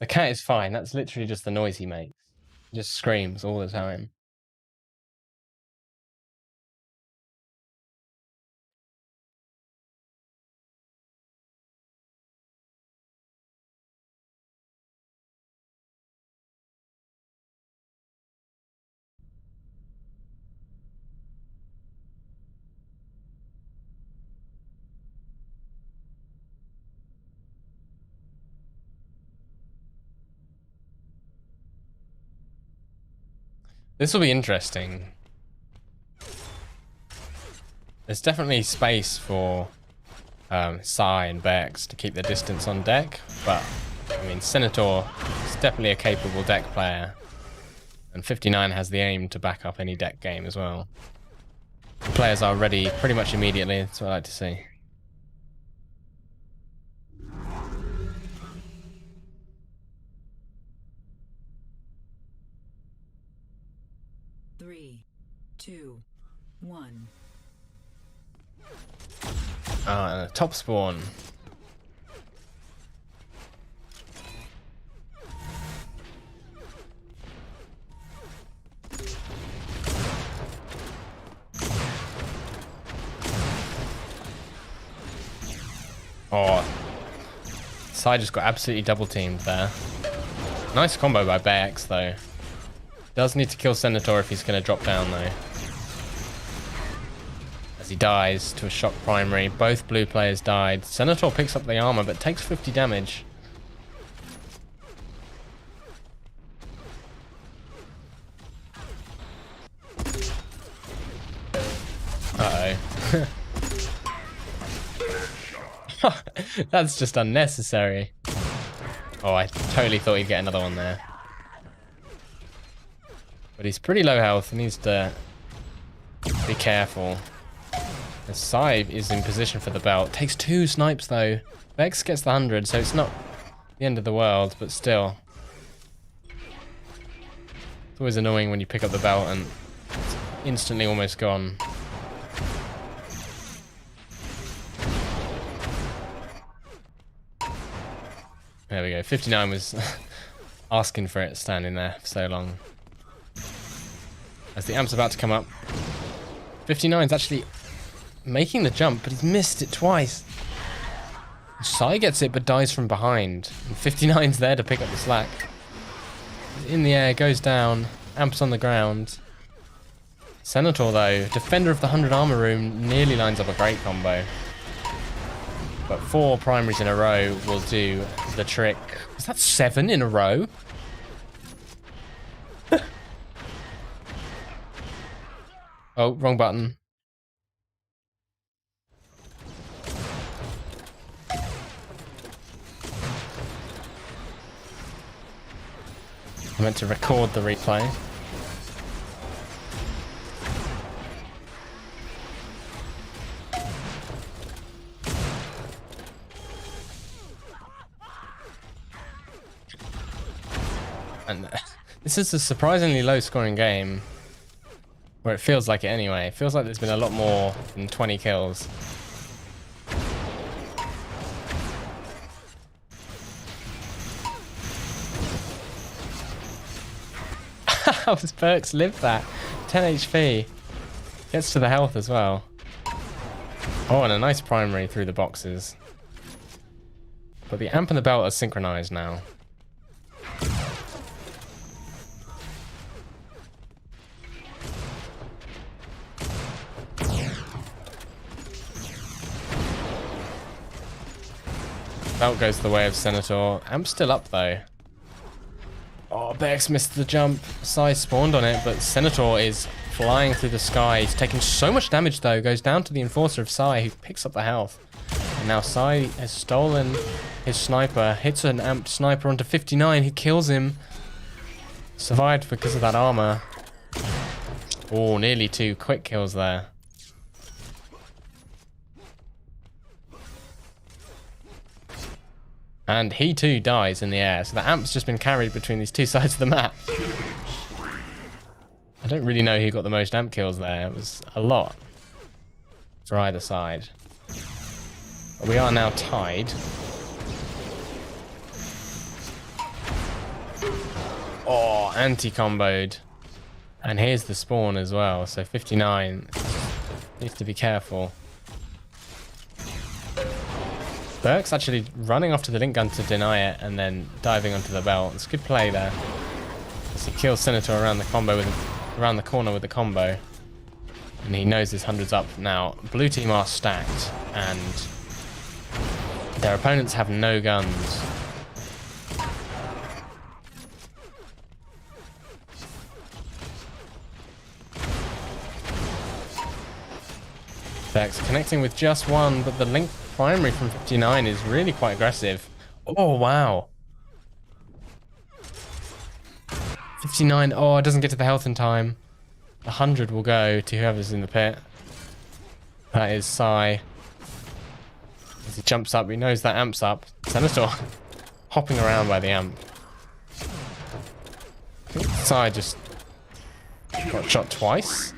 The cat is fine. That's literally just the noise he makes. He just screams all the time. This will be interesting. There's definitely space for Sai and Berks to keep their distance on deck, but I mean, Senator is definitely a capable deck player, and 59 has the aim to back up any deck game as well. The players are ready pretty much immediately. That's what I like to see. Three, two, one. And a top spawn. Oh, Sai just got absolutely double teamed there. Nice combo by Berks though. Does need to kill Senator if he's going to drop down though. As he dies to a shock primary. Both blue players died. Senator picks up the armor but takes 50 damage. Uh-oh. That's just unnecessary. Oh, I totally thought he'd get another one there. But he's pretty low health. He needs to be careful. The Sai is in position for the belt. Takes 2 snipes though. Berks gets the 100, so it's not the end of the world, but still. It's always annoying when you pick up the belt and it's instantly almost gone. There we go. 59 was asking for it, standing there for so long. As the amp's about to come up, 59's actually making the jump, but he's missed it twice. Sai gets it, but dies from behind. And 59's there to pick up the slack. He's in the air, goes down, amp's on the ground. Senator, though, defender of the 100 armor room, nearly lines up a great combo. But 4 primaries in a row will do the trick. Is that 7 in a row? Oh, wrong button. I meant to record the replay. And this is a surprisingly low scoring game. Where it feels like it anyway. It feels like there's been a lot more than 20 kills. How does Berks live that? 10 HP. Gets to the health as well. Oh, and a nice primary through the boxes. But the amp and the belt are synchronized now. Belt goes the way of Senator. Amp's still up though. Oh, Berks missed the jump. Sai spawned on it, but Senator is flying through the sky. He's taking so much damage though. Goes down to the Enforcer of Sai, who picks up the health. And now Sai has stolen his sniper. Hits an amped sniper onto 59. He kills him. Survived because of that armor. Oh, nearly 2 quick kills there. And he too dies in the air. So the amp's just been carried between these two sides of the map. I don't really know who got the most amp kills there. It was a lot for either side. But we are now tied. Oh, anti-comboed. And here's the spawn as well. So 59 needs to be careful. Berks actually running off to the link gun to deny it and then diving onto the belt. It's a good play there. As he kills Senator around the corner with the combo. And he knows his 100's up now. Blue team are stacked and their opponents have no guns. Berks connecting with just one, but the link primary from 59 is really quite aggressive. Oh, wow. 59. Oh, it doesn't get to the health in time. 100 will go to whoever's in the pit. That is Sai. As he jumps up, he knows that amp's up. Senator hopping around by the amp. I think Sai just got shot twice.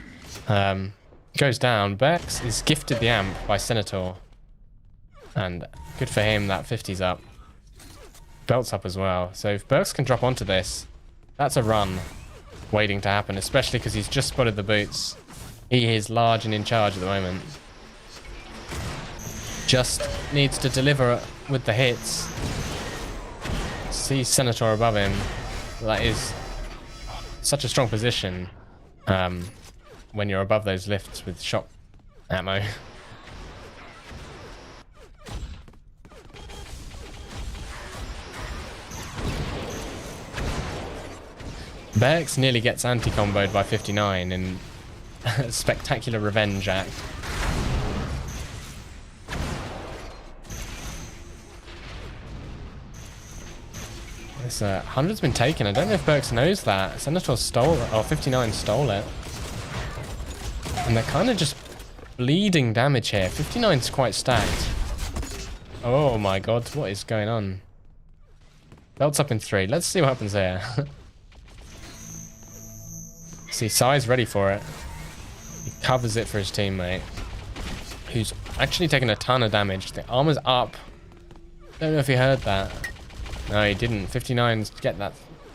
Goes down. Berks is gifted the amp by Senator. And good for him, that 50's up. Belt's up as well. So if Berks can drop onto this, that's a run waiting to happen, especially because he's just spotted the boots. He is large and in charge at the moment. Just needs to deliver with the hits. See Senator above him. That is such a strong position when you're above those lifts with shock ammo. Berks nearly gets anti-comboed by 59 in a spectacular revenge act. This 100's been taken. I don't know if Berks knows that. Senator stole it, or 59 stole it. And they're kind of just bleeding damage here. 59's quite stacked. Oh my god, what is going on? Belt's up in 3. Let's see what happens here. See, Sai's ready for it. He covers it for his teammate, who's actually taken a ton of damage. The armor's up. Don't know if he heard that. No, he didn't. 59's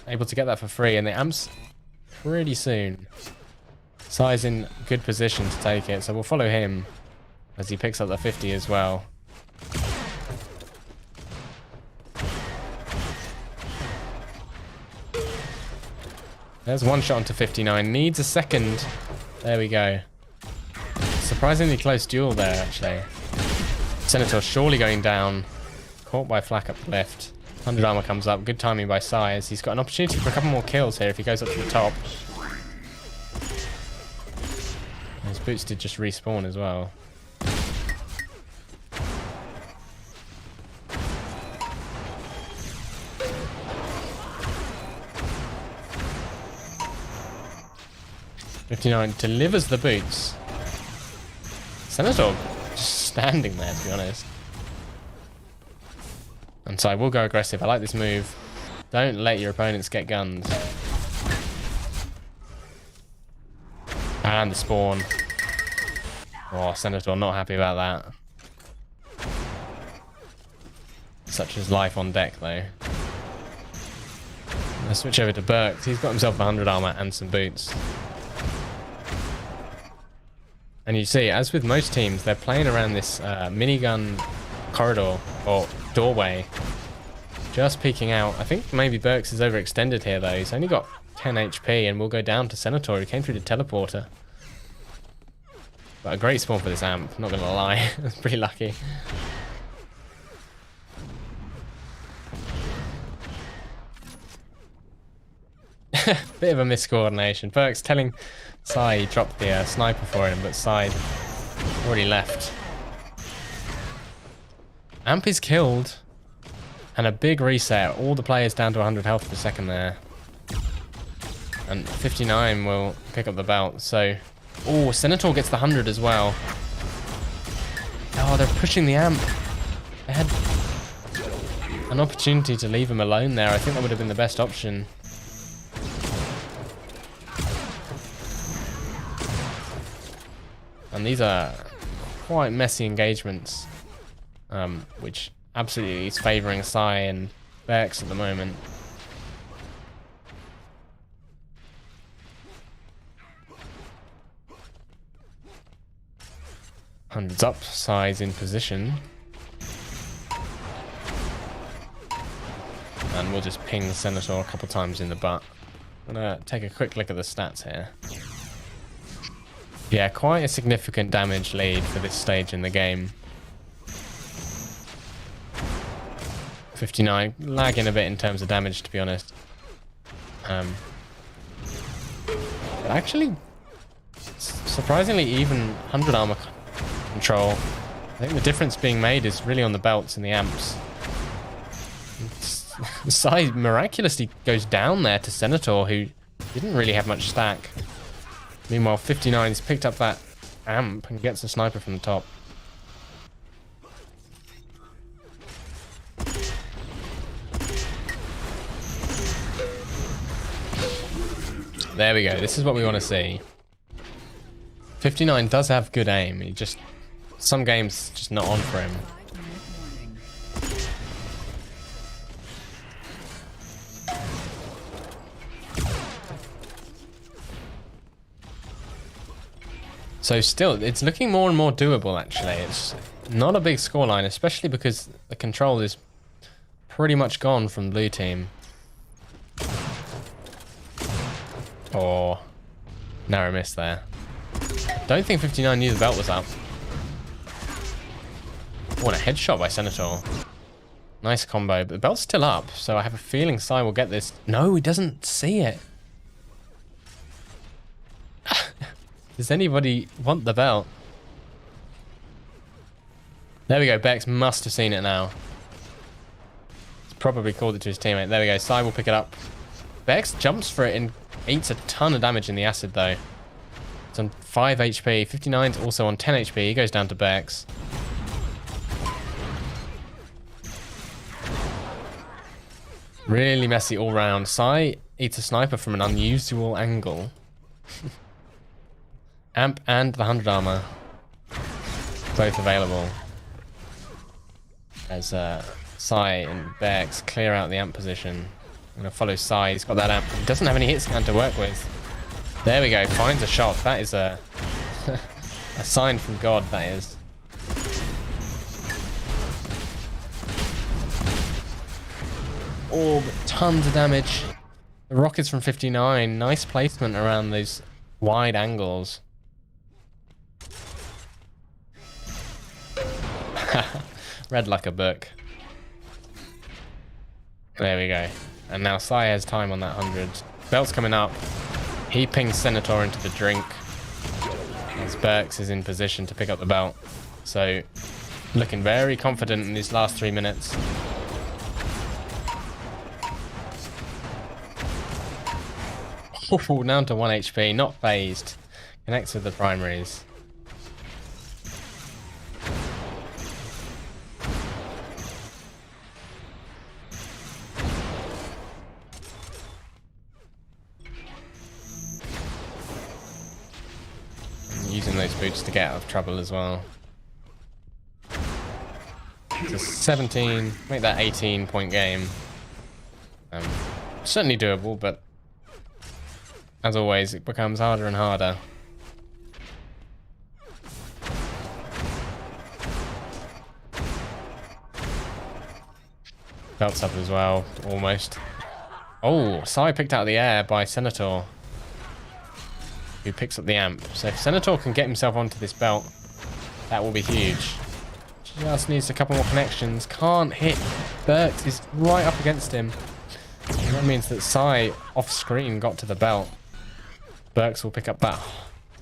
able to get that for free, and the amp's pretty soon. Sai's in good position to take it, so we'll follow him as he picks up the 50 as well. There's one shot onto 59. Needs a second. There we go. Surprisingly close duel there, actually. Senator surely going down. Caught by flak up the left. 100 armor comes up. Good timing by Sai, as he's got an opportunity for a couple more kills here if he goes up to the top. His boots did just respawn as well. '59 delivers the boots. Senator just standing there, to be honest. And so I will go aggressive. I like this move. Don't let your opponents get guns. And the spawn. Oh, Senator not happy about that. Such is life on deck, though. Let's switch over to Berks. He's got himself 100 armor and some boots. And you see, as with most teams, they're playing around this minigun corridor or doorway. Just peeking out. I think maybe Berks is overextended here, though. He's only got 10 HP and will go down to Senator, who came through the teleporter. But a great spawn for this amp, not gonna lie. That's pretty lucky. Bit of a miscoordination. Berks telling Sai he dropped the sniper for him, but Sai already left. Amp is killed. And a big reset. All the players down to 100 health per second there. And 59 will pick up the belt. So, oh, Senator gets the 100 as well. Oh, they're pushing the amp. They had an opportunity to leave him alone there. I think that would have been the best option. And these are quite messy engagements, which absolutely is favouring Sai and Berks at the moment. Hundreds up, Sai's in position. And we'll just ping the Senator a couple times in the butt. I'm gonna take a quick look at the stats here. Yeah, quite a significant damage lead for this stage in the game. 59, lagging a bit in terms of damage, to be honest. But actually, surprisingly even 100 armor control. I think the difference being made is really on the belts and the amps. Sai miraculously goes down there to Senator, who didn't really have much stack. Meanwhile, 59's picked up that amp and gets a sniper from the top. There we go. This is what we want to see. 59 does have good aim. He just, some games just not on for him. So still, it's looking more and more doable, actually. It's not a big scoreline, especially because the control is pretty much gone from the blue team. Oh, narrow miss there. Don't think 59 knew the belt was up. Oh, and a headshot by Senator. Nice combo, but the belt's still up, so I have a feeling Sai will get this. No, he doesn't see it. Does anybody want the belt? There we go. Berks must have seen it now. He's probably called it to his teammate. There we go. Sai will pick it up. Berks jumps for it and eats a ton of damage in the acid, though. It's on 5 HP. 59's also on 10 HP. He goes down to Berks. Really messy all round. Sai eats a sniper from an unusual angle. Amp and the 100 armor. Both available. As Sai and Berks clear out the amp position. I'm going to follow Sai. He's got that amp. He doesn't have any hit scan to work with. There we go. Finds a shot. That is a, a sign from God, that is. Oh, but tons of damage. The rockets from 59. Nice placement around those wide angles. Read like a book. There we go. And now Sai has time on that 100. Belt's coming up. He pings Senator into the drink. As Berks is in position to pick up the belt. So, looking very confident in these last 3 minutes. Oh, down to 1 HP. Not phased. Connects with the primaries. boots to get out of trouble as well. So 17, make that 18-point game. Certainly doable, but as always, it becomes harder and harder. Belts up as well, almost. Oh, Sai picked out of the air by Senator, who picks up the amp. So if Senator can get himself onto this belt, that will be huge. Just needs a couple more connections. Can't hit. Berks is right up against him. And that means that Sai off screen got to the belt. Berks will pick up that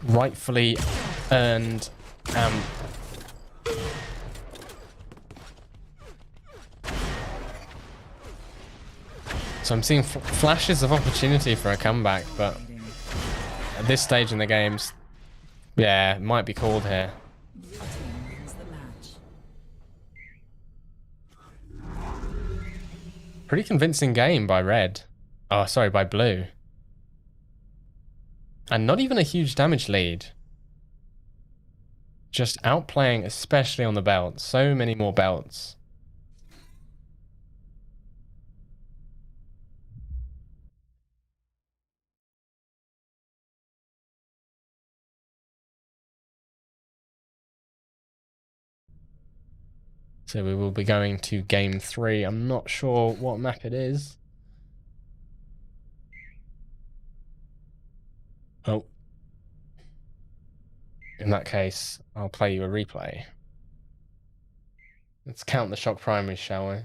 rightfully earned amp. So I'm seeing flashes of opportunity for a comeback, but at this stage in the games, yeah, it might be called here. Pretty convincing game by red. Oh, sorry, by blue. And not even a huge damage lead. Just outplaying, especially on the belt. So many more belts. So we will be going to game 3. I'm not sure what map it is. Oh. In that case, I'll play you a replay. Let's count the shock primaries, shall we?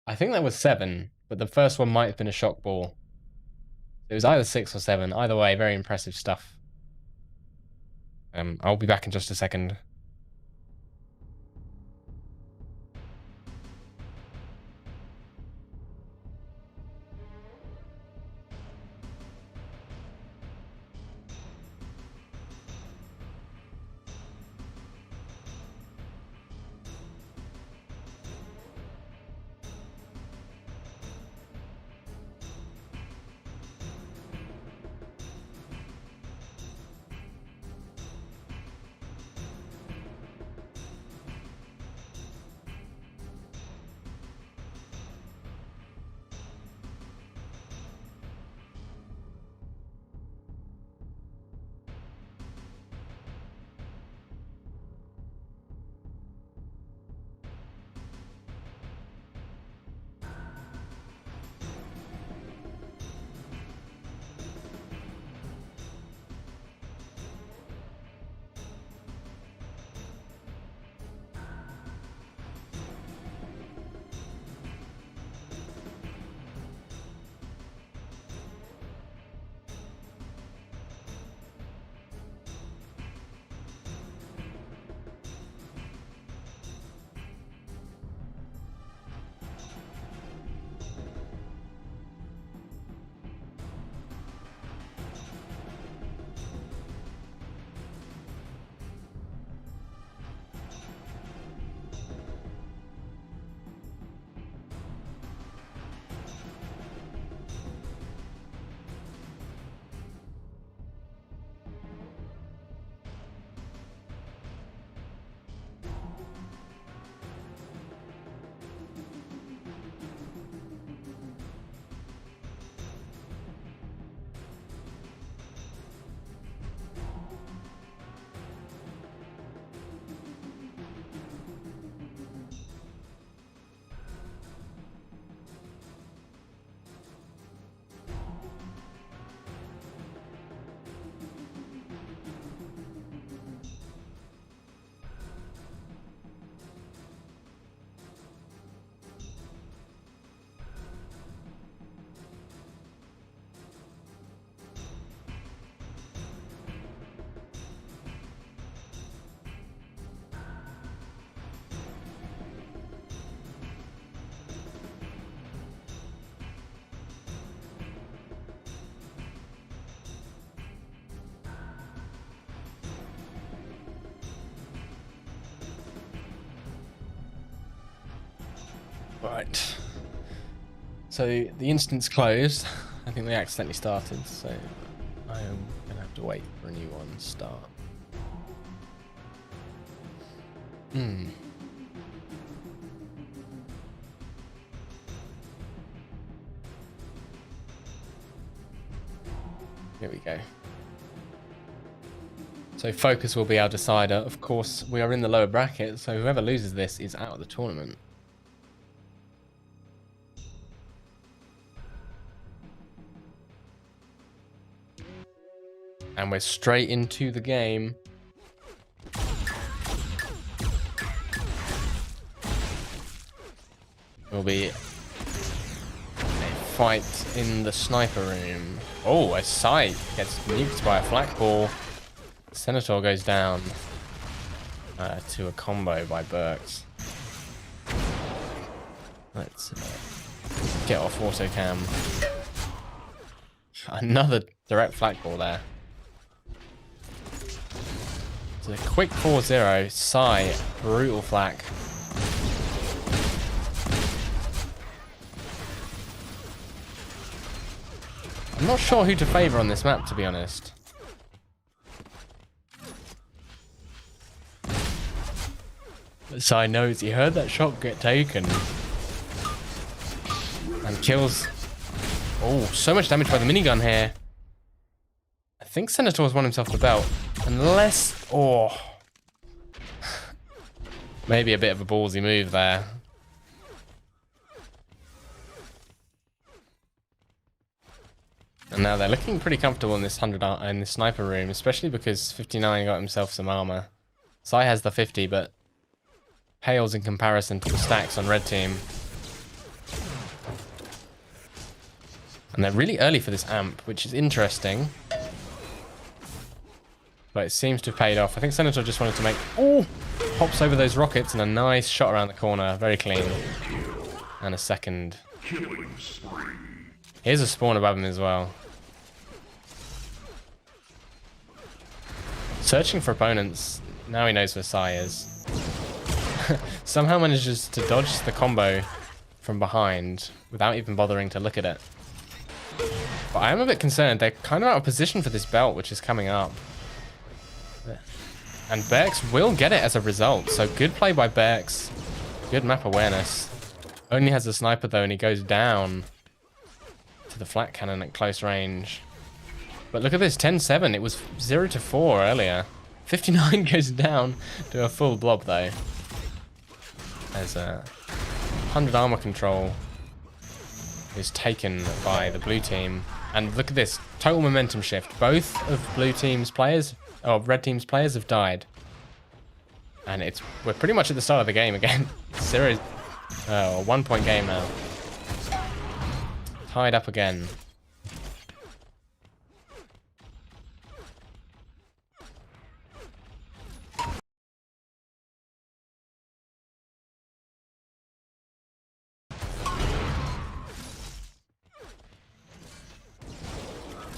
I think that was 7, but the first one might have been a shock ball. It was either 6 or 7. Either way, very impressive stuff. I'll be back in just a second. Right. So the instance closed. I think they accidentally started, so I am gonna have to wait for a new one to start. Here we go. So focus will be our decider. Of course, we are in the lower bracket, so whoever loses this is out of the tournament. And we're straight into the game. Will be a fight in the sniper room. Oh, a sight gets nuked by a flak ball. Senator goes down to a combo by Berks. Let's get off auto cam. Another direct flak ball there. So a quick 4-0. Sai, brutal flak. I'm not sure who to favour on this map, to be honest. Sai knows he heard that shot get taken. And kills. Oh, so much damage by the minigun here. I think Senator's won himself the belt. Unless... Oh. Maybe a bit of a ballsy move there. And now they're looking pretty comfortable in this in this sniper room, especially because 59 got himself some armor. Sai has the 50, but pales in comparison to the stacks on red team. And they're really early for this amp, which is interesting. But it seems to have paid off. I think Senator just wanted to make... Oh! Hops over those rockets and a nice shot around the corner. Very clean. And a second. Here's a spawn above him as well. Searching for opponents. Now he knows where Sai is. Somehow manages to dodge the combo from behind without even bothering to look at it. But I am a bit concerned. They're kind of out of position for this belt, which is coming up. And Berks will get it as a result. So good play by Berks. Good map awareness. Only has a sniper though, and he goes down to the flat cannon at close range. But look at this, 10-7. It was 0-4 earlier. 59 goes down to a full blob though. As 100 armor control is taken by the blue team. And look at this, total momentum shift. Both of blue team's players, or red team's players, have died. And we're pretty much at the start of the game again. 1 point game now. Tied up again.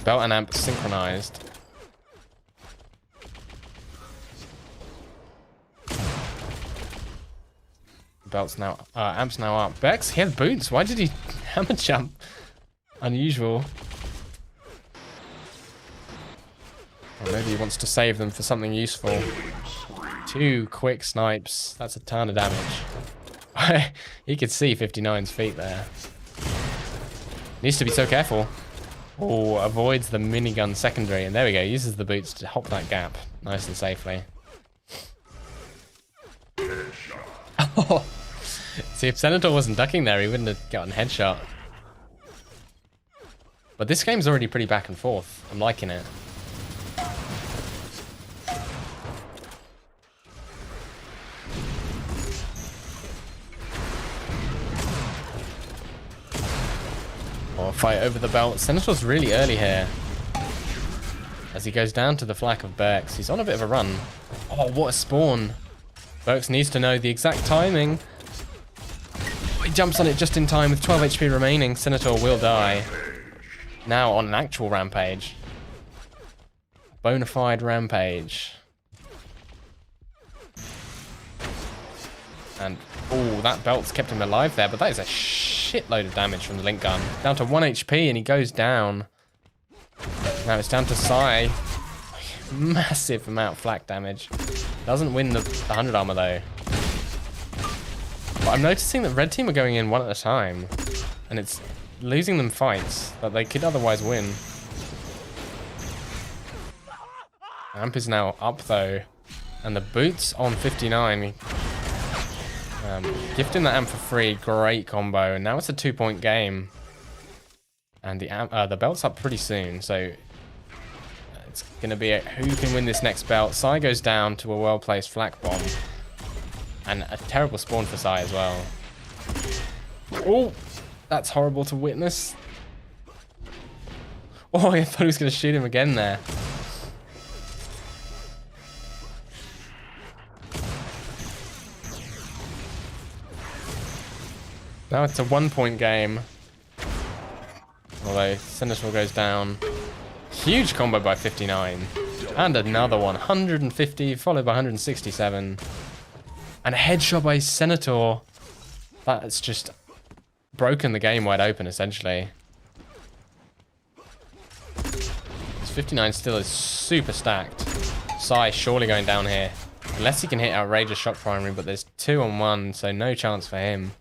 Belt and amp synchronized. Belt's now, amp's now up. Berks, he had boots. Why did he hammer jump? Unusual. Or maybe he wants to save them for something useful. 2 quick snipes. That's a ton of damage. He could see 59's feet there. Needs to be so careful. Oh, avoids the minigun secondary. And there we go. Uses the boots to hop that gap nice and safely. Oh. See, if Senator wasn't ducking there, he wouldn't have gotten headshot. But this game's already pretty back and forth. I'm liking it. Oh, fight over the belt. Senator's really early here. As he goes down to the flak of Berks. He's on a bit of a run. Oh, what a spawn. Berks needs to know the exact timing. He jumps on it just in time with 12 HP remaining. Senator will die. Now on an actual rampage. Bonafide rampage. And Oh, that belt's kept him alive there, but that is a shitload of damage from the Link Gun. Down to 1 HP and he goes down. Now it's down to Psy. Massive amount of flak damage. Doesn't win the 100 armor though. But I'm noticing that red team are going in one at a time. And it's losing them fights that they could otherwise win. Amp is now up though. And the boots on 59. Gifting the amp for free, great combo. And now it's a 2-point game. And the belt's up pretty soon, so it's going to be who can win this next belt. Psy goes down to a well-placed flak bomb. And a terrible spawn for Psy as well. Oh, that's horrible to witness. Oh, I thought he was going to shoot him again there. Now it's a 1-point game. Although Senator goes down. Huge combo by 59. And another one. 150 followed by 167. And a headshot by Senator. That's just broken the game wide open essentially. This 59 still is super stacked. Psy surely going down here. Unless he can hit outrageous shock primary, but there's 2 on 1, so no chance for him.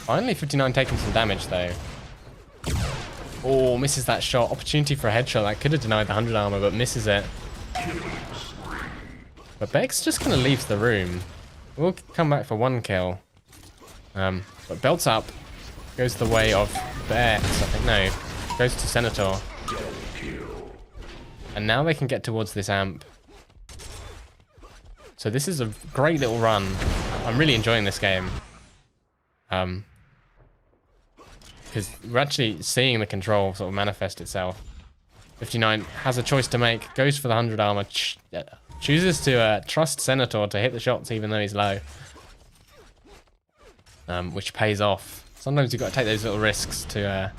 Finally 59 taking some damage though. Oh, misses that shot. Opportunity for a headshot. That could have denied the 100 armor, but misses it. But Berks just kind of leaves the room. We'll come back for 1 kill. But belt's up. Goes the way of Berks, I think. No, goes to Senator. And now they can get towards this amp. So this is a great little run. I'm really enjoying this game. Because we're actually seeing the control sort of manifest itself. 59 has a choice to make, goes for the 100 armor, chooses to trust Senator to hit the shots even though he's low. Which pays off. Sometimes you've got to take those little risks to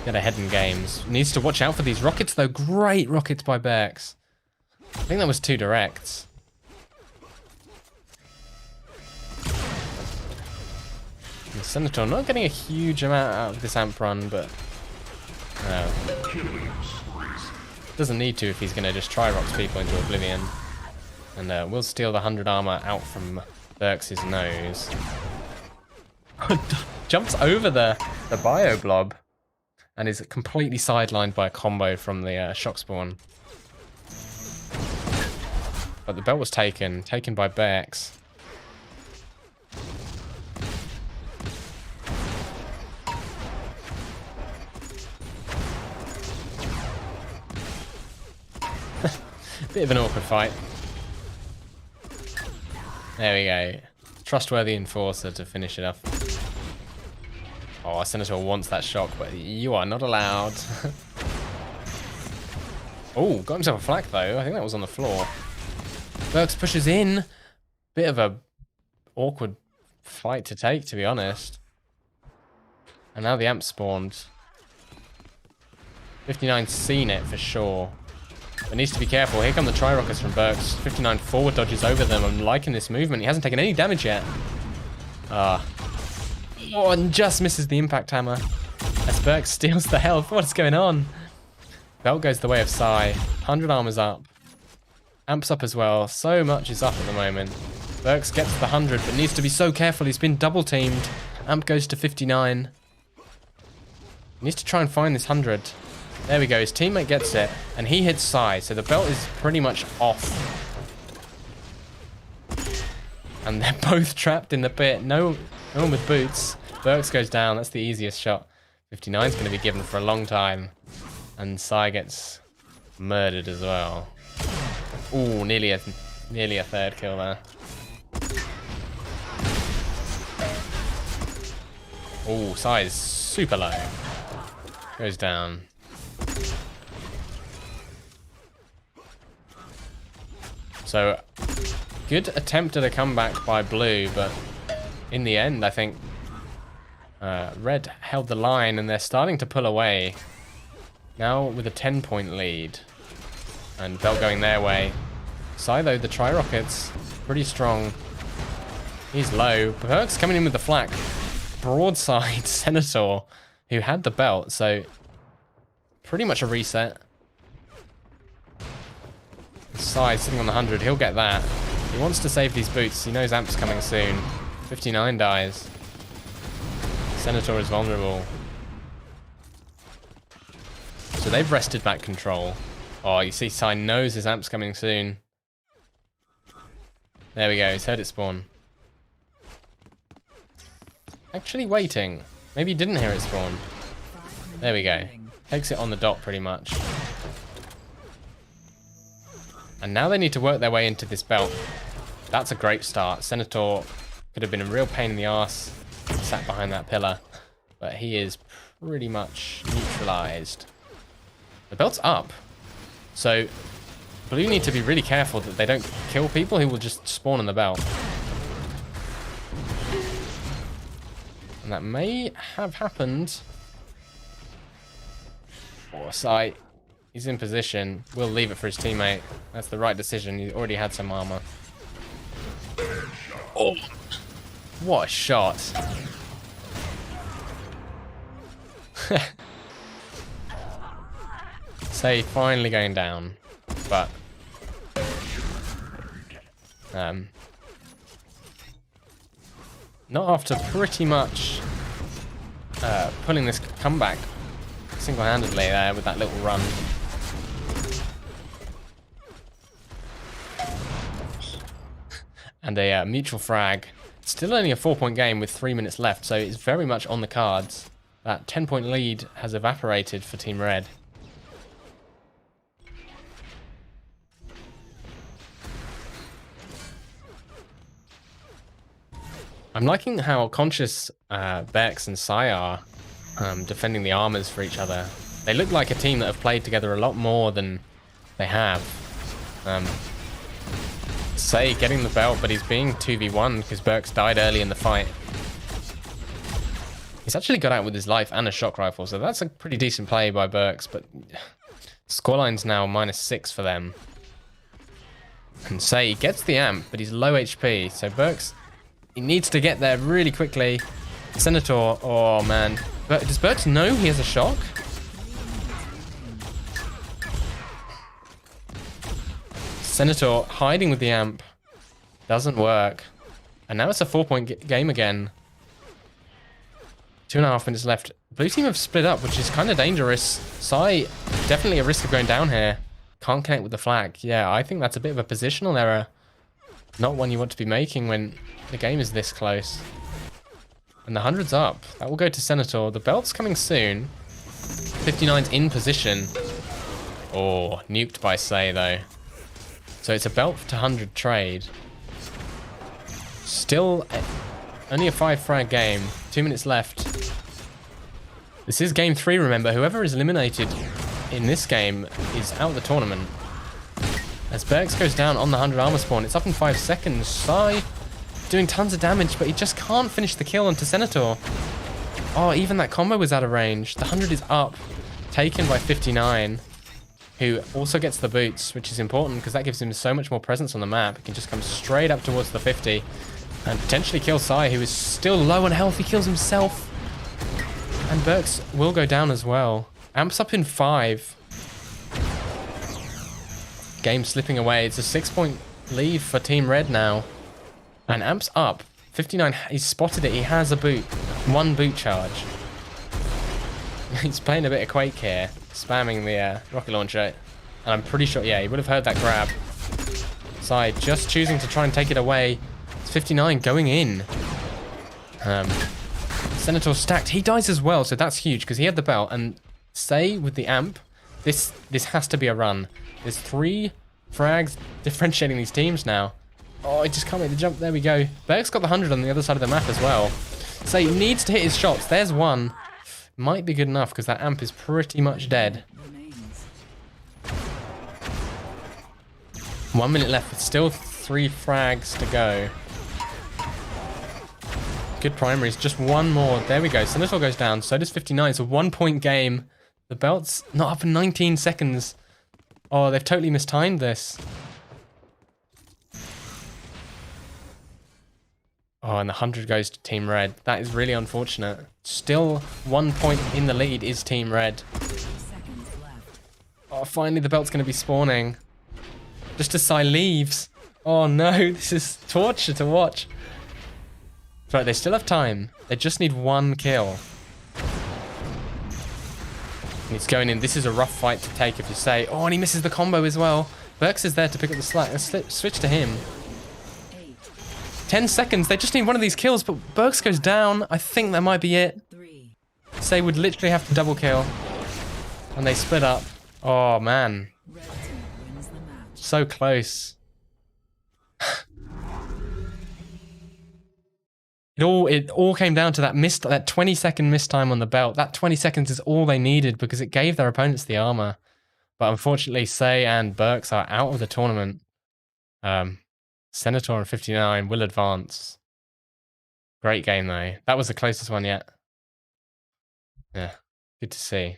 get ahead in games. Needs to watch out for these rockets though. Great rockets by Berks. I think that was 2 directs. The Senator not getting a huge amount out of this amp run, but doesn't need to if he's going to just try rocks people into oblivion. And we'll steal the 100 armor out from Berks' nose. Jumps over the bio blob and is completely sidelined by a combo from the shock spawn. But the belt was taken by Berks. Bit of an awkward fight. There we go. Trustworthy enforcer to finish it off. Oh, Senator wants that shock, but you are not allowed. Oh, got himself a flak though. I think that was on the floor. Berks pushes in. Bit of a awkward fight to take, to be honest. And now the amp spawned. 59's seen it for sure. But needs to be careful. Here come the tri-rockets from Berks. 59 forward dodges over them. I'm liking this movement. He hasn't taken any damage yet. Oh, and just misses the impact hammer. As Berks steals the health. What's going on? Belt goes the way of Psy. 100 armor's up. Amp's up as well. So much is up at the moment. Berks gets the 100, but needs to be so careful. He's been double teamed. Amp goes to 59. He needs to try and find this 100. There we go, his teammate gets it, and he hits Psy, so the belt is pretty much off. And they're both trapped in the pit. No one with boots. Berks goes down, that's the easiest shot. 59's going to be given for a long time. And Psy gets murdered as well. Ooh, nearly a 3rd kill there. Ooh, Psy is super low. Goes down. So, good attempt at a comeback by Blue, but in the end, I think Red held the line, and they're starting to pull away. Now with a 10-point lead. And Belt going their way. Sai, though, the Tri-Rockets, pretty strong. He's low. Berks coming in with the flak. Broadside Senator, who had the belt, so pretty much a reset. Sai sitting on the 100, he'll get that. He wants to save these boots. He knows Amp's coming soon. 59 dies. Senator is vulnerable. So they've wrested back control. Oh, you see Sai knows his Amp's coming soon. There we go, he's heard it spawn. Actually waiting. Maybe he didn't hear it spawn. There we go. Takes it on the dot pretty much. And now they need to work their way into this belt. That's a great start. Senator could have been a real pain in the arse. Sat behind that pillar. But he is pretty much neutralized. The belt's up. So Blue need to be really careful that they don't kill people who will just spawn on the belt. And that may have happened. Sai, he's in position. We'll leave it for his teammate. That's the right decision. He already had some armor. Oh, what a shot. Sai finally going down. But not after pretty much pulling this comeback single-handedly there with that little run. And a mutual frag. Still only a 4-point game with 3 minutes left, so it's very much on the cards. That 10-point lead has evaporated for Team Red. I'm liking how conscious Berks and Sai are defending the armors for each other. They look like a team that have played together a lot more than they have. Sai getting the belt, but he's being 2v1 because Berks died early in the fight. He's actually got out with his life and a shock rifle, so that's a pretty decent play by Berks, but scoreline's now -6 for them. And Sai gets the amp, but he's low HP, so Berks, he needs to get there really quickly. Senator, oh man. Does Berks know he has a shock? Senator hiding with the amp. Doesn't work. And now it's a 4-point game again. 2.5 minutes left. Blue team have split up, which is kind of dangerous. Sai, definitely a risk of going down here. Can't connect with the flag. Yeah, I think that's a bit of a positional error. Not one you want to be making when the game is this close. And the 100's up. That will go to Senator. The belt's coming soon. 59's in position. Oh, nuked by Sai though. So it's a belt to 100 trade. Still only a 5-frag game. 2 minutes left. This is game 3, remember. Whoever is eliminated in this game is out of the tournament. As Berks goes down on the 100 armor spawn, it's up in 5 seconds. Sai doing tons of damage, but he just can't finish the kill onto Senator. Oh, even that combo was out of range. The 100 is up, taken by 59, who also gets the boots, which is important because that gives him so much more presence on the map. He can just come straight up towards the 50 and potentially kill Sai, who is still low on health. He kills himself. And Berks will go down as well. Amp's up in 5. Game slipping away. It's a 6-point lead for Team Red now. And Amp's up. 59, he's spotted it. He has a boot. 1 boot charge. He's playing a bit of Quake here. Spamming the rocket launcher. And I'm pretty sure, yeah, he would have heard that grab. Sai just choosing to try and take it away. It's 59 going in. Senator stacked. He dies as well, so that's huge because he had the belt. And Sai with the amp, this has to be a run. There's 3 frags differentiating these teams now. Oh, I just can't make the jump. There we go. Berks got the 100 on the other side of the map as well. Sai needs to hit his shots. There's 1. Might be good enough because that amp is pretty much dead. 1 minute left. Still 3 frags to go. Good primaries. Just 1 more. There we go. Senator goes down. So does 59. It's a 1-point game. The belt's not up in 19 seconds. Oh, they've totally mistimed this. Oh, and the 100 goes to Team Red. That is really unfortunate. Still 1 point in the lead is Team Red. Oh, finally the belt's going to be spawning. Just as Sai leaves. Oh no, this is torture to watch. Right, they still have time. They just need 1 kill. And he's going in. This is a rough fight to take if you say. Oh, and he misses the combo as well. Berks is there to pick up the slack. Let's switch to him. 10 seconds. They just need one of these kills, but Berks goes down. I think that might be it. Say would literally have to double kill. And they split up. Oh, man. So close. It all came down to that 20-second missed time on the belt. That 20 seconds is all they needed because it gave their opponents the armor. But unfortunately, Say and Berks are out of the tournament. Senator on 59 will advance. Great game though. That was the closest one yet. Yeah, good to see.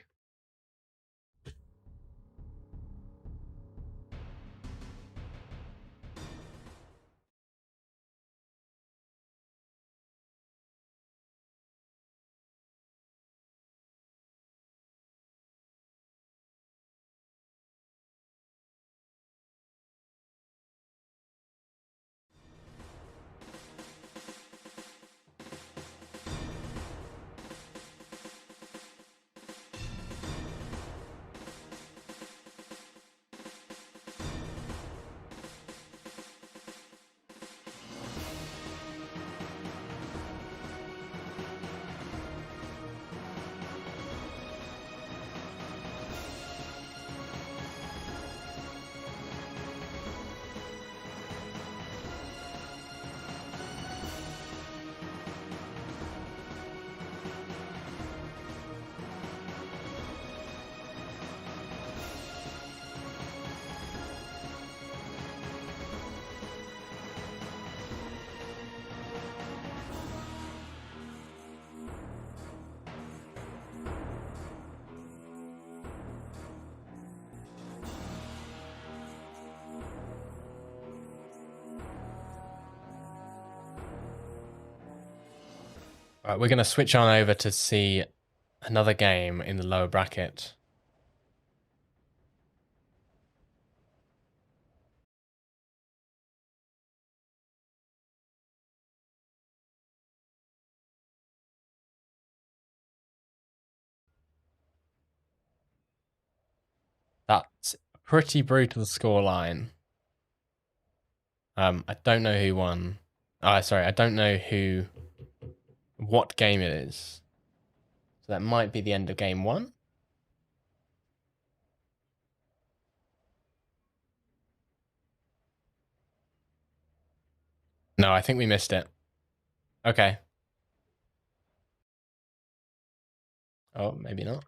Right, we're going to switch on over to see another game in the lower bracket. That's a pretty brutal scoreline. I don't know who won. Oh, sorry, I don't know what game it is. So that might be the end of game 1. No, I think we missed it. Okay. Oh, maybe not.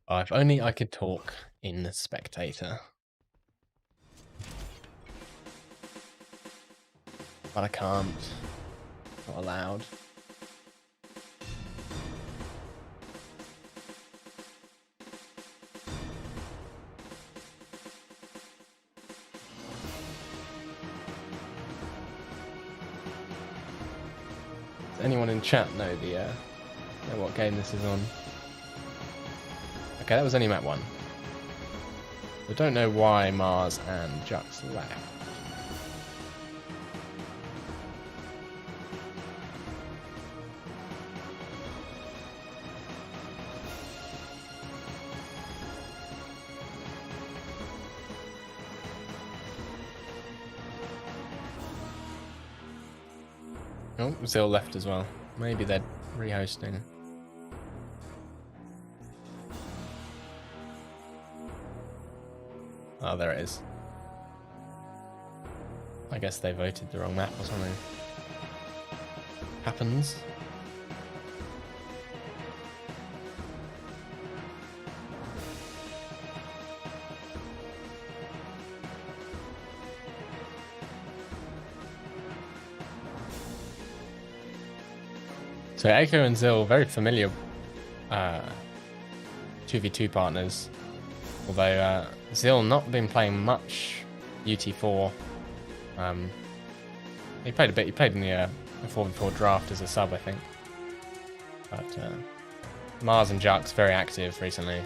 Oh, if only I could talk in the spectator. But I can't. Not allowed. Does anyone in chat know what game this is on? Okay, that was only map 1. I don't know why Mars and Jux left. Oh, Zil left as well. Maybe they're rehosting. Oh, there it is. I guess they voted the wrong map or something. Happens. So Echo and Zil, very familiar 2v2 partners. Although Zil not been playing much UT4. He played a bit. He played in the 4v4 draft as a sub, I think. But Mars and Jux very active recently.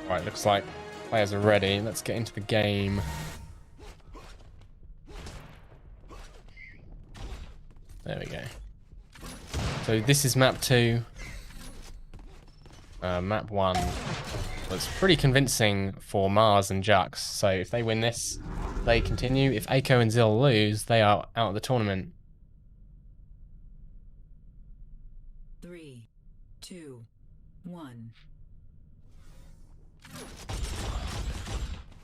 Right, looks like players are ready. Let's get into the game. There we go. So this is map 2. Map 1 was pretty convincing for Mars and Jux. So if they win this, they continue. If Aiko and Zil lose, they are out of the tournament. 3, 2, 1.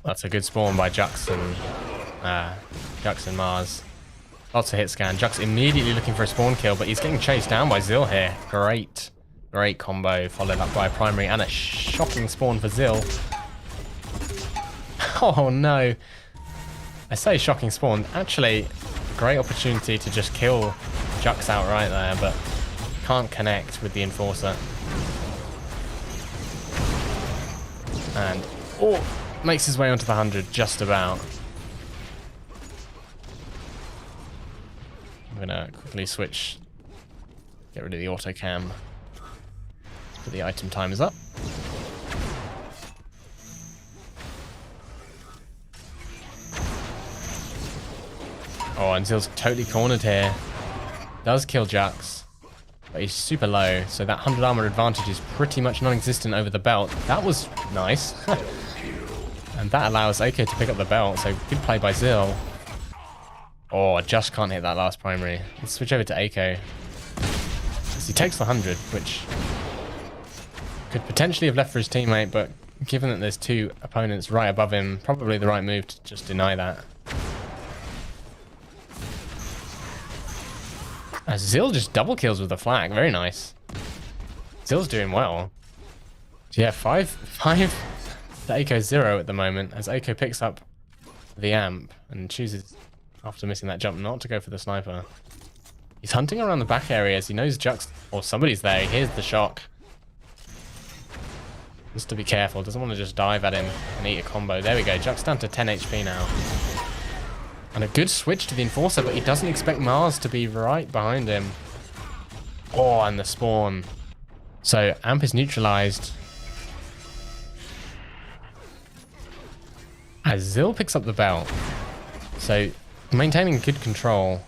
That's a good spawn by Jux and Mars. Lots of hit scan. Jux immediately looking for a spawn kill, but he's getting chased down by Zil here. Great combo, followed up by a primary and a shocking spawn for Zil. Oh no. I say shocking spawn. Actually, great opportunity to just kill Jux outright there, but can't connect with the Enforcer. And makes his way onto the 100 just about. I'm gonna quickly switch, get rid of the auto cam. Put the item timers up. Oh, and Zil's totally cornered here. Does kill Jux, but he's super low, so that 100 armor advantage is pretty much non-existent over the belt. That was nice. And that allows Aiko to pick up the belt, so good play by Zil. Oh, I just can't hit that last primary. Let's switch over to Aiko. He takes the 100, which could potentially have left for his teammate, but given that there's 2 opponents right above him, probably the right move to just deny that. As Zil just double kills with the flag, very nice. Zil's doing well. So yeah, 5 to Aiko 0 at the moment, as Aiko picks up the amp and chooses, after missing that jump, not to go for the sniper. He's hunting around the back areas. He knows Jux or somebody's there. He hears the shock. Just to be careful. Doesn't want to just dive at him and eat a combo. There we go. Jux down to 10 HP now. And a good switch to the Enforcer, but he doesn't expect Mars to be right behind him. Oh, and the spawn. So amp is neutralized. As Zil picks up the belt. So maintaining good control.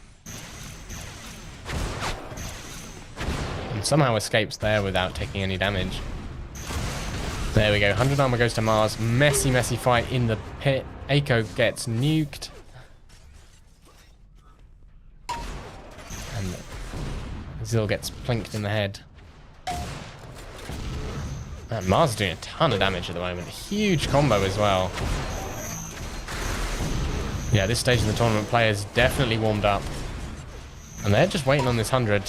And somehow escapes there without taking any damage. There we go. 100 armor goes to Mars. Messy fight in the pit. Aiko gets nuked. And Zil gets plinked in the head. And Mars is doing a ton of damage at the moment. Huge combo as well. Yeah, this stage of the tournament, players definitely warmed up. And they're just waiting on this 100.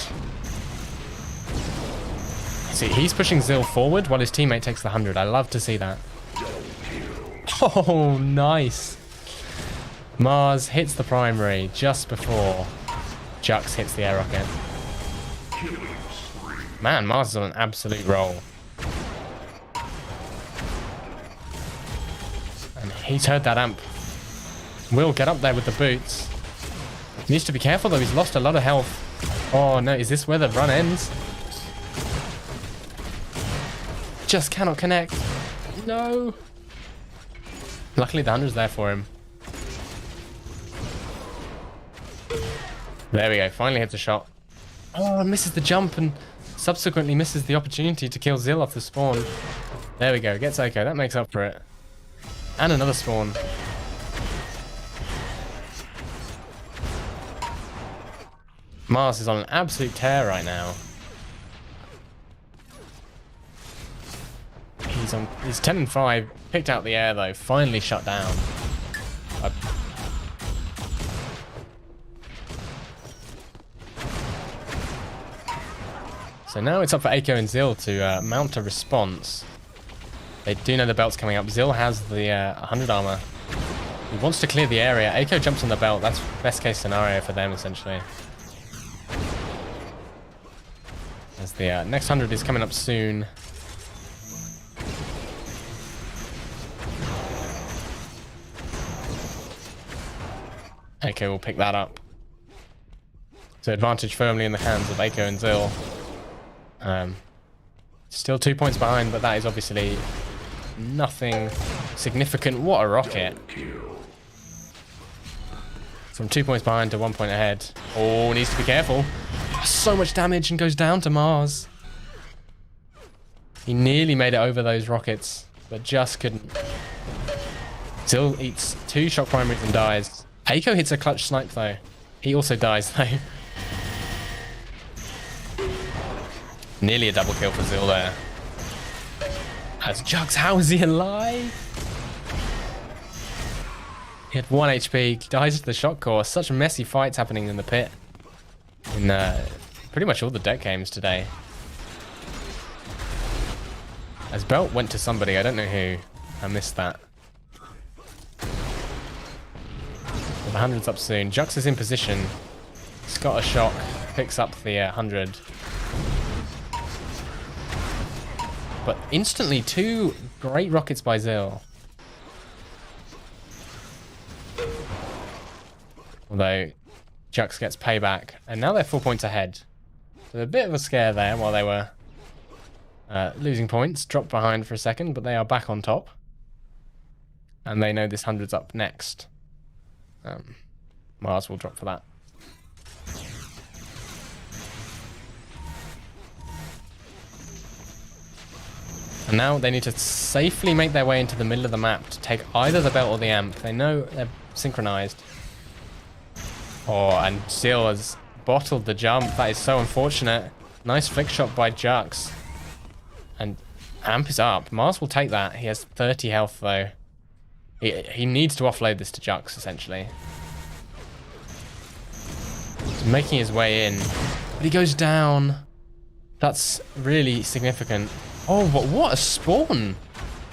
See, he's pushing Zil forward while his teammate takes the 100. I love to see that. Oh, nice. Mars hits the primary just before Jux hits the air rocket. Man, Mars is on an absolute roll. And he's heard that amp. Will get up there with the boots. Needs to be careful though, he's lost a lot of health. Oh no, is this where the run ends? Just cannot connect. No. Luckily the 100's there for him. There we go, finally hits a shot. Oh, misses the jump and subsequently misses the opportunity to kill Zil off the spawn. There we go, gets Echo, that makes up for it. And another spawn. Mars is on an absolute tear right now. He's 10 and 5, picked out the air though, finally shut down. So now it's up for Echo and Zil to mount a response. They do know the belt's coming up. Zil has the 100 armor. He wants to clear the area. Echo jumps on the belt. That's best case scenario for them, essentially. As the next 100 is coming up soon. Echo will pick that up. So advantage firmly in the hands of Echo and Zil. Still 2 points behind, but that is obviously nothing significant. What a rocket. From 2 points behind to 1 point ahead. Oh, needs to be careful. So much damage and goes down to Mars. He nearly made it over those rockets, but just couldn't. Zil eats 2 shock primaries and dies. Echo hits a clutch snipe though. He also dies though. Nearly a double kill for Zil there. As Jugs, how is he alive? He had 1 HP, dies to the shock core. Such messy fights happening in the pit. In pretty much all the deck games today. As belt went to somebody, I don't know who. I missed that. The 100's up soon. Jux is in position. He's got a shock. Picks up the 100. But instantly 2 great rockets by Zil. Although Jux gets payback. And now they're 4 points ahead. So a bit of a scare there while they were losing points. Dropped behind for a second, but they are back on top. And they know this 100's up next. Mars will drop for that. And now they need to safely make their way into the middle of the map to take either the belt or the amp. They know they're synchronized. Oh, and Zil has bottled the jump. That is so unfortunate. Nice flick shot by Jux. And amp is up. Mars will take that. He has 30 health though. He needs to offload this to Jux, essentially. He's making his way in. But he goes down. That's really significant. Oh, but what a spawn!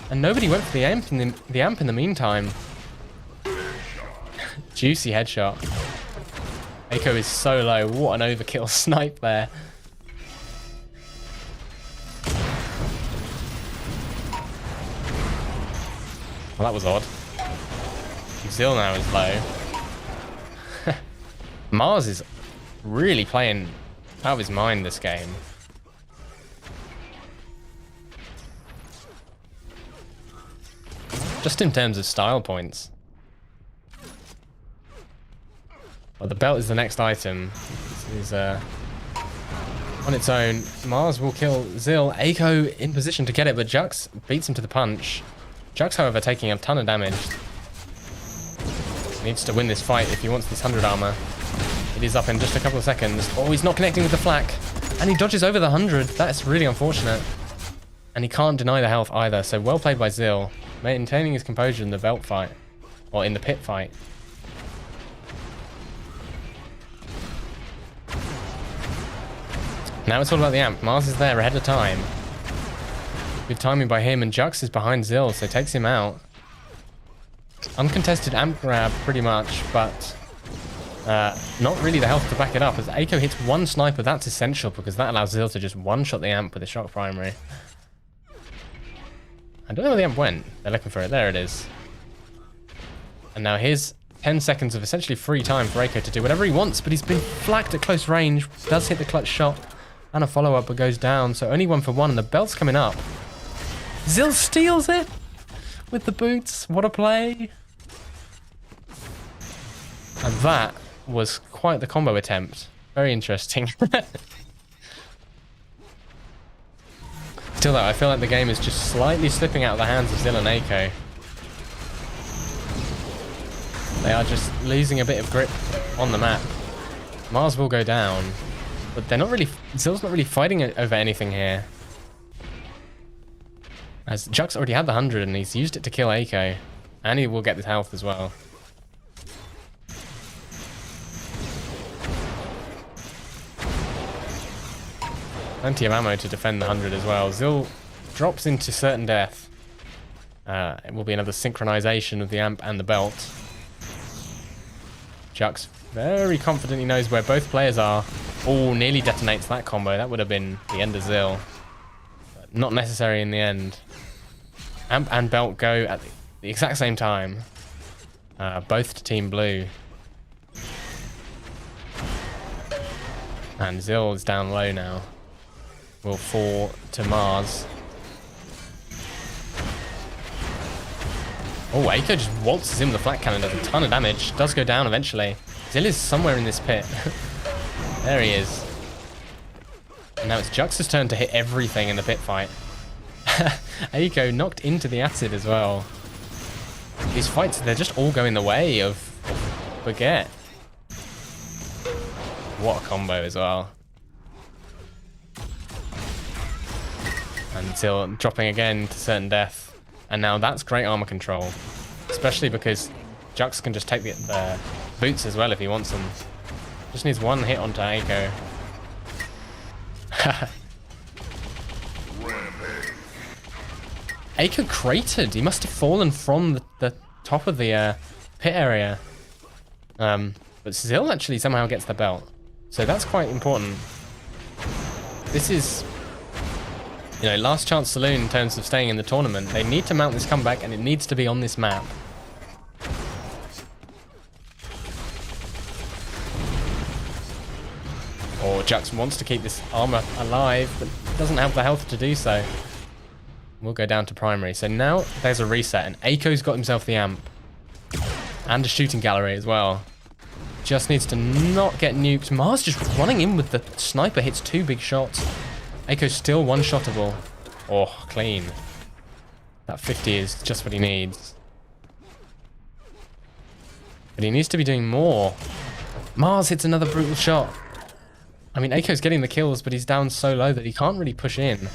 And nobody went for the amp in the meantime. Juicy headshot. Echo is so low. What an overkill snipe there. Well, that was odd. Zil now is low. Mars is really playing out of his mind this game. Just in terms of style points. Well, the belt is the next item. This is on its own. Mars will kill Zil. Echo in position to get it, but Jux beats him to the punch. Jux, however, taking a ton of damage. Needs to win this fight if he wants this 100 armor. It is up in just a couple of seconds. Oh, he's not connecting with the flak. And he dodges over the 100. That's really unfortunate. And he can't deny the health either. So well played by Zil. Maintaining his composure in the belt fight. Or in the pit fight. Now it's all about the amp. Mars is there ahead of time. Good timing by him, and Jux is behind Zil, so takes him out. Uncontested amp grab, pretty much, but not really the health to back it up. As Echo hits 1 sniper, that's essential, because that allows Zil to just one-shot the amp with a shock primary. I don't know where the amp went. They're looking for it. There it is. And now here's 10 seconds of essentially free time for Echo to do whatever he wants, but he's been flagged at close range. Does hit the clutch shot, and a follow-up, but goes down. So only 1 for 1, and the belt's coming up. Zil steals it. with the boots. What a play. And that was quite the combo attempt. Very interesting. Still though, I feel like the game is just slightly slipping out of the hands of Zill and Eiko. They are just losing a bit of grip on the map. Mars will go down, but they're not really... Zill's not really fighting over anything here. As Juck's already had the 100 and he's used it to kill Eiko. And he will get this health as well. Plenty of ammo to defend the 100 as well. Zill drops into certain death. It will be another synchronization of the amp and the belt. Juck's very confident he knows where both players are. Oh, nearly detonates that combo. That would have been the end of Zill. But not necessary in the end. Amp and belt go at the exact same time. Both to Team Blue. And Zill is down low now. Will fall to Mars. Oh, Eiko just waltzes in with the flat cannon, does a ton of damage. Does go down eventually. Zill is somewhere in this pit. There he is. And now it's Jux's turn to hit everything in the pit fight. Eiko knocked into the acid as well. These fights, they're just all going the way of Baguette. What a combo as well. Until dropping again to certain death. And now that's great armor control. Especially because Jux can just take the boots as well if he wants them. Just needs one hit onto Eiko. Eiko cratered. He must have fallen from the top of the pit area. But Zill actually somehow gets the belt. So that's quite important. This is... You know, last chance saloon in terms of staying in the tournament. They need to mount this comeback and it needs to be on this map. Or Jux wants to keep this armor alive, but doesn't have the health to do so. We'll go down to primary. So now there's a reset and Eiko's got himself the amp. And a shooting gallery as well. Just needs to not get nuked. Mars just running in with the sniper, hits 2 big shots. Eiko's still one-shottable. Oh, clean. That 50 is just what he needs. But he needs to be doing more. Mars hits another brutal shot. I mean, Eiko's getting the kills, but he's down so low that he can't really push in.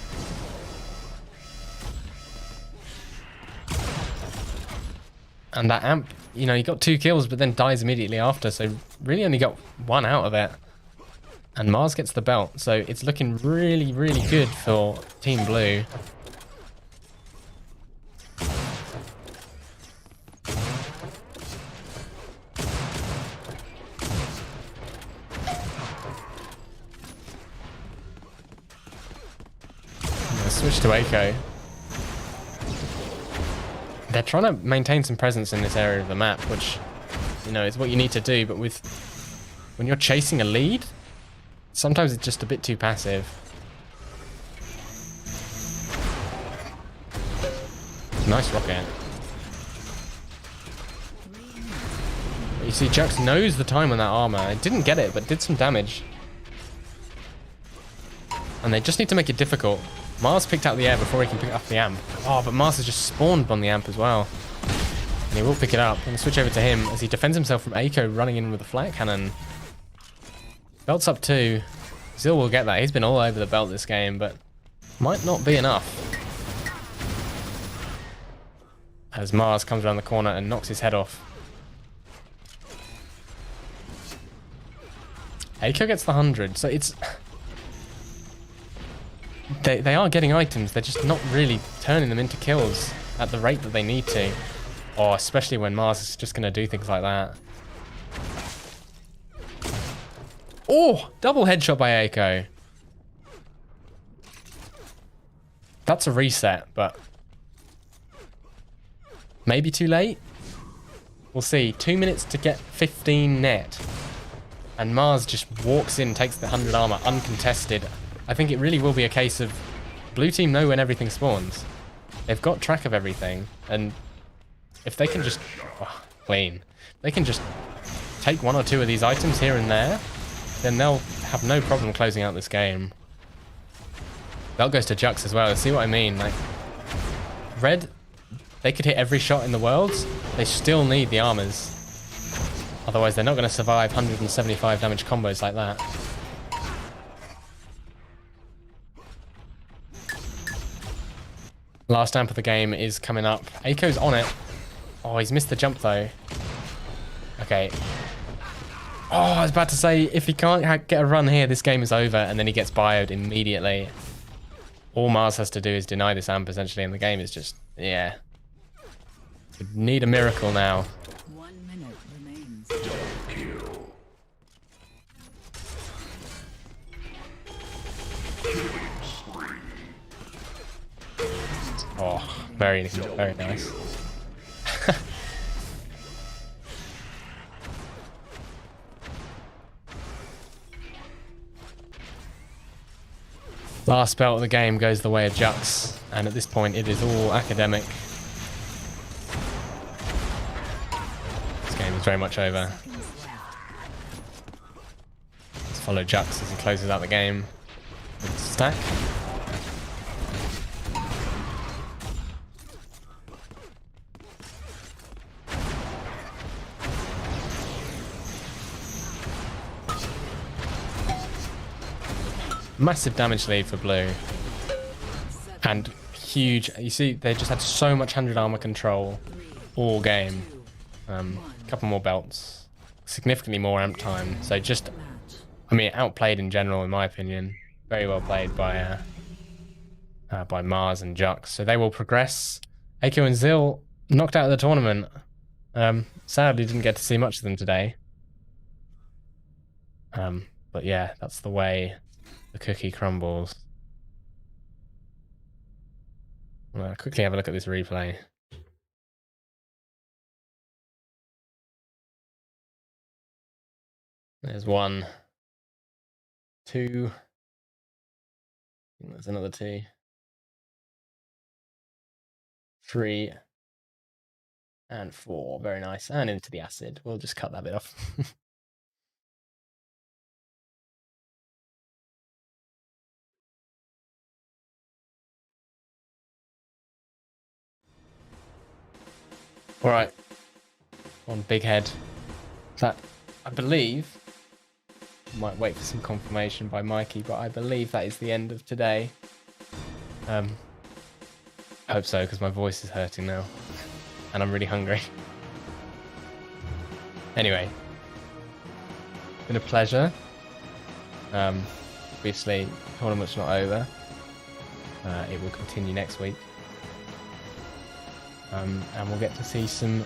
And that amp, you know, he got 2 kills, but then dies immediately after, so really only got 1 out of it. And Mars gets the belt, so it's looking really, really good for Team Blue. Switch to Eiko. They're trying to maintain some presence in this area of the map, which, you know, is what you need to do, but when you're chasing a lead, sometimes it's just a bit too passive. Nice rocket. You see, Jux knows the time on that armor. It didn't get it, but did some damage. And they just need to make it difficult. Mars picked out the air before he can pick up the amp. Oh, but Mars has just spawned on the amp as well. And he will pick it up. I'm going to switch over to him as he defends himself from Eiko running in with a flat cannon. Belt's up 2. Zill will get that. He's been all over the belt this game, but might not be enough. As Mars comes around the corner and knocks his head off. Eiko gets the 100, so it's... They are getting items, they're just not really turning them into kills at the rate that they need to. Or especially when Mars is just going to do things like that. Oh! Double headshot by Eiko. That's a reset, but... maybe too late? We'll see. 2 minutes to get 15 net. And Mars just walks in, takes the 100 armor uncontested. I think it really will be a case of blue team know when everything spawns. They've got track of everything, and if they can just clean, they can just take 1 or 2 of these items here and there, then they'll have no problem closing out this game. That goes to Jux as well. See what I mean? Like, red, they could hit every shot in the world. They still need the armors. Otherwise, they're not going to survive 175 damage combos like that. Last amp of the game is coming up. Aiko's on it. Oh, he's missed the jump though. Okay. Oh, I was about to say, if he can't get a run here, this game is over, and then he gets bioed immediately. All Mars has to do is deny this amp, essentially, and the game is just, yeah. We need a miracle now. 1 minute remains. Oh, very nice. Last belt of the game goes the way of Jux, and at this point it is all academic. This game is very much over. Let's follow Jux as he closes out the game with stack. Massive damage lead for blue. And huge, you see, they just had so much 100 armor control all game. A couple more belts. Significantly more amp time. So just, I mean, outplayed in general, in my opinion. Very well played by Mars and Jux. So they will progress. Aiko and Zil knocked out of the tournament. Sadly, didn't get to see much of them today. But yeah, that's the way the cookie crumbles. I'll quickly have a look at this replay. There's 1, 2. There's another 2. 3. And 4. Very nice. And into the acid. We'll just cut that bit off. All right, on big head. That, I believe, might wait for some confirmation by Mikey, but I believe that is the end of today. I hope so, because my voice is hurting now, and I'm really hungry. Anyway, been a pleasure. Obviously, tournament's not over. It will continue next week. And we'll get to see some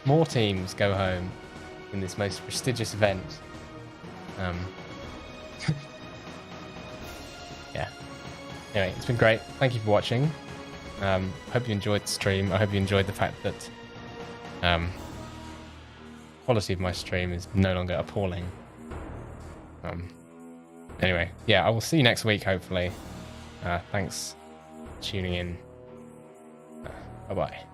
more teams go home in this most prestigious event. Yeah. Anyway, it's been great. Thank you for watching. Hope you enjoyed the stream. I hope you enjoyed the fact that quality of my stream is no longer appalling. Anyway, yeah, I will see you next week, hopefully. Thanks for tuning in. Bye-bye.